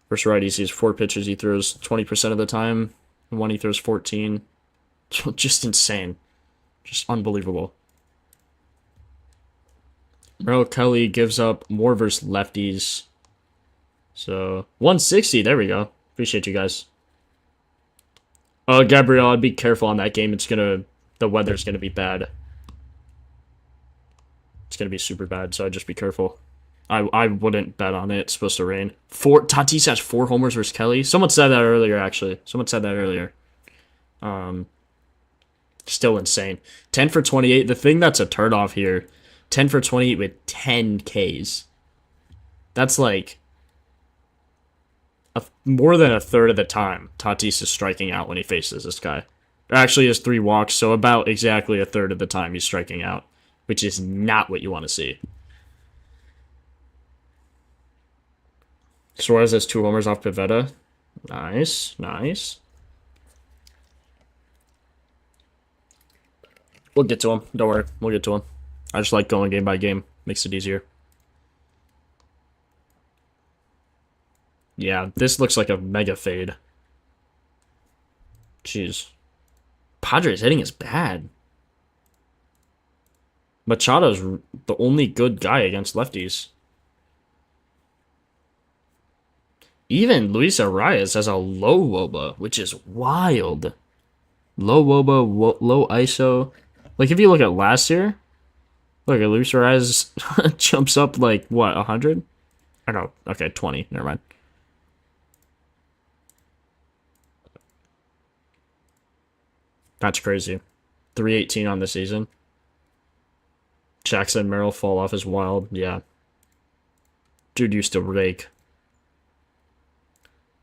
Versus righties, he has 4 pitches he throws 20% of the time. One he throws 14. Just insane. Just unbelievable. Merrill Kelly gives up more versus lefties. So, 160, there we go. Appreciate you guys. Gabriel, I'd be careful on that game. The weather's gonna be bad. It's gonna be super bad, so I'd just be careful. I wouldn't bet on it. It's supposed to rain. Tatis has 4 homers versus Kelly. Someone said that earlier, actually. Still insane. 10 for 28. The thing that's a turnoff here, 10 for 28 with 10 Ks. That's like more than a third of the time Tatis is striking out when he faces this guy. Actually, he has 3 walks, so about exactly a third of the time he's striking out, which is not what you want to see. Suarez has 2 homers off Pivetta. Nice. We'll get to him. Don't worry. We'll get to him. I just like going game by game. Makes it easier. Yeah, this looks like a mega fade. Jeez. Padres hitting is bad. Machado's the only good guy against lefties. Even Luis Arias has a low WOBA, which is wild. Low WOBA, low ISO. Like, if you look at last year, look at Luis Arias jumps up like, what, 100? I know. Okay, 20. Never mind. That's crazy. 318 on the season. Jackson Merrill fall off is wild. Yeah. Dude used to rake.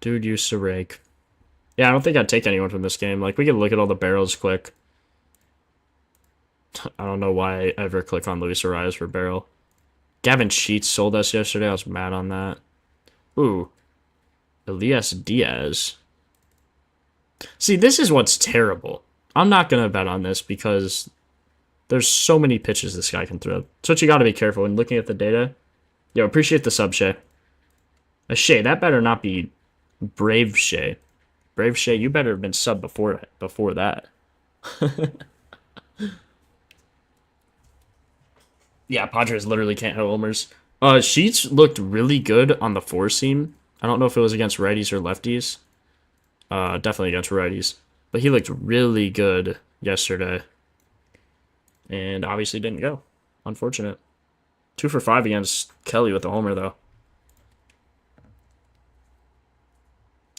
Yeah, I don't think I'd take anyone from this game. Like, we can look at all the barrels quick. I don't know why I ever click on Luis Arias for barrel. Gavin Sheets sold us yesterday. I was mad on that. Ooh. Elias Diaz. See, this is what's terrible. I'm not going to bet on this because there's so many pitches this guy can throw. So what you got to be careful when looking at the data. Yo, appreciate the sub, Shay. Shay, that better not be Brave Shay. Brave Shay, you better have been sub before that. Yeah, Padres literally can't hit homers. Sheets looked really good on the four seam. I don't know if it was against righties or lefties. Definitely against righties. But he looked really good yesterday. And obviously didn't go. Unfortunate. 2 for 5 against Kelly with the homer though.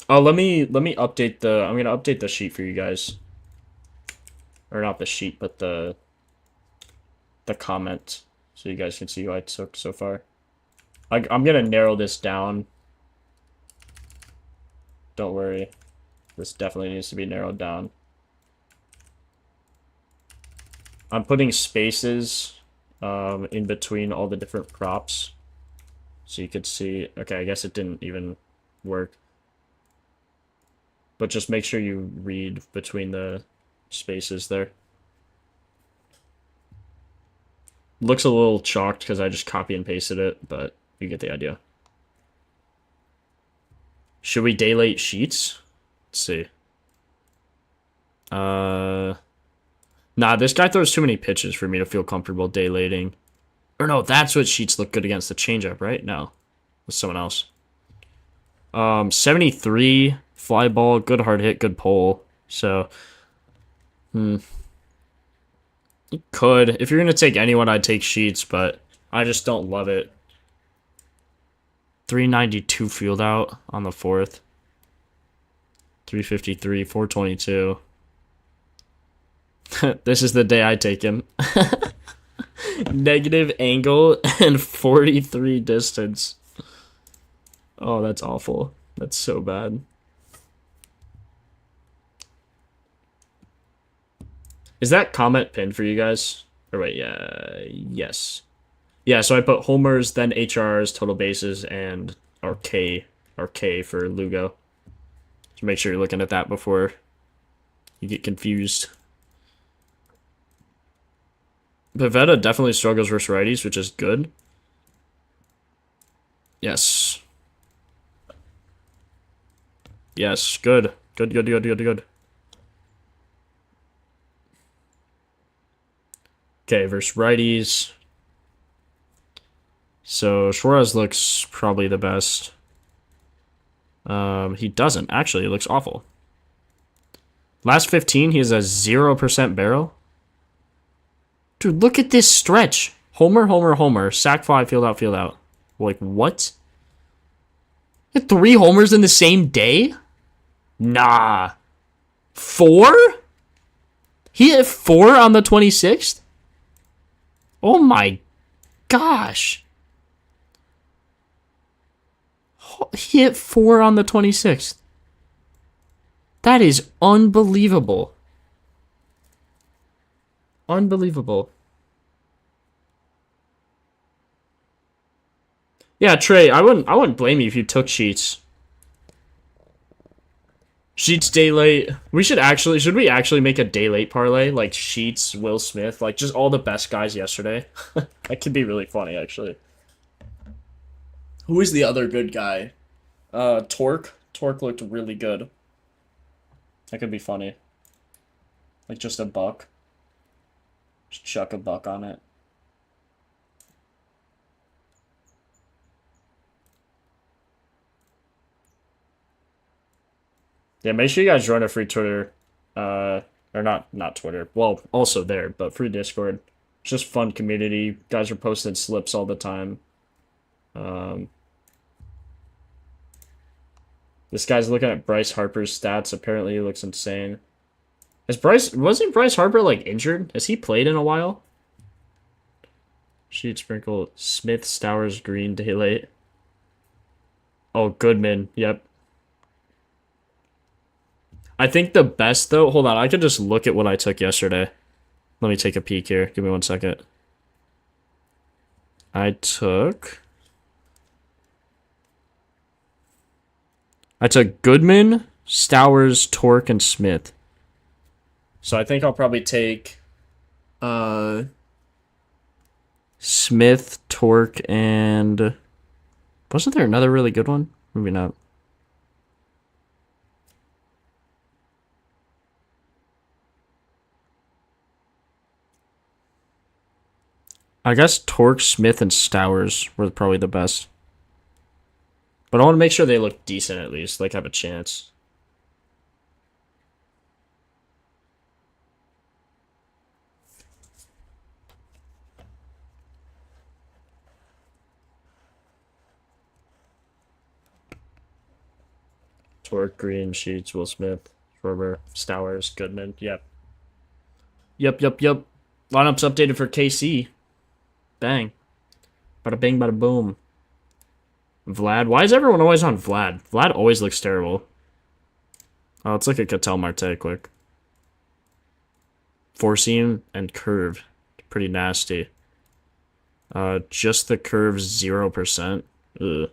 Oh, let me update the I'm gonna update the sheet for you guys. Or not the sheet, but the comment. So you guys can see who I took so far. I'm gonna narrow this down. Don't worry. This definitely needs to be narrowed down. I'm putting spaces in between all the different props. So you could see... Okay, I guess it didn't even work. But just make sure you read between the spaces there. Looks a little chalked because I just copy and pasted it, but you get the idea. Should we daylate sheets? Let's see. Nah, this guy throws too many pitches for me to feel comfortable daylating. Or no, that's what sheets look good against the changeup, right? No. With someone else. 73, fly ball, good hard hit, good pull. So, you could. If you're going to take anyone, I'd take sheets, but I just don't love it. 392 field out on the 4th. 353, 422. This is the day I take him. Negative angle and 43 distance. Oh, that's awful. That's so bad. Is that comment pinned for you guys? Or wait, yeah, yes. Yeah, so I put homers, then HRs, total bases, and or K for Lugo. So make sure you're looking at that before you get confused. Pivetta definitely struggles versus righties, which is good. Yes. Yes, good. Good. Okay, versus righties. So Suarez looks probably the best. He doesn't. Actually, he looks awful. Last 15, he has a 0% barrel. Dude, look at this stretch. Homer. Sack fly, field out. Like, what? He had 3 homers in the same day? Nah. 4? He hit 4 on the 26th? Oh my gosh. He hit 4 on the 26th. That is unbelievable. Unbelievable. Yeah, Trey, I wouldn't blame you if you took Sheets. Sheets day late. Should we actually make a day late parlay? Like Sheets, Will Smith, like just all the best guys yesterday. That could be really funny, actually. Who is the other good guy? Torque. Torque looked really good. That could be funny. Like just a buck. Just chuck a buck on it. Yeah, make sure you guys join our free Twitter. Or not Twitter. Well, also there, but free Discord. It's just fun community. Guys are posting slips all the time. This guy's looking at Bryce Harper's stats. Apparently he looks insane. Wasn't Bryce Harper like injured? Has he played in a while? Sheet sprinkle Smith, Stowers, Green, Daylate. Oh, Goodman. Yep. I think the best though. Hold on, I could just look at what I took yesterday. Let me take a peek here. Give me 1 second. I took Goodman, Stowers, Torque, and Smith. So I think I'll probably take Smith, Torque, and wasn't there another really good one? Maybe not. I guess Torque, Smith, and Stowers were probably the best. But I want to make sure they look decent at least, like have a chance. Torque, Green, Sheets, Will Smith, Schwarber, Stowers, Goodman. Yep. Yep. Lineup's updated for KC. Bang. Bada bing, bada boom. Vlad. Why is everyone always on Vlad? Vlad always looks terrible. Oh, let's look at Ketel Marte quick. Four seam and curve. Pretty nasty. Just the curve 0%. Ugh.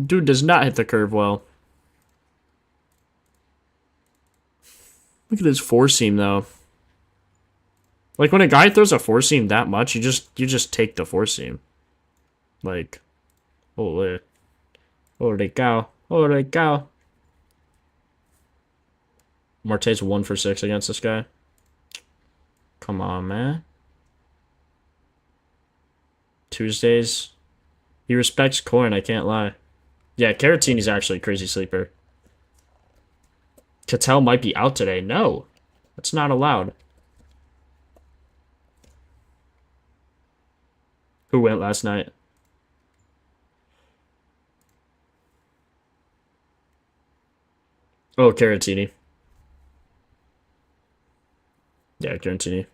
Dude does not hit the curve well. Look at his four seam though. Like when a guy throws a four seam that much, you just take the four seam. Like, holy cow, holy cow. Marte's 1 for 6 against this guy. Come on, man. Tuesdays. He respects coin, I can't lie. Yeah, Caratini's actually a crazy sleeper. Ketel might be out today. No, that's not allowed. Who went last night? Oh, Caratini. Yeah, Caratini.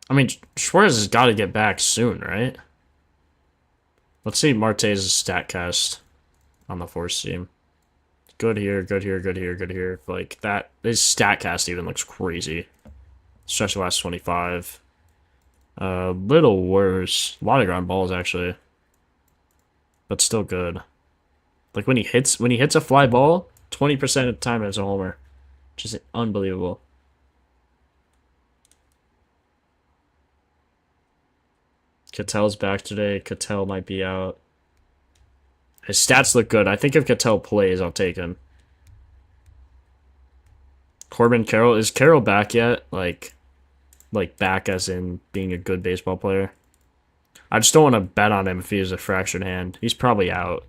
I mean, Suarez has got to get back soon, right? Let's see Marte's StatCast on the force team. Good here, good here, good here, good here. Like, that, his StatCast even looks crazy. Stretch the last 25. Little worse. A lot of ground balls, actually. But still good. Like, when he hits a fly ball, 20% of the time it's a homer. Which is unbelievable. Ketel's back today. Ketel might be out. His stats look good. I think if Ketel plays, I'll take him. Corbin Carroll. Is Carroll back yet? Like back as in being a good baseball player? I just don't want to bet on him if he has a fractured hand. He's probably out.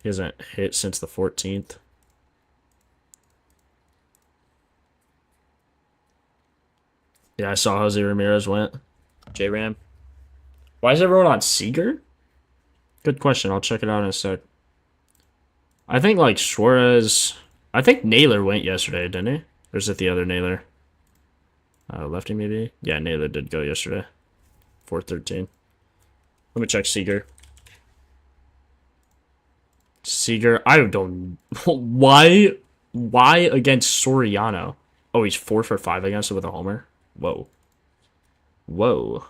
He hasn't hit since the 14th. Yeah, I saw Jose Ramirez went. J-Ram. Why is everyone on Seager? Good question. I'll check it out in a sec. I think, like, Suarez... I think Naylor went yesterday, didn't he? Or is it the other Naylor? Lefty, maybe? Yeah, Naylor did go yesterday. 413. Let me check Seager. Seager... I don't... Why against Soriano? Oh, he's 4 for 5 against it with a homer? Whoa. Whoa.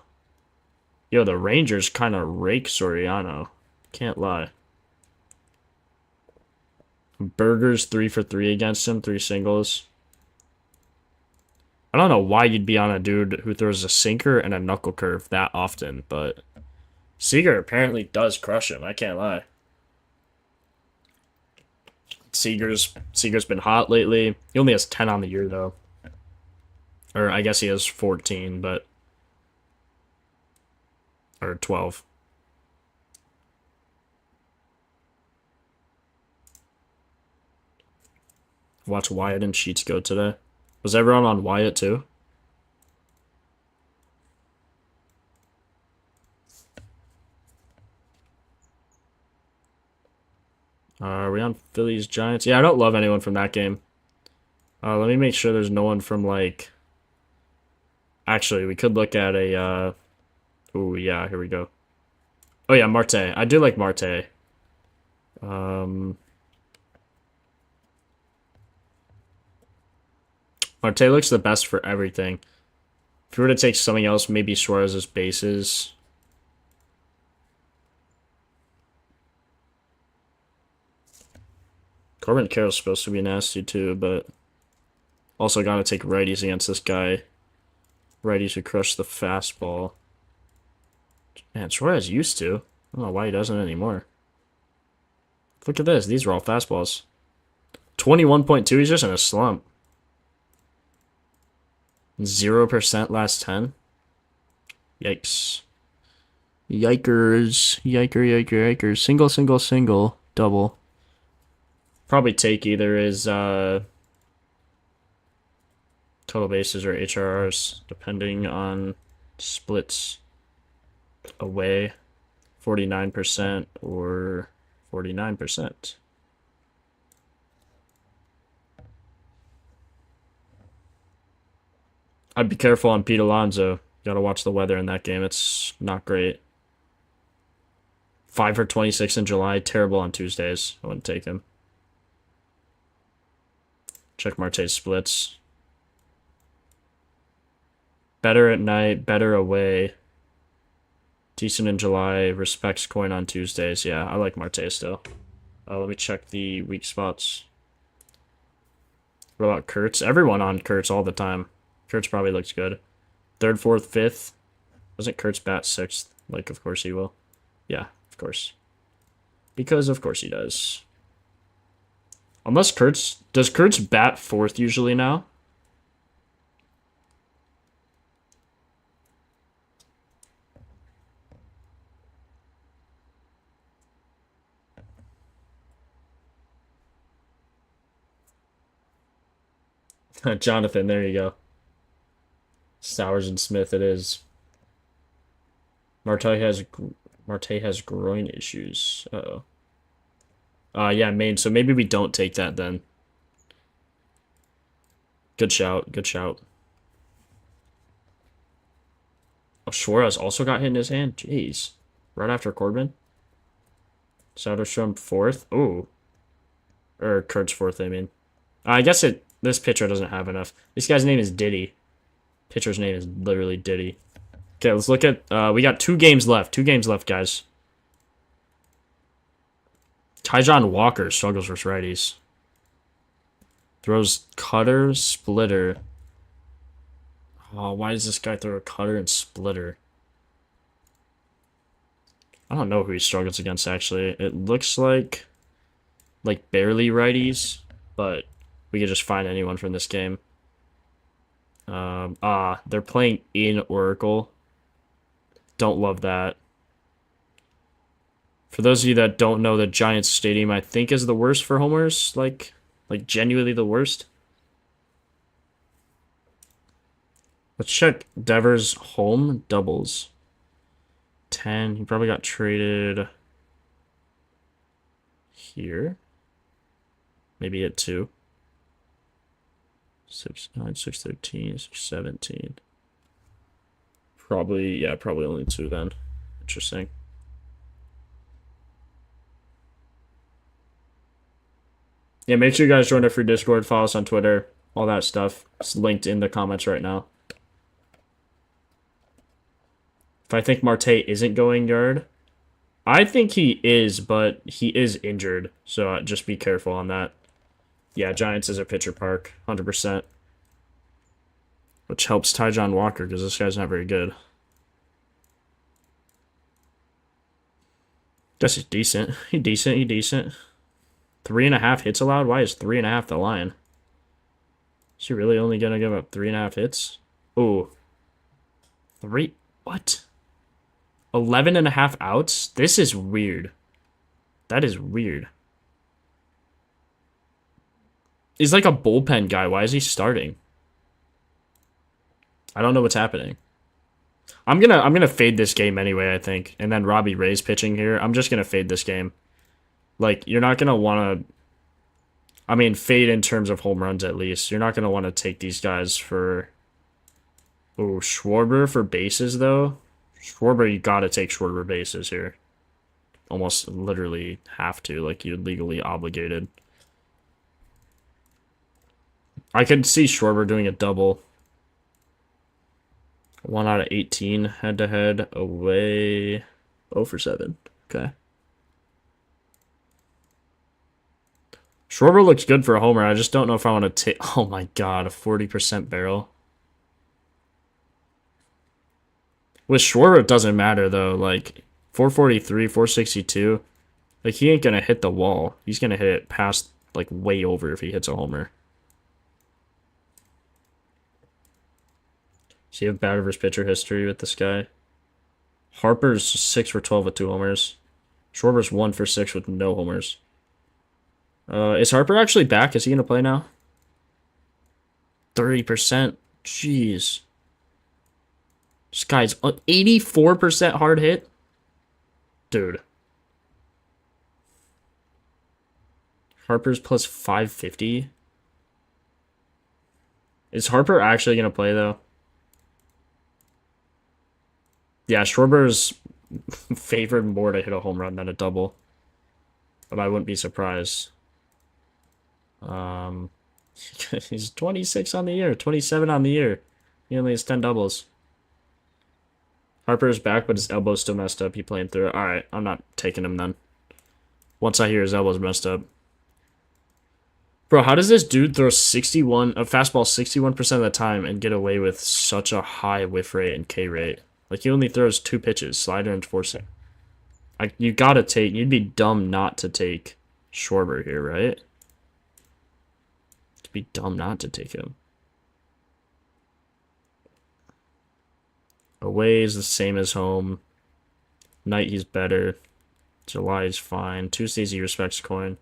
Yo, the Rangers kind of rake Soriano. Can't lie. Burgers 3 for 3 against him, 3 singles. I don't know why you'd be on a dude who throws a sinker and a knuckle curve that often, but Seager apparently does crush him. I can't lie. Seager's been hot lately. He only has 10 on the year though. Or I guess he has 14, but or 12. Watch Wyatt and Sheets go today. Was everyone on Wyatt too? Are we on Phillies Giants? Yeah, I don't love anyone from that game. Let me make sure there's no one from like. Actually, we could look at a. Oh yeah, here we go. Oh yeah, Marte. I do like Marte. Marte looks the best for everything. If you were to take something else, maybe Suarez's bases. Corbin Carroll's supposed to be nasty too, but also gotta take righties against this guy. Righties who crush the fastball. Man, Suarez used to. I don't know why he doesn't anymore. Look at this. These are all fastballs. 21.2. He's just in a slump. 0% last 10. Yikes. Yikers. Yikers. Single. Double. Probably take either his total bases or HRRs, depending on splits away. 49% or 49%. I'd be careful on Pete Alonso. Gotta watch the weather in that game. It's not great. 5 for 26 in July. Terrible on Tuesdays. I wouldn't take him. Check Marte's splits. Better at night. Better away. Decent in July. Respects coin on Tuesdays. Yeah, I like Marte still. Let me check the weak spots. What about Kurtz? Everyone on Kurtz all the time. Kurtz probably looks good. 3rd, 4th, 5th. Doesn't Kurtz bat 6th? Like, of course he will. Yeah, of course. Because of course he does. Unless Kurtz... Does Kurtz bat 4th usually now? Jonathan, there you go. Stowers and Smith it is. Marte has groin issues. Uh-oh. Yeah, Maine. So maybe we don't take that then. Good shout. Good shout. Oh, Suarez also got hit in his hand? Jeez. Right after Corbin? Soderstrom 4th? Ooh. Or Kurtz 4th, I mean. I guess this pitcher doesn't have enough. This guy's name is Diddy. Pitcher's name is literally Diddy. Okay, let's look at... we got 2 games left. 2 games left, guys. Tyjon Walker struggles versus righties. Throws cutter, splitter. Oh, why does this guy throw a cutter and splitter? I don't know who he struggles against, actually. It looks like barely righties, but we could just find anyone from this game. They're playing in Oracle. Don't love that. For those of you that don't know, the Giants Stadium, I think, is the worst for homers. Like genuinely the worst. Let's check Devers' home doubles. 10. He probably got traded here. Maybe at 2. 6-9, 6-13, 6-17. Probably only 2 then. Interesting. Yeah, make sure you guys join our free Discord, follow us on Twitter, all that stuff. It's linked in the comments right now. If I think Marte isn't going yard, I think he is, but he is injured, so just be careful on that. Yeah, Giants is a pitcher park, 100%. Which helps Tyjon Walker, because this guy's not very good. Guess he's decent. He decent. 3.5 hits allowed? Why is 3.5 the line? Is he really only going to give up 3.5 hits? Ooh. 3... What? 11.5 outs? This is weird. That is weird. He's like a bullpen guy. Why is he starting? I don't know what's happening. I'm gonna fade this game anyway, I think. And then Robbie Ray's pitching here. I'm just gonna fade this game. Like, you're not gonna wanna... I mean, fade in terms of home runs at least. You're not gonna want to take these guys for... Oh, Schwarber for bases, though? Schwarber, you gotta take Schwarber bases here. Almost literally have to. Like, you're legally obligated. I could see Schwarber doing a double. 1 out of 18 head-to-head away. 0 for 7. Okay. Schwarber looks good for a homer. I just don't know if I want to take... Oh my god, a 40% barrel. With Schwarber, it doesn't matter, though. Like, 443, 462. Like, he ain't gonna hit the wall. He's gonna hit it past, like, way over if he hits a homer. So you have batter versus pitcher history with this guy. Harper's 6 for 12 with 2 homers. Schwarber's 1 for 6 with no homers. Is Harper actually back? Is he gonna play now? 30%. Jeez. This guy's 84% hard hit. Dude. Harper's plus 550. Is Harper actually gonna play though? Yeah, Schwarber's favored more to hit a home run than a double. But I wouldn't be surprised. He's 26 on the year, 27 on the year. He only has 10 doubles. Harper's back, but his elbow's still messed up. He playing through it. Alright, I'm not taking him then. Once I hear his elbow's messed up. Bro, how does this dude throw a fastball 61% of the time and get away with such a high whiff rate and K rate? Like, he only throws 2 pitches, slider and four-seam. You'd be dumb not to take Schwarber here, right? You'd be dumb not to take him. Away is the same as home. Night, he's better. July is fine. Tuesdays, he respects coin.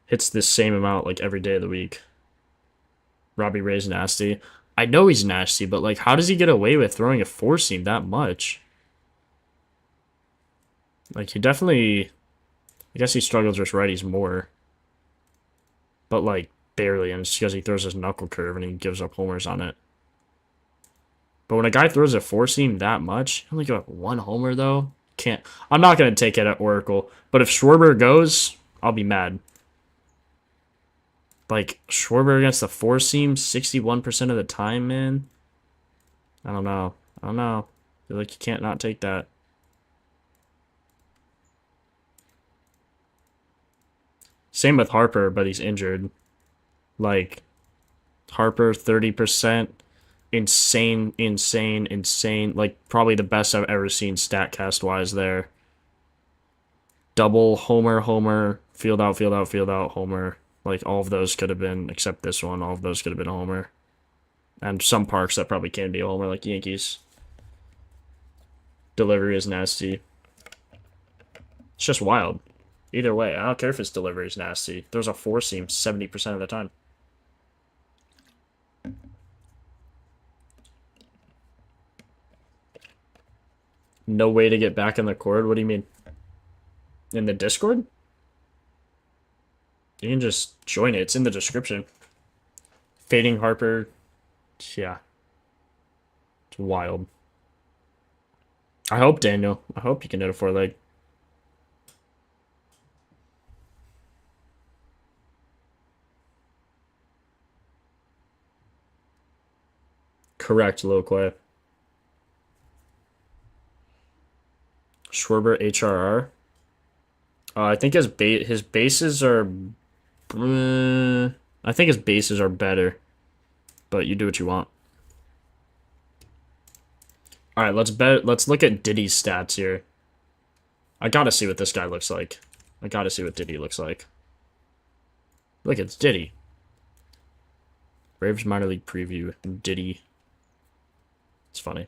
Hits the same amount, like, every day of the week. Robbie Ray's nasty. I know he's nasty, but, like, how does he get away with throwing a four-seam that much? Like, he definitely... I guess he struggles with righties more. But, like, barely, and it's because he throws his knuckle curve and he gives up homers on it. But when a guy throws a four-seam that much, he only give up 1 homer, though. I'm not going to take it at Oracle. But if Schwarber goes, I'll be mad. Like, Schwarber against the four-seam 61% of the time, man. I don't know. I feel like you can't not take that. Same with Harper, but he's injured. Like, Harper, 30%. Insane. Like, probably the best I've ever seen StatCast-wise there. Double, homer, field out, homer. Like, all of those could have been, except this one, all of those could have been a homer. And some parks that probably can be a homer, like Yankees. Delivery is nasty. It's just wild. Either way, I don't care if his delivery is nasty. There's a four-seam 70% of the time. No way to get back in the cord? What do you mean? In the Discord? You can just join it. It's in the description. Fading Harper. Yeah. It's wild. I hope, Daniel. I hope you can hit a 4-leg. Correct, Loquay. Schwarber HRR. I think his bases are... I think his bases are better. But you do what you want. Alright, let's look at Diddy's stats here. I gotta see what this guy looks like. I gotta see what Diddy looks like. Look, it's Diddy. Braves minor league preview. Diddy. It's funny.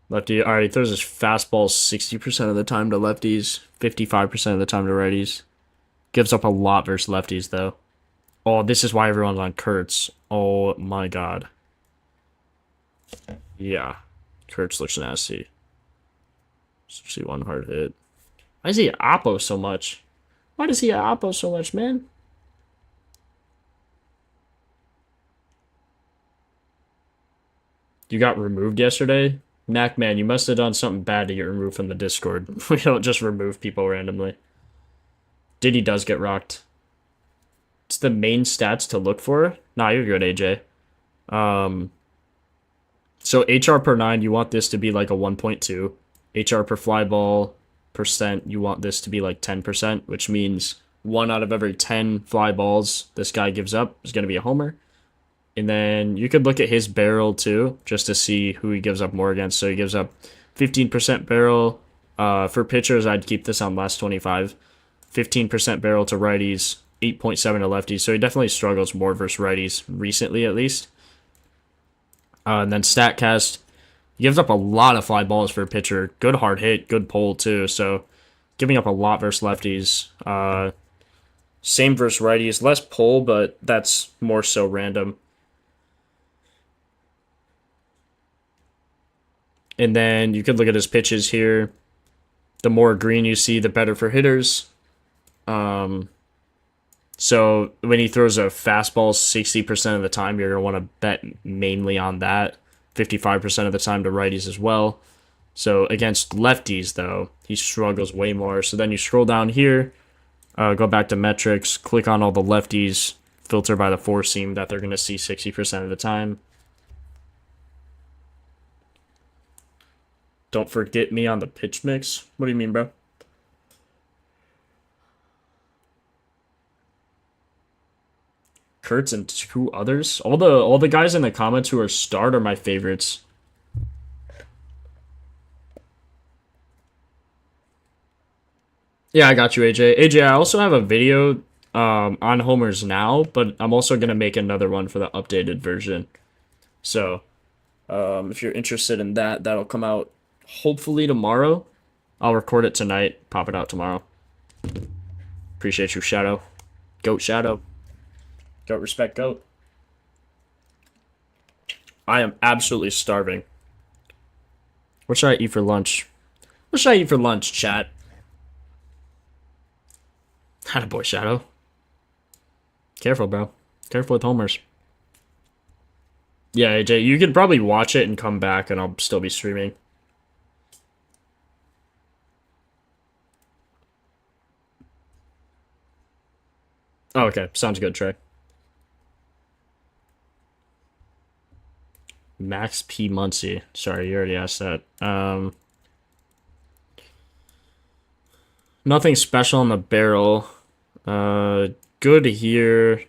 Lefty, alright, he throws his fastball 60% of the time to lefties, 55% of the time to righties. Gives up a lot versus lefties, though. Oh, this is why everyone's on Kurtz. Oh, my God. Yeah. Kurtz looks nasty. 61 hard hit. Why does he Oppo so much? Why does he Oppo so much, man? You got removed yesterday? Knack, man, you must have done something bad to get removed from the Discord. We don't just remove people randomly. Diddy does get rocked. It's the main stats to look for. Nah, you're good, AJ. So HR per 9, you want this to be like a 1.2. HR per fly ball percent, you want this to be like 10%, which means 1 out of every 10 fly balls this guy gives up is going to be a homer. And then you could look at his barrel too, just to see who he gives up more against. So he gives up 15% barrel. For pitchers, I'd keep this on last 25. 15% barrel to righties, 8.7 to lefties. So he definitely struggles more versus righties recently, at least. And then StatCast, he gives up a lot of fly balls for a pitcher. Good hard hit, good pull too. So giving up a lot versus lefties. Same versus righties, less pull, but that's more so random. And then you could look at his pitches here. The more green you see, the better for hitters. So when he throws a fastball 60% of the time, you're going to want to bet mainly on that. 55% of the time to righties as well. So against lefties, though, he struggles way more. So then you scroll down here, go back to metrics, click on all the lefties, filter by the four seam that they're going to see 60% of the time. Don't forget me on the pitch mix. What do you mean, bro? Kurtz and two others. All the guys in the comments who are starred are my favorites. Yeah, I got you, AJ. AJ, I also have a video on homers now, but I'm also gonna make another one for the updated version. So, if you're interested in that, that'll come out hopefully tomorrow. I'll record it tonight, pop it out tomorrow. Appreciate you, Shadow. Goat Shadow. Goat respect, goat. I am absolutely starving. What should I eat for lunch? What should I eat for lunch, chat? Attaboy, Shadow. Careful, bro. Careful with homers. Yeah, AJ, you could probably watch it and come back, and I'll still be streaming. Oh, okay. Sounds good, Trey. Max P. Muncy. Sorry, you already asked that. Nothing special on the barrel. Good here.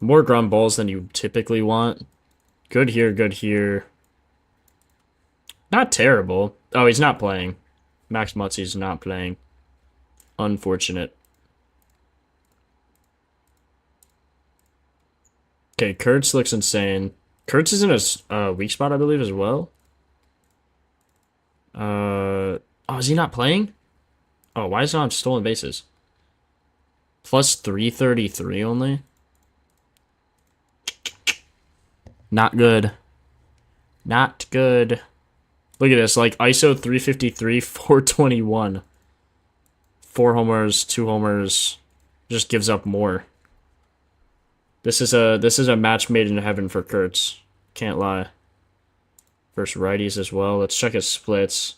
More ground balls than you typically want. Good here, good here. Not terrible. Oh, he's not playing. Max Muncy's not playing. Unfortunate. Okay, Kurtz looks insane. Kurtz is in a weak spot, I believe, as well. Oh, is he not playing? Oh, why is it on stolen bases? Plus 333 only? Not good. Not good. Look at this, like ISO 353, 421. 4 homers, 2 homers. Just gives up more. This is a match made in heaven for Kurtz. Can't lie. Versus righties as well. Let's check his splits.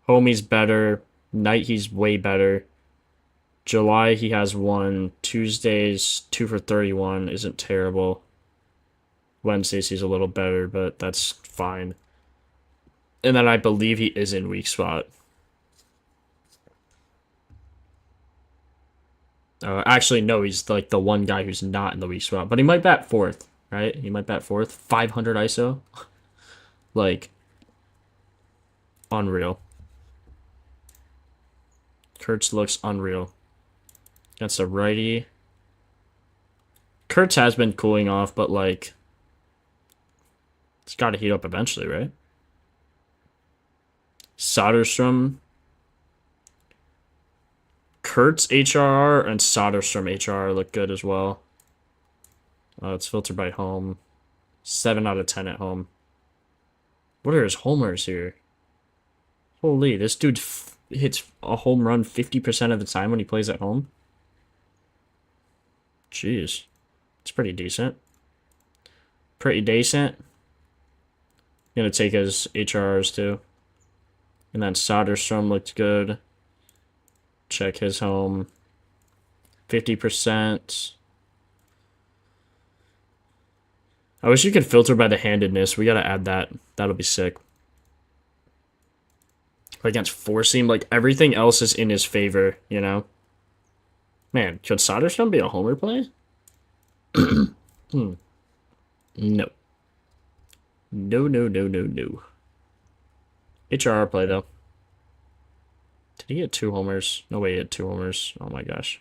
Home he's better. Night he's way better. July he has 1. Tuesdays 2 for 31 isn't terrible. Wednesdays he's a little better, but that's fine. And then I believe he is in weak spot. Actually, no, he's like the one guy who's not in the weak spot. But he might bat fourth, right? He might bat fourth. 500 ISO. Like, unreal. Kurtz looks unreal. That's a righty. Kurtz has been cooling off, but like, it's got to heat up eventually, right? Soderstrom. Kurtz HRR and Soderstrom HRR look good as well. It's filtered by home. 7 out of 10 at home. What are his homers here? Holy, this dude hits a home run 50% of the time when he plays at home. Jeez. It's pretty decent. Pretty decent. Gonna take his HRRs too. And then Soderstrom looked good. Check his home. 50%. I wish you could filter by the handedness. We gotta add that. That'll be sick. Against four seam, like everything else is in his favor, you know? Man, could Soderstrom be a homer play? No. No, no, no, no, no. HRR play, though. Did he hit 2 homers? No way he hit 2 homers. Oh my gosh.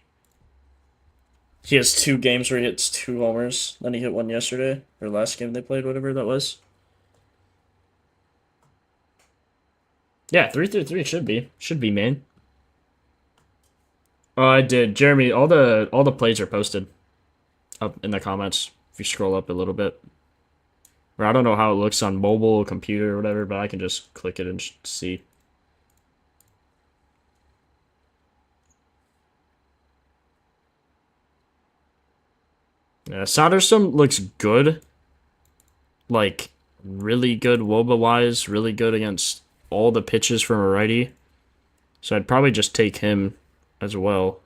He has 2 games where he hits 2 homers. Then he hit one yesterday. Or last game they played, whatever that was. Yeah, 3-3 should be. Should be, man. Oh, I did. Jeremy, all the plays are posted up in the comments if you scroll up a little bit. Or I don't know how it looks on mobile, computer, or whatever, but I can just click it and see. Yeah, Soderstrom looks good. Like, really good WOBA-wise, really good against all the pitches from a righty. So I'd probably just take him as well.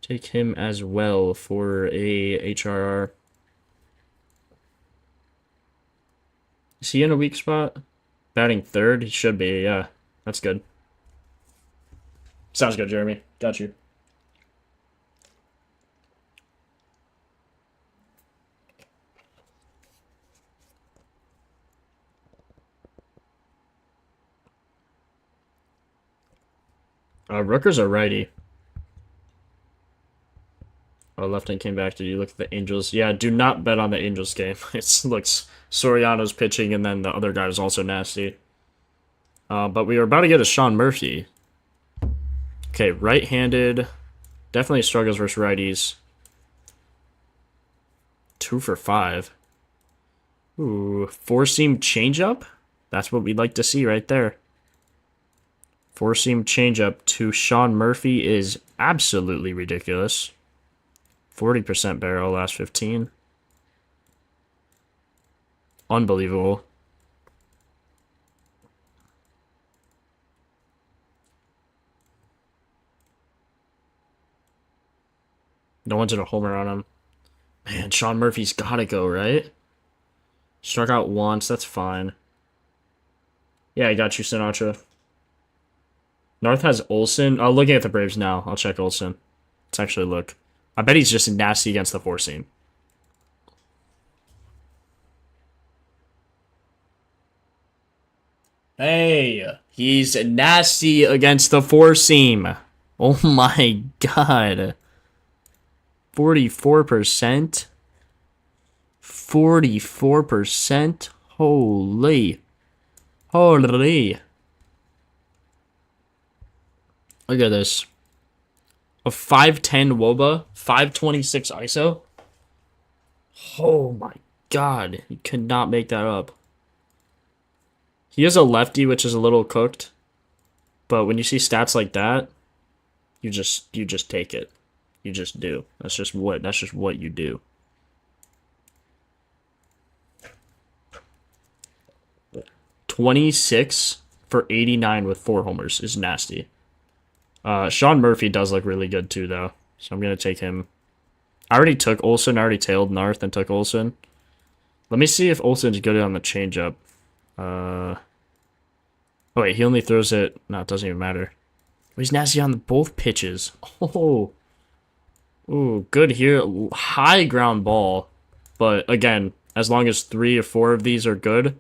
Take him as well for a HRR. Is he in a weak spot? Batting third? He should be, yeah. That's good. Sounds good, Jeremy. Got you. Rooker's a righty. Oh, left-hand came back. Did you look at the Angels? Yeah, do not bet on the Angels game. It looks Soriano's pitching, and then the other guy is also nasty. But we are about to get a Sean Murphy. Okay, right-handed. Definitely struggles versus righties. 2 for 5. Ooh, four-seam changeup? That's what we'd like to see right there. Four-seam changeup to Sean Murphy is absolutely ridiculous. 40% barrel last 15. Unbelievable. No one's in a homer on him. Man, Sean Murphy's gotta go, right? Struck out once, that's fine. Yeah, I got you, Sinatra. North has Olsen. Oh, looking at the Braves now. I'll check Olsen. Let's actually look. I bet he's just nasty against the four-seam. Hey, he's nasty against the four-seam. Oh my god. 44%? 44%? Holy. Holy. Look at this. A 510 WOBA, 526 ISO. Oh my god. You could not make that up. He is a lefty, which is a little cooked. But when you see stats like that, you just take it. You just do. That's just what you do. .26 for 89 with 4 homers is nasty. Sean Murphy does look really good too, though. So I'm going to take him. I already took Olsen. I already tailed North and took Olsen. Let me see if Olsen's good on the changeup. Oh, wait. He only throws it. No, it doesn't even matter. He's nasty on both pitches. Oh. Ooh, good here. High ground ball. But, again, as long as 3 or 4 of these are good,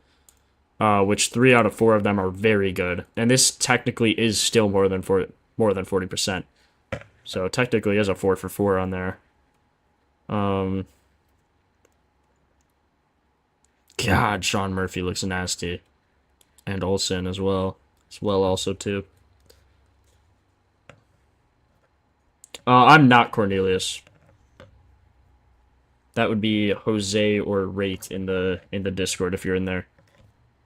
which 3 out of 4 of them are very good. And this technically is still more than 40%. So technically is a 4 for 4 on there. God, Sean Murphy looks nasty. And Olsen as well. Also too. I'm not Cornelius. That would be Jose or Rate in the Discord if you're in there.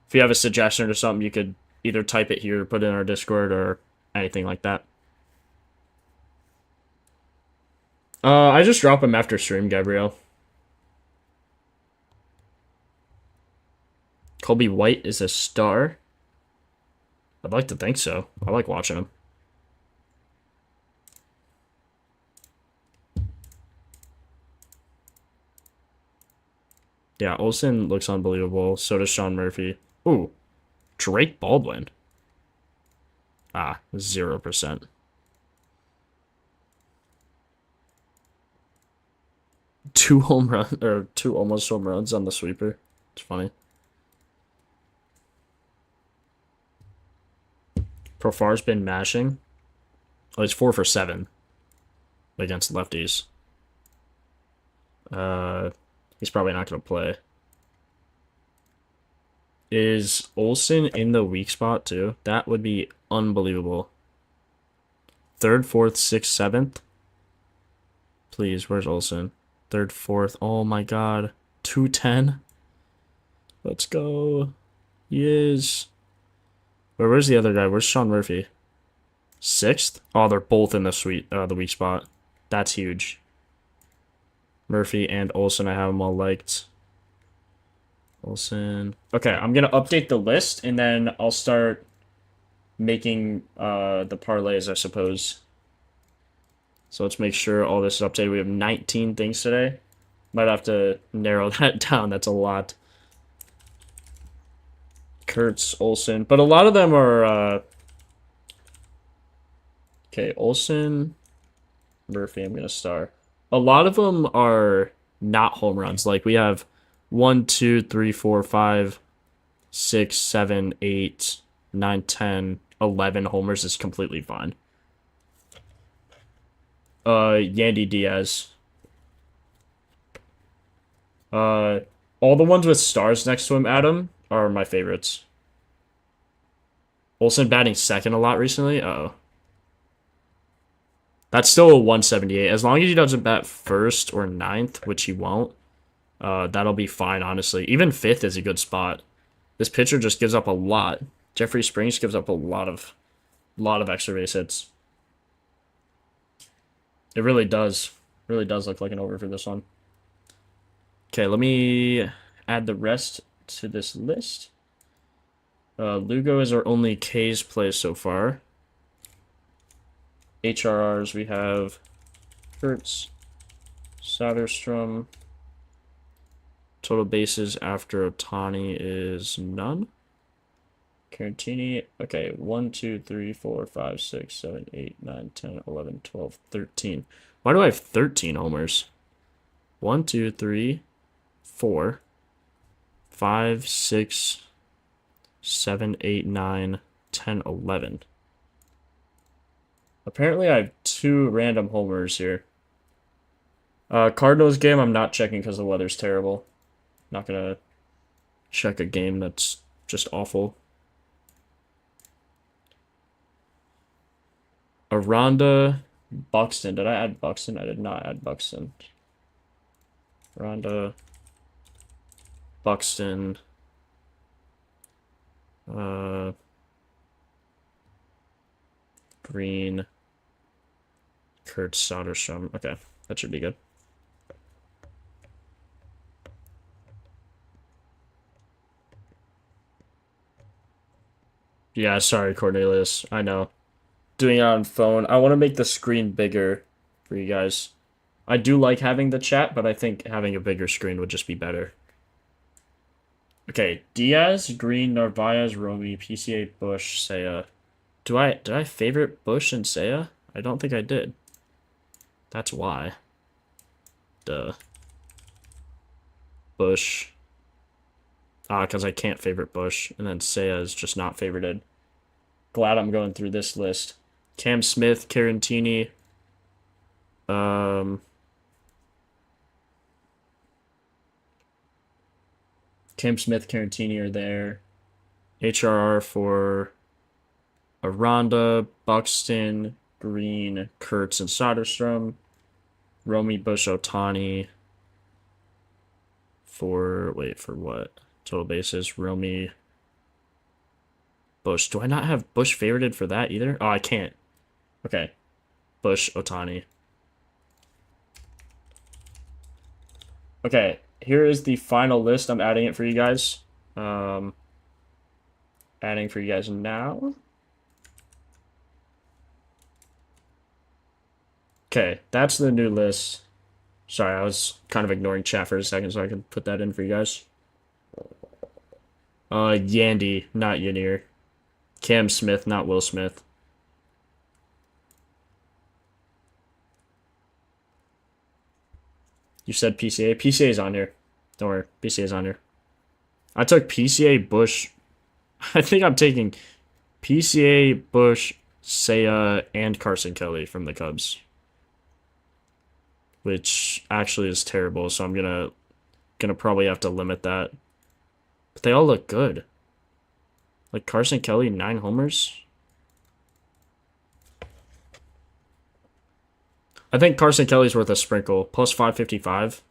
If you have a suggestion or something, you could either type it here, put it in our Discord, or anything like that. I just drop him after stream, Gabrielle. Colby White is a star. I'd like to think so. I like watching him. Yeah, Olsen looks unbelievable. So does Sean Murphy. Ooh, Drake Baldwin. 0%. 2 home run or 2 almost home runs on the sweeper. It's funny. Profar's been mashing. Oh, he's 4 for 7 against lefties. He's probably not going to play. Is Olsen in the weak spot too? That would be unbelievable. 3rd, 4th, 6th, 7th. Please, where's Olsen? 3rd, 4th. Oh my god. 210. Let's go. He is. Where's the other guy? Where's Sean Murphy? 6th? Oh, they're both in the weak spot. That's huge. Murphy and Olsen, I have them all liked. Olsen. Okay, I'm gonna update the list and then I'll start making the parlays, I suppose. So let's make sure all this is updated. We have 19 things today. Might have to narrow that down. That's a lot. Kurtz, Olsen. But a lot of them are... Okay, Olsen, Murphy, I'm going to star. A lot of them are not home runs. Like, we have 1, 2, 3, 4, 5, 6, 7, 8, 9, 10, 11 homers is completely fine. Yandy Diaz. All the ones with stars next to him, Adam, are my favorites. Olsen batting second a lot recently. Uh-oh. That's still a 178. As long as he doesn't bat first or ninth, which he won't, that'll be fine, honestly. Even fifth is a good spot. This pitcher just gives up a lot. Jeffrey Springs gives up a lot of extra base hits. It really does. Really does look like an over for this one. Okay, let me add the rest to this list. Lugo is our only K's play so far. HRRs, we have Kurtz, Soderstrom. Total bases after Otani is none. Carantini, okay, 1, 2, 3, 4, 5, 6, 7, 8, 9, 10, 11, 12, 13. Why do I have 13 homers? 1, 2, 3, 4, 5, 6, 7, 8, 9, 10, 11. Apparently I have 2 random homers here. Cardinals game I'm not checking because the weather's terrible. Not gonna check a game that's just awful. Aranda, Buxton. Did I add Buxton? I did not add Buxton. Aranda, Buxton. Green. Kurt Soderstrom. Okay, that should be good. Yeah, sorry, Cornelius. I know. Doing it on phone. I want to make the screen bigger for you guys. I do like having the chat, but I think having a bigger screen would just be better. Okay, Diaz, Green, Narvaez, Romy, PCA, Bush, Seiya. Did I favorite Bush and Seiya? I don't think I did. That's why. Duh. Bush. Because I can't favorite Bush. And then Seiya is just not favorited. Glad I'm going through this list. Cam Smith, Carantini. Cam Smith, Carantini are there. HRR for Aranda, Buxton, Green, Kurtz, and Soderstrom. Romy, Bush, Otani. For what? Total bases. Romy, Bush. Do I not have Bush favorited for that either? Oh, I can't. Okay. Bush, Otani. Okay, here is the final list. I'm adding it for you guys. Adding for you guys now. Okay, that's the new list. Sorry, I was kind of ignoring chat for a second so I could put that in for you guys. Yandy, not Yanir. Cam Smith, not Will Smith. You said PCA. PCA's on here. Don't worry. PCA's on here. I took PCA, Bush. I think I'm taking PCA, Bush, Seiya, and Carson Kelly from the Cubs. Which actually is terrible, so I'm gonna probably have to limit that. But they all look good. Like Carson Kelly, 9 homers. I think Carson Kelly's worth a sprinkle. Plus 555.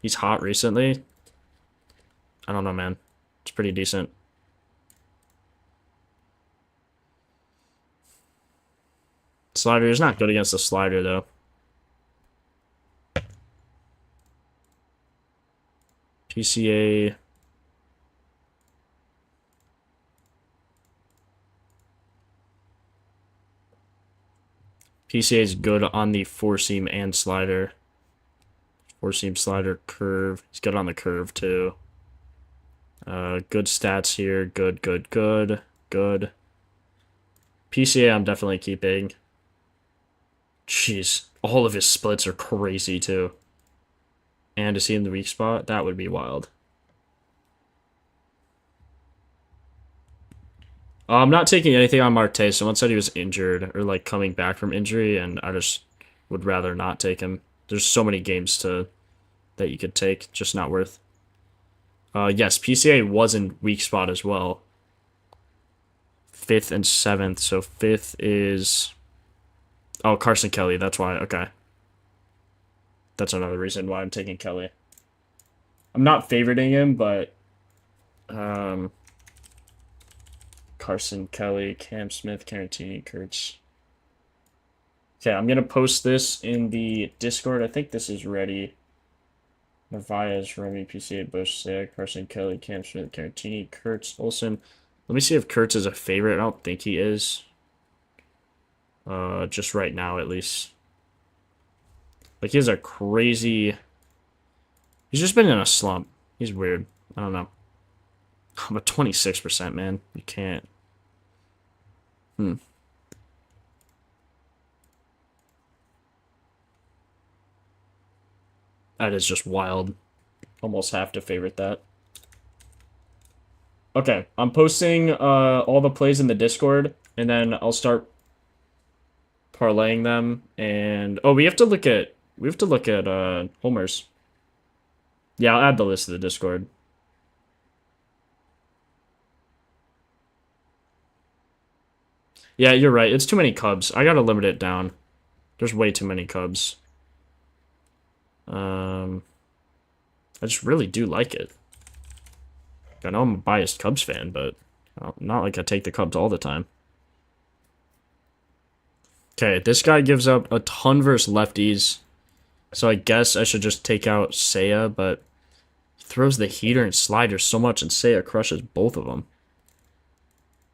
He's hot recently. I don't know, man. It's pretty decent. Slider is not good against the slider, though. PCA. PCA is good on the 4-seam and slider. 4-seam slider curve. He's good on the curve, too. Good stats here. Good. PCA I'm definitely keeping. Jeez. All of his splits are crazy, too. And is he in the weak spot? That would be wild. I'm not taking anything on Marte. Someone said he was injured or like coming back from injury, and I just would rather not take him. There's so many games that you could take, just not worth. Yes, PCA was in weak spot as well. 5th and 7th. So 5th is Carson Kelly. That's why. Okay. That's another reason why I'm taking Kelly. I'm not favoriting him, but Carson Kelly, Cam Smith, Caratini, Kurtz. Okay, I'm gonna post this in the Discord. I think this is ready. Narvaez, Remy, PCA, Bush, Seiya, Carson Kelly, Cam Smith, Caratini, Kurtz, Olsen. Let me see if Kurtz is a favorite. I don't think he is. Just right now, at least. Like, he has a crazy... He's just been in a slump. He's weird. I don't know. But 26%, man. You can't. That is just wild. Almost have to favorite that. Okay, I'm posting all the plays in the Discord, and then I'll start parlaying them. And we have to look at homers. Yeah, I'll add the list to the Discord. Yeah, you're right. It's too many Cubs. I gotta limit it down. There's way too many Cubs. I just really do like it. I know I'm a biased Cubs fan, but not like I take the Cubs all the time. Okay, this guy gives up a ton versus lefties. So I guess I should just take out Seiya, but he throws the heater and slider so much, and Seiya crushes both of them.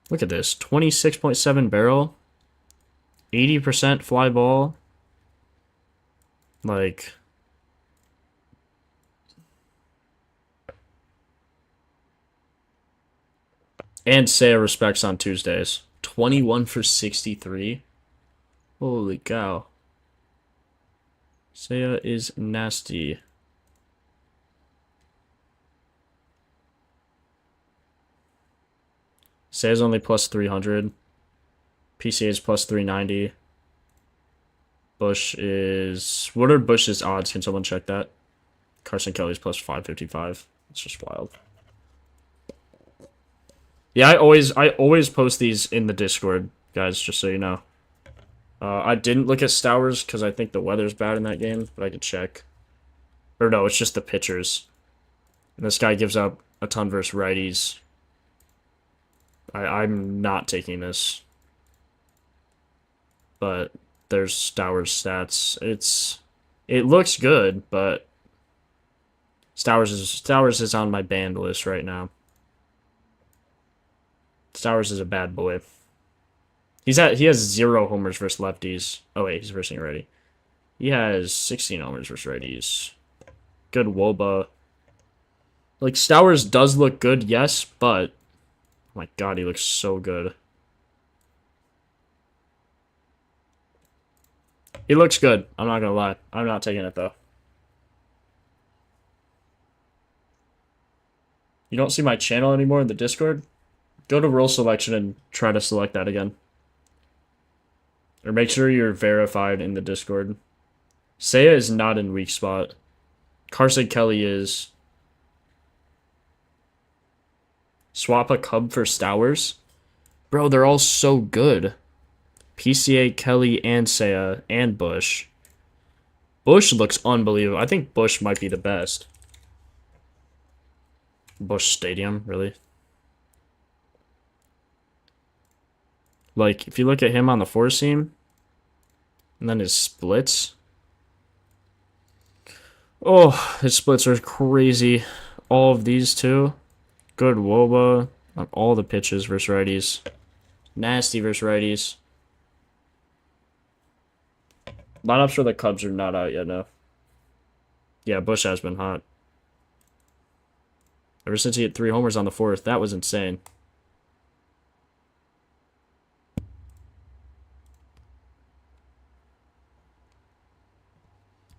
Look at this. 26.7 barrel. 80% fly ball. Like... And Seiya respects on Tuesdays. 21 for 63. Holy cow. Seiya is nasty. Seiya's only plus 300. PCA is plus 390. Bush is... What are Bush's odds? Can someone check that? Carson Kelly's plus 555. It's just wild. Yeah, I always post these in the Discord, guys, just so you know. I didn't look at Stowers because I think the weather's bad in that game, but I could check. Or no, it's just the pitchers. And this guy gives up a ton versus righties. I'm not taking this. But there's Stowers' stats. It looks good, but Stowers is on my banned list right now. Stowers is a bad boy. He has 0 homers versus lefties. Oh wait, he's versing already. He has 16 homers versus righties. Good WOBA. Like, Stowers does look good, yes, but oh my god, he looks so good. He looks good. I'm not gonna lie. I'm not taking it though. You don't see my channel anymore in the Discord? Go to role selection and try to select that again. Or make sure you're verified in the Discord. Seiya is not in weak spot. Carson Kelly is. Swap a Cub for Stowers. Bro, they're all so good. PCA, Kelly, and Seiya, and Bush. Bush looks unbelievable. I think Bush might be the best. Bush Stadium, really? Like, if you look at him on the 4-seam, and then his splits. Oh, his splits are crazy. All of these, too. Good Woba on all the pitches versus righties. Nasty versus righties. Lineups for the Cubs are not out yet, no. Yeah, Bush has been hot. Ever since he hit 3 homers on the 4th, that was insane.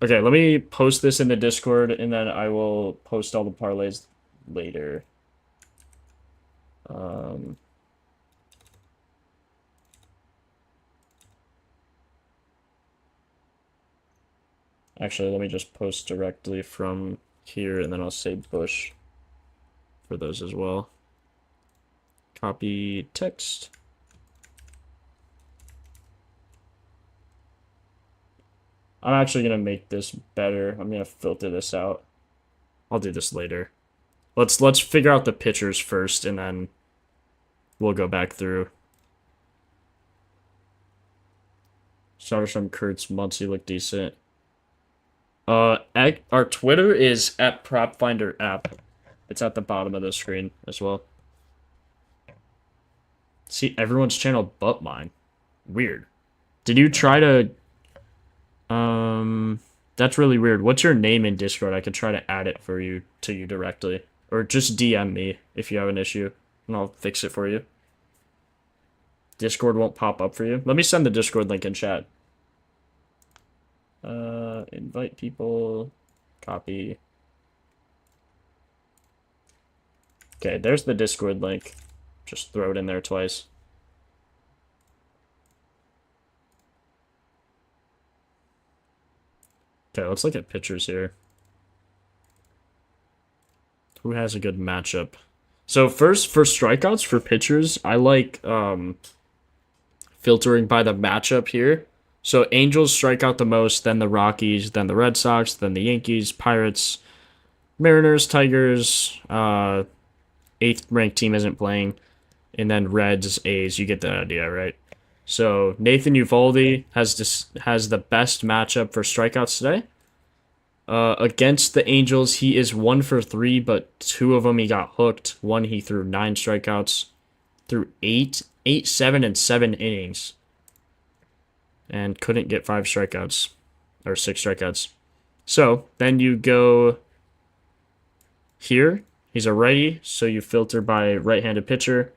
Okay, let me post this in the Discord, and then I will post all the parlays later. Actually, let me just post directly from here, and then I'll say Bush for those as well. Copy text. I'm actually going to make this better. I'm going to filter this out. I'll do this later. Let's figure out the pitchers first, and then we'll go back through. Soderstrom, Kurtz, Muncy look decent. Our Twitter is at Propfinder app. It's at the bottom of the screen as well. See everyone's channel but mine. Weird. Did you try to... That's really weird. What's your name in Discord? I could try to add it for you to you directly. Or just DM me if you have an issue, and I'll fix it for you. Discord won't pop up for you. Let me send the Discord link in chat. Invite people. Copy. Okay, there's the Discord link. Just throw it in there twice. Okay, let's look at pitchers here. Who has a good matchup? So first, for strikeouts for pitchers, I like filtering by the matchup here. So Angels strike out the most, then the Rockies, then the Red Sox, then the Yankees, Pirates, Mariners, Tigers, 8th ranked team isn't playing, and then Reds, A's. You get the idea, right? So Nathan Eovaldi has the best matchup for strikeouts today. Against the Angels, he is 1 for 3, but 2 of them he got hooked. One he threw 9 strikeouts, threw 8, 7, and 7 innings, and couldn't get 5 strikeouts or 6 strikeouts. So then you go here. He's a righty, so you filter by right-handed pitcher,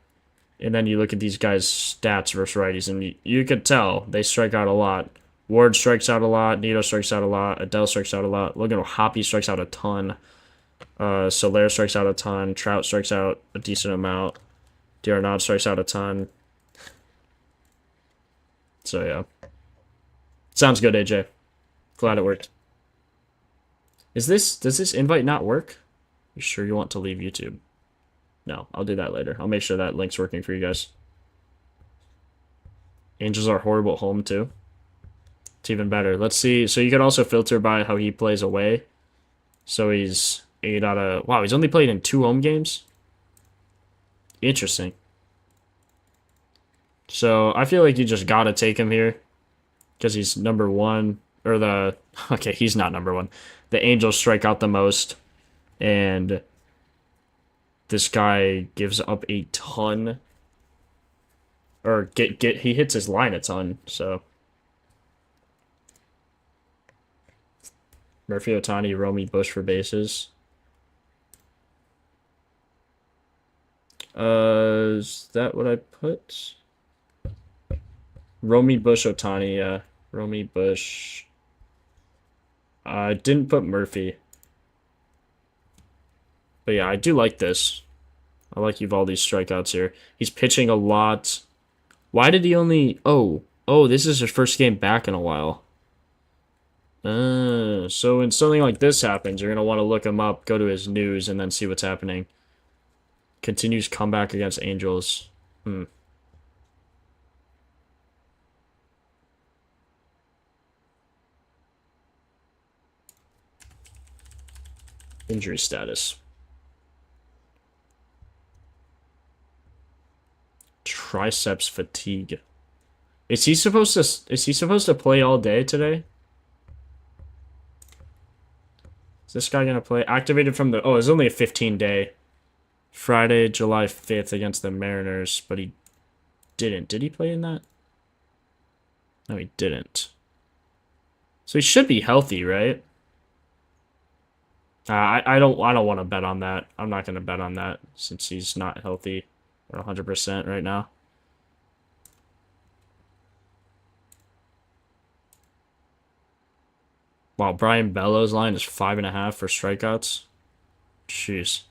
and then you look at these guys' stats versus righties, and you could tell they strike out a lot. Ward strikes out a lot. Nito strikes out a lot. Adele strikes out a lot. Look at Hoppy strikes out a ton. Soler strikes out a ton. Trout strikes out a decent amount. D'Arnaud strikes out a ton. So, yeah. Sounds good, AJ. Glad it worked. Does this invite not work? You sure you want to leave YouTube? No, I'll do that later. I'll make sure that link's working for you guys. Angels are horrible at home, too. It's even better. Let's see. So you can also filter by how he plays away. So he's 8 out of... Wow, he's only played in 2 home games? Interesting. So I feel like you just gotta take him here. Because he's number 1. Or the... Okay, he's not number 1. The Angels strike out the most. And this guy gives up a ton. Or he hits his line a ton, so... Murphy, Ohtani, Romy, Bush for bases. Is that what I put? Romy, Bush, Ohtani, yeah. Romy, Bush. I didn't put Murphy. But yeah, I do like this. I like Uvalde's strikeouts here. He's pitching a lot. Why did he only... Oh, this is his first game back in a while. So when something like this happens, you're going to want to look him up, go to his news, and then see what's happening. Continues comeback against Angels. Injury status. Triceps fatigue. Is he supposed to play all day today? Is this guy gonna play? Activated from the... Oh, it's only a 15-day. Friday, July 5th against the Mariners, but he didn't. Did he play in that? No, he didn't. So he should be healthy, right? I don't want to bet on that. I'm not gonna bet on that since he's not healthy or 100% right now. Wow, Brian Bellows' line is 5.5 for strikeouts. Jeez.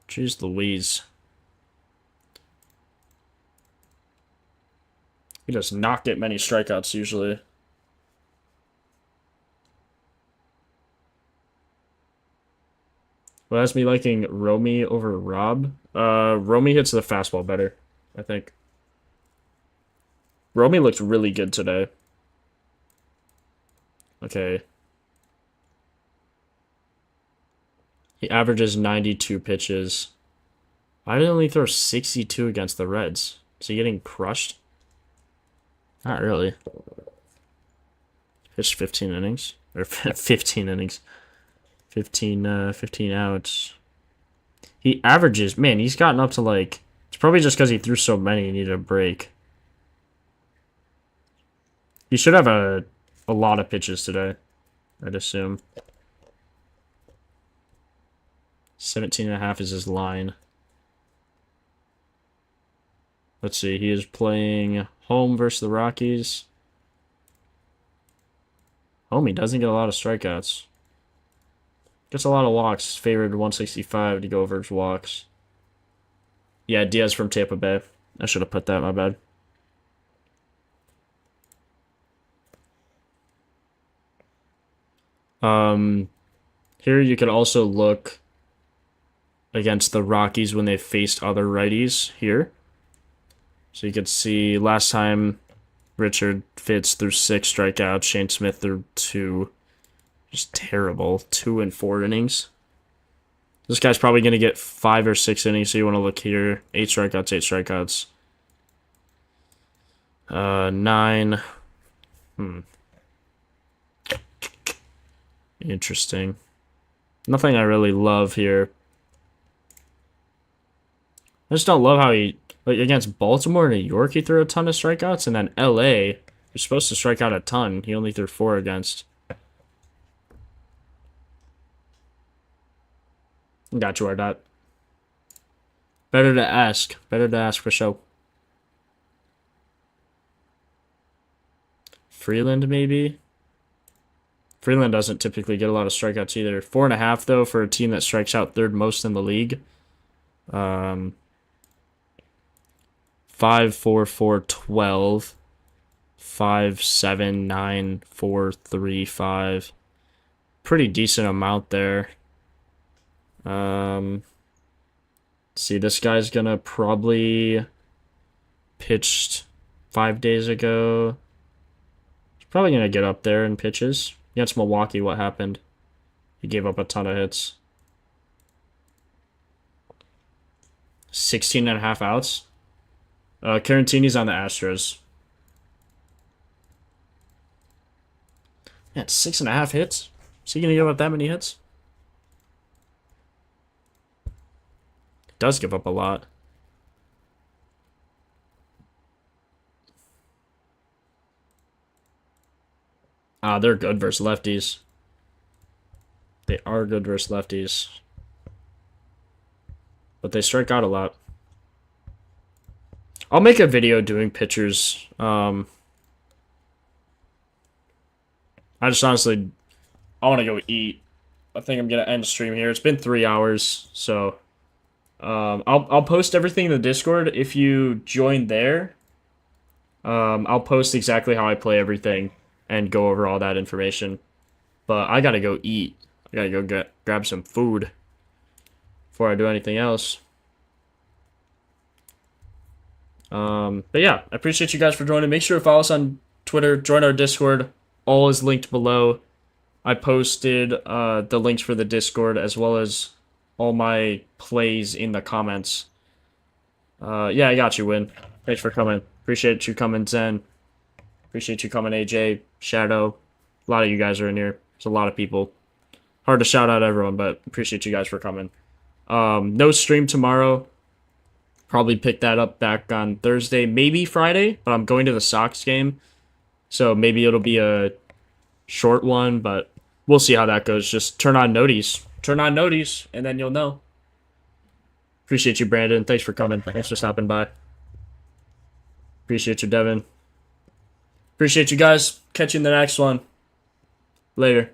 Jeez Louise. He does not get many strikeouts usually. Well, that's me liking Romy over Rob. Romy hits the fastball better, I think. Romy looked really good today. Okay. He averages 92 pitches. Why did he only throw 62 against the Reds? Is he getting crushed? Not really. Pitched 15 innings. Or 15 innings. 15 outs. He averages... Man, he's gotten up to like... It's probably just because he threw so many he needed a break. He should have a lot of pitches today, I'd assume. 17.5 is his line. Let's see, he is playing home versus the Rockies. Home, he doesn't get a lot of strikeouts. Gets a lot of walks. Favored 165 to go over his walks. Yeah, Diaz from Tampa Bay. I should have put that, my bad. Here you can also look against the Rockies when they faced other righties here. So you could see last time Richard Fitz threw 6 strikeouts, Shane Smith threw 2. Just terrible. 2 and 4 innings. This guy's probably going to get 5 or 6 innings, so you want to look here. 8 strikeouts, 8 strikeouts. 9. Interesting. Nothing I really love here. I just don't love how he... Like, against Baltimore and New York, he threw a ton of strikeouts, and then LA, you're supposed to strike out a ton. He only threw 4 against. Got you, Ardot. Better to ask. Better to ask for show. Freeland, maybe? Freeland doesn't typically get a lot of strikeouts either. 4.5, though, for a team that strikes out 3rd most in the league. 5, 4, 4, 12. 5, 7, 9, 4, 3, 5. Pretty decent amount there. See, this guy's gonna probably pitched 5 days ago. He's probably gonna get up there in pitches. Against Milwaukee, what happened? He gave up a ton of hits. 16.5 outs. Carantini's on the Astros. Yeah, 6.5 hits. Is he gonna give up that many hits? Does give up a lot. They're good versus lefties. They are good versus lefties. But they strike out a lot. I'll make a video doing pitchers. I just honestly... I want to go eat. I think I'm going to end stream here. It's been 3 hours, so... I'll post everything in the Discord. If you join there, I'll post exactly how I play everything and go over all that information. But I gotta go eat. I gotta go grab some food before I do anything else. But yeah, I appreciate you guys for joining. Make sure to follow us on Twitter. Join our Discord. All is linked below. I posted the links for the Discord as well as all my plays in the comments. Yeah, I got you, Win. Thanks for coming. Appreciate you coming, Zen. Appreciate you coming, AJ, Shadow. A lot of you guys are in here. There's a lot of people. Hard to shout out everyone, but appreciate you guys for coming. No stream tomorrow. Probably pick that up back on Thursday, maybe Friday, but I'm going to the Sox game. So maybe it'll be a short one, but we'll see how that goes. Just turn on noties. Turn on noties, and then you'll know. Appreciate you, Brandon. Thanks for coming. Thanks for stopping by. Appreciate you, Devin. Appreciate you guys. Catch you in the next one. Later.